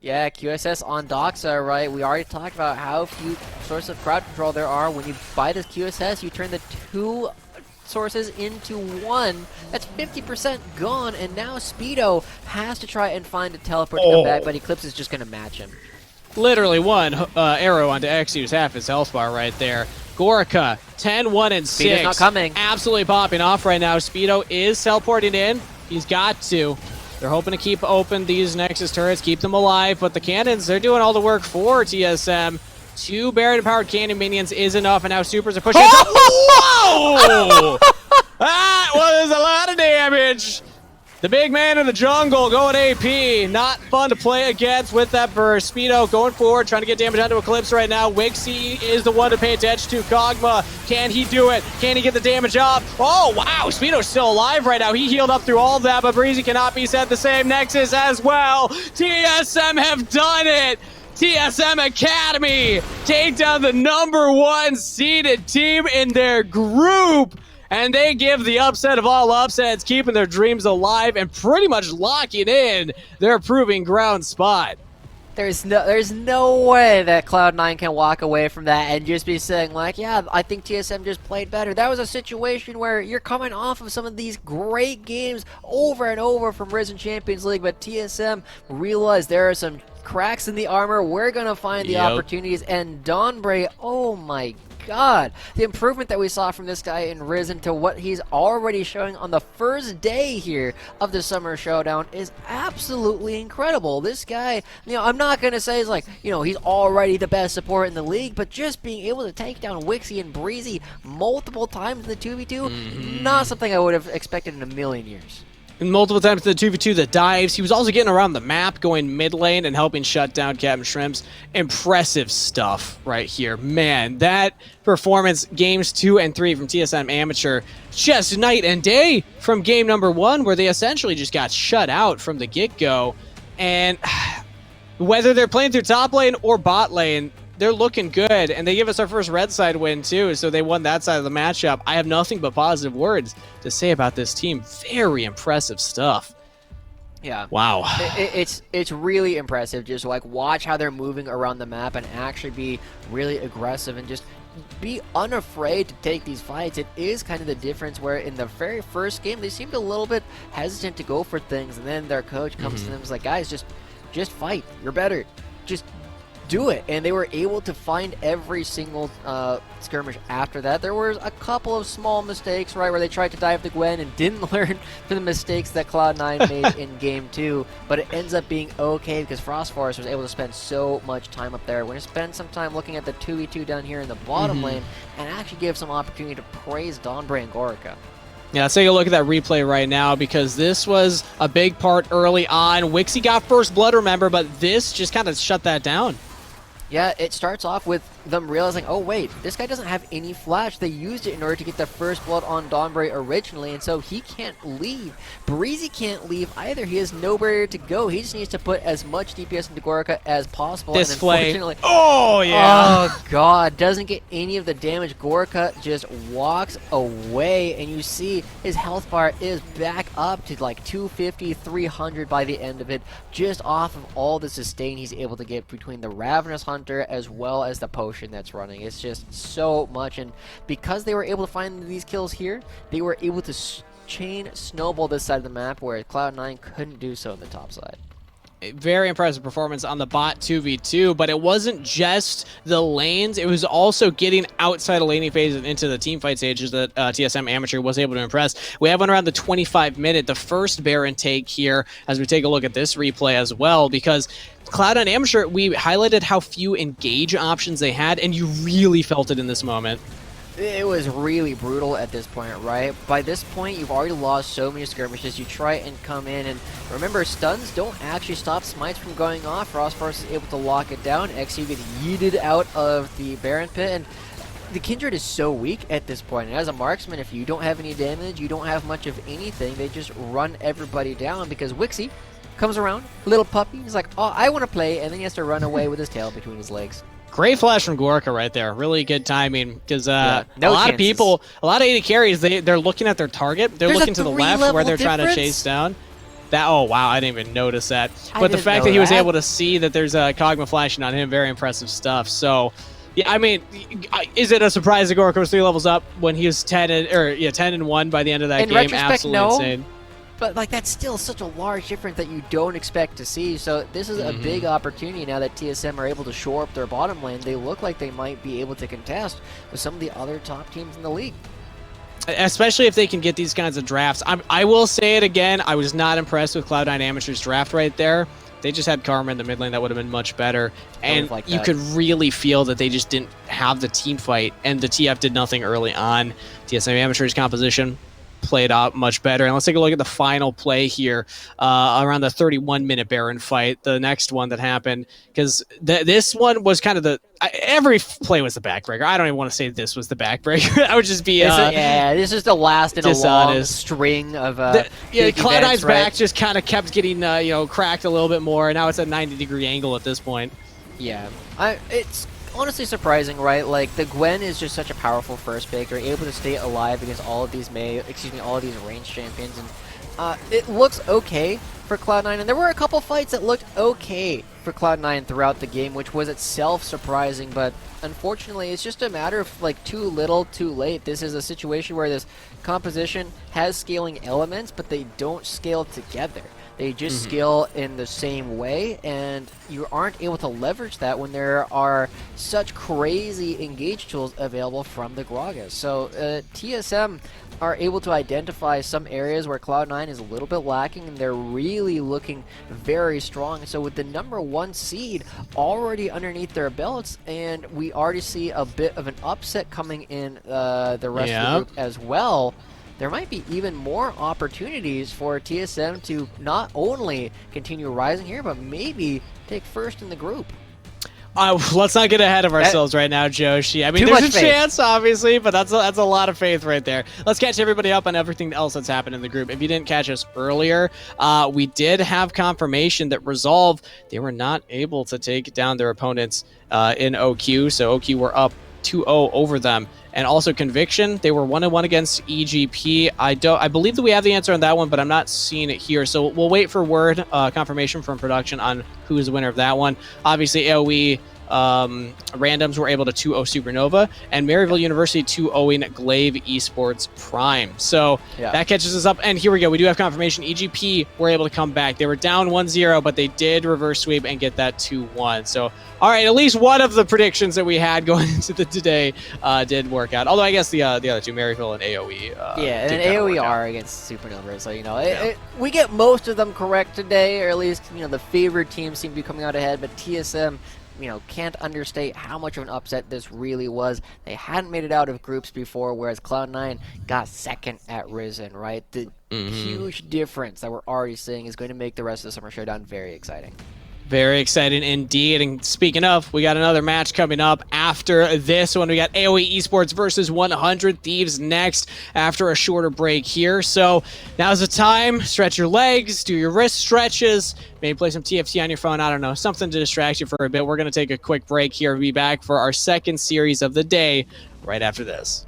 Yeah, QSS on Doxa, right? We already talked about how few sources of crowd control there are. When you buy this QSS, you turn the 2 sources into 1. That's 50% gone, and now Speedo has to try and find a teleport to come back, but Eclipse is just going to match him. Literally one arrow onto Xuse, half his health bar right there. Gorica, 10, 1, and 6. Speedo's not coming. Absolutely popping off right now. Speedo is teleporting in. He's got to. They're hoping to keep open these Nexus turrets, keep them alive, but the cannons, they're doing all the work for TSM. 2 Baron-powered cannon minions is enough, and now supers are pushing it. Whoa! That was a lot of damage. The big man in the jungle going AP. Not fun to play against with that burst. Speedo going forward, trying to get damage onto Eclipse right now. Wixie is the one to pay attention to. Kog'Maw, can he do it? Can he get the damage off? Oh, wow. Speedo's still alive right now. He healed up through all of that, but Breezy cannot be set the same. Nexus as well. TSM have done it. TSM Academy take down the #1 seeded team in their group. And they give the upset of all upsets, keeping their dreams alive and pretty much locking in their proving ground spot. There's no way that Cloud9 can walk away from that and just be saying like, yeah, I think TSM just played better. That was a situation where you're coming off of some of these great games over and over from Risen Champions League, but TSM realized there are some cracks in the armor. We're going to find the opportunities, and Donbray, oh my God, the improvement that we saw from this guy in Risen to what he's already showing on the first day here of the Summer Showdown is absolutely incredible. This guy, I'm not going to say he's like, he's already the best support in the league, but just being able to take down Wixie and Breezy multiple times in the 2v2, not something I would have expected in a million years. And multiple times to the 2v2, the dives. He was also getting around the map, going mid lane and helping shut down Captain Shrimps. Impressive stuff right here. Man, that performance, games 2 and 3 from TSM Amateur, just night and day from game #1, where they essentially just got shut out from the get-go. And whether they're playing through top lane or bot lane, they're looking good, and they give us our first red side win too, so they won that side of the matchup. I have nothing but positive words to say about this team. Very impressive stuff. Yeah. Wow. It's really impressive. Just like watch how they're moving around the map and actually be really aggressive and just be unafraid to take these fights. It is kind of the difference where in the very first game they seemed a little bit hesitant to go for things, and then their coach comes to them and is like, guys, just fight. You're better. Just do it. And they were able to find every single skirmish after that. There were a couple of small mistakes, right, where they tried to dive the Gwen and didn't learn from the mistakes that Cloud9 made in game 2, but it ends up being okay because Frost Forest was able to spend so much time up there. We're going to spend some time looking at the 2v2 down here in the bottom lane and actually give some opportunity to praise Donbray and Gorica. Yeah, let's take a look at that replay right now, because this was a big part early on. Wixie got first blood, remember, but this just kind of shut that down. Yeah, it starts off with them realizing, oh wait, this guy doesn't have any flash. They used it in order to get the first blood on Donbray originally, and so he can't leave. Breezy can't leave either. He has nowhere to go. He just needs to put as much DPS into Gorica as possible. This and flame. Oh, yeah. Oh, God. Doesn't get any of the damage. Gorica just walks away, and you see his health bar is back up to like 250, 300 by the end of it, just off of all the sustain he's able to get between the Ravenous Hunter as well as the potion that's running. It's just so much, and because they were able to find these kills here, they were able to chain snowball this side of the map where Cloud9 couldn't do so on the top side. Very impressive performance on the bot 2v2, but it wasn't just the lanes, it was also getting outside of laning phase and into the team fight stages that TSM Amateur was able to impress. We have one around the 25-minute, the first Baron take here, as we take a look at this replay as well, because Cloud9 Amateur, we highlighted how few engage options they had, and you really felt it in this moment. It was really brutal at this point, right? By this point, you've already lost so many skirmishes. You try and come in, and remember, stuns don't actually stop smites from going off. Frost Force is able to lock it down. XU gets yeeted out of the Baron Pit, and the Kindred is so weak at this point. And as a marksman, if you don't have any damage, you don't have much of anything, they just run everybody down because Wixie comes around, little puppy, he's like, oh, I want to play, and then he has to run away with his tail between his legs. Great flash from Gorica right there. Really good timing, because no a lot chances. of people, a lot of AD carries, they're looking at their target. They're looking to the left where they're trying to chase down. Oh, wow, I didn't even notice that. I But the didn't fact know that he was that. able to see that there's a Kog'Maw flashing on him, very impressive stuff. So, yeah, I mean, is it a surprise that Goro goes 3 levels up when he was 10-1 by the end of that In game? retrospect, Absolutely no. insane. But like that's still such a large difference that you don't expect to see. So this is a big opportunity now that TSM are able to shore up their bottom lane. They look like they might be able to contest with some of the other top teams in the league. Especially if they can get these kinds of drafts. I will say it again, I was not impressed with Cloud9 Amateur's draft right there. They just had Karma in the mid lane. That would have been much better. And you could really feel that they just didn't have the team fight, and the TF did nothing early on. TSM Amateur's composition played out much better. And let's take a look at the final play here around the 31-minute Baron fight, the next one that happened, because this one was kind of every play was the backbreaker. I don't even want to say this was the backbreaker. I would just be this is the last in a long string of Cloud9's right? back just kind of kept getting cracked a little bit more, and now it's a 90-degree angle at this point. Yeah, it's honestly surprising, right? Like the Gwen is just such a powerful first pick. You're able to stay alive against all of these all of these ranged champions, and it looks okay for Cloud9. And there were a couple fights that looked okay for Cloud9 throughout the game, which was itself surprising. But unfortunately, it's just a matter of like too little, too late. This is a situation where this composition has scaling elements, but they don't scale together. They just scale in the same way, and you aren't able to leverage that when there are such crazy engage tools available from the Gragas. So TSM are able to identify some areas where Cloud9 is a little bit lacking, and they're really looking very strong. So with the #1 seed already underneath their belts, and we already see a bit of an upset coming in the rest of the group as well, there might be even more opportunities for TSM to not only continue rising here, but maybe take first in the group. Let's not get ahead of ourselves right now, Joshi. I mean, there's a chance, obviously, but that's a lot of faith right there. Let's catch everybody up on everything else that's happened in the group. If you didn't catch us earlier, we did have confirmation that Resolve, they were not able to take down their opponents in OQ, so OQ were up 2-0 over them. And also Conviction, they were 1-1 against EGP. I believe that we have the answer on that one, but I'm not seeing it here. So we'll wait for word confirmation from production on who is the winner of that one. Obviously, AoE randoms were able to 2-0 Supernova, and Maryville University 2-0ing Glaive Esports Prime. So that catches us up. And here we go. We do have confirmation. EGP were able to come back. They were down 1-0, but they did reverse sweep and get that 2-1. So, all right, at least one of the predictions that we had going into today did work out. Although I guess the other two, Maryville and AoE. And AoE are against Supernova, so we get most of them correct today, or at least the favored teams seem to be coming out ahead. But TSM, can't understate how much of an upset this really was. They hadn't made it out of groups before, whereas Cloud9 got second at Risen, right? The huge difference that we're already seeing is going to make the rest of the Summer Showdown very exciting. Very exciting indeed. And speaking of, we got another match coming up after this one. We got AoE Esports versus 100 Thieves next after a shorter break here. So now's the time. Stretch your legs, do your wrist stretches, maybe play some TFT on your phone. I don't know, something to distract you for a bit. We're going to take a quick break here. We'll be back for our second series of the day right after this.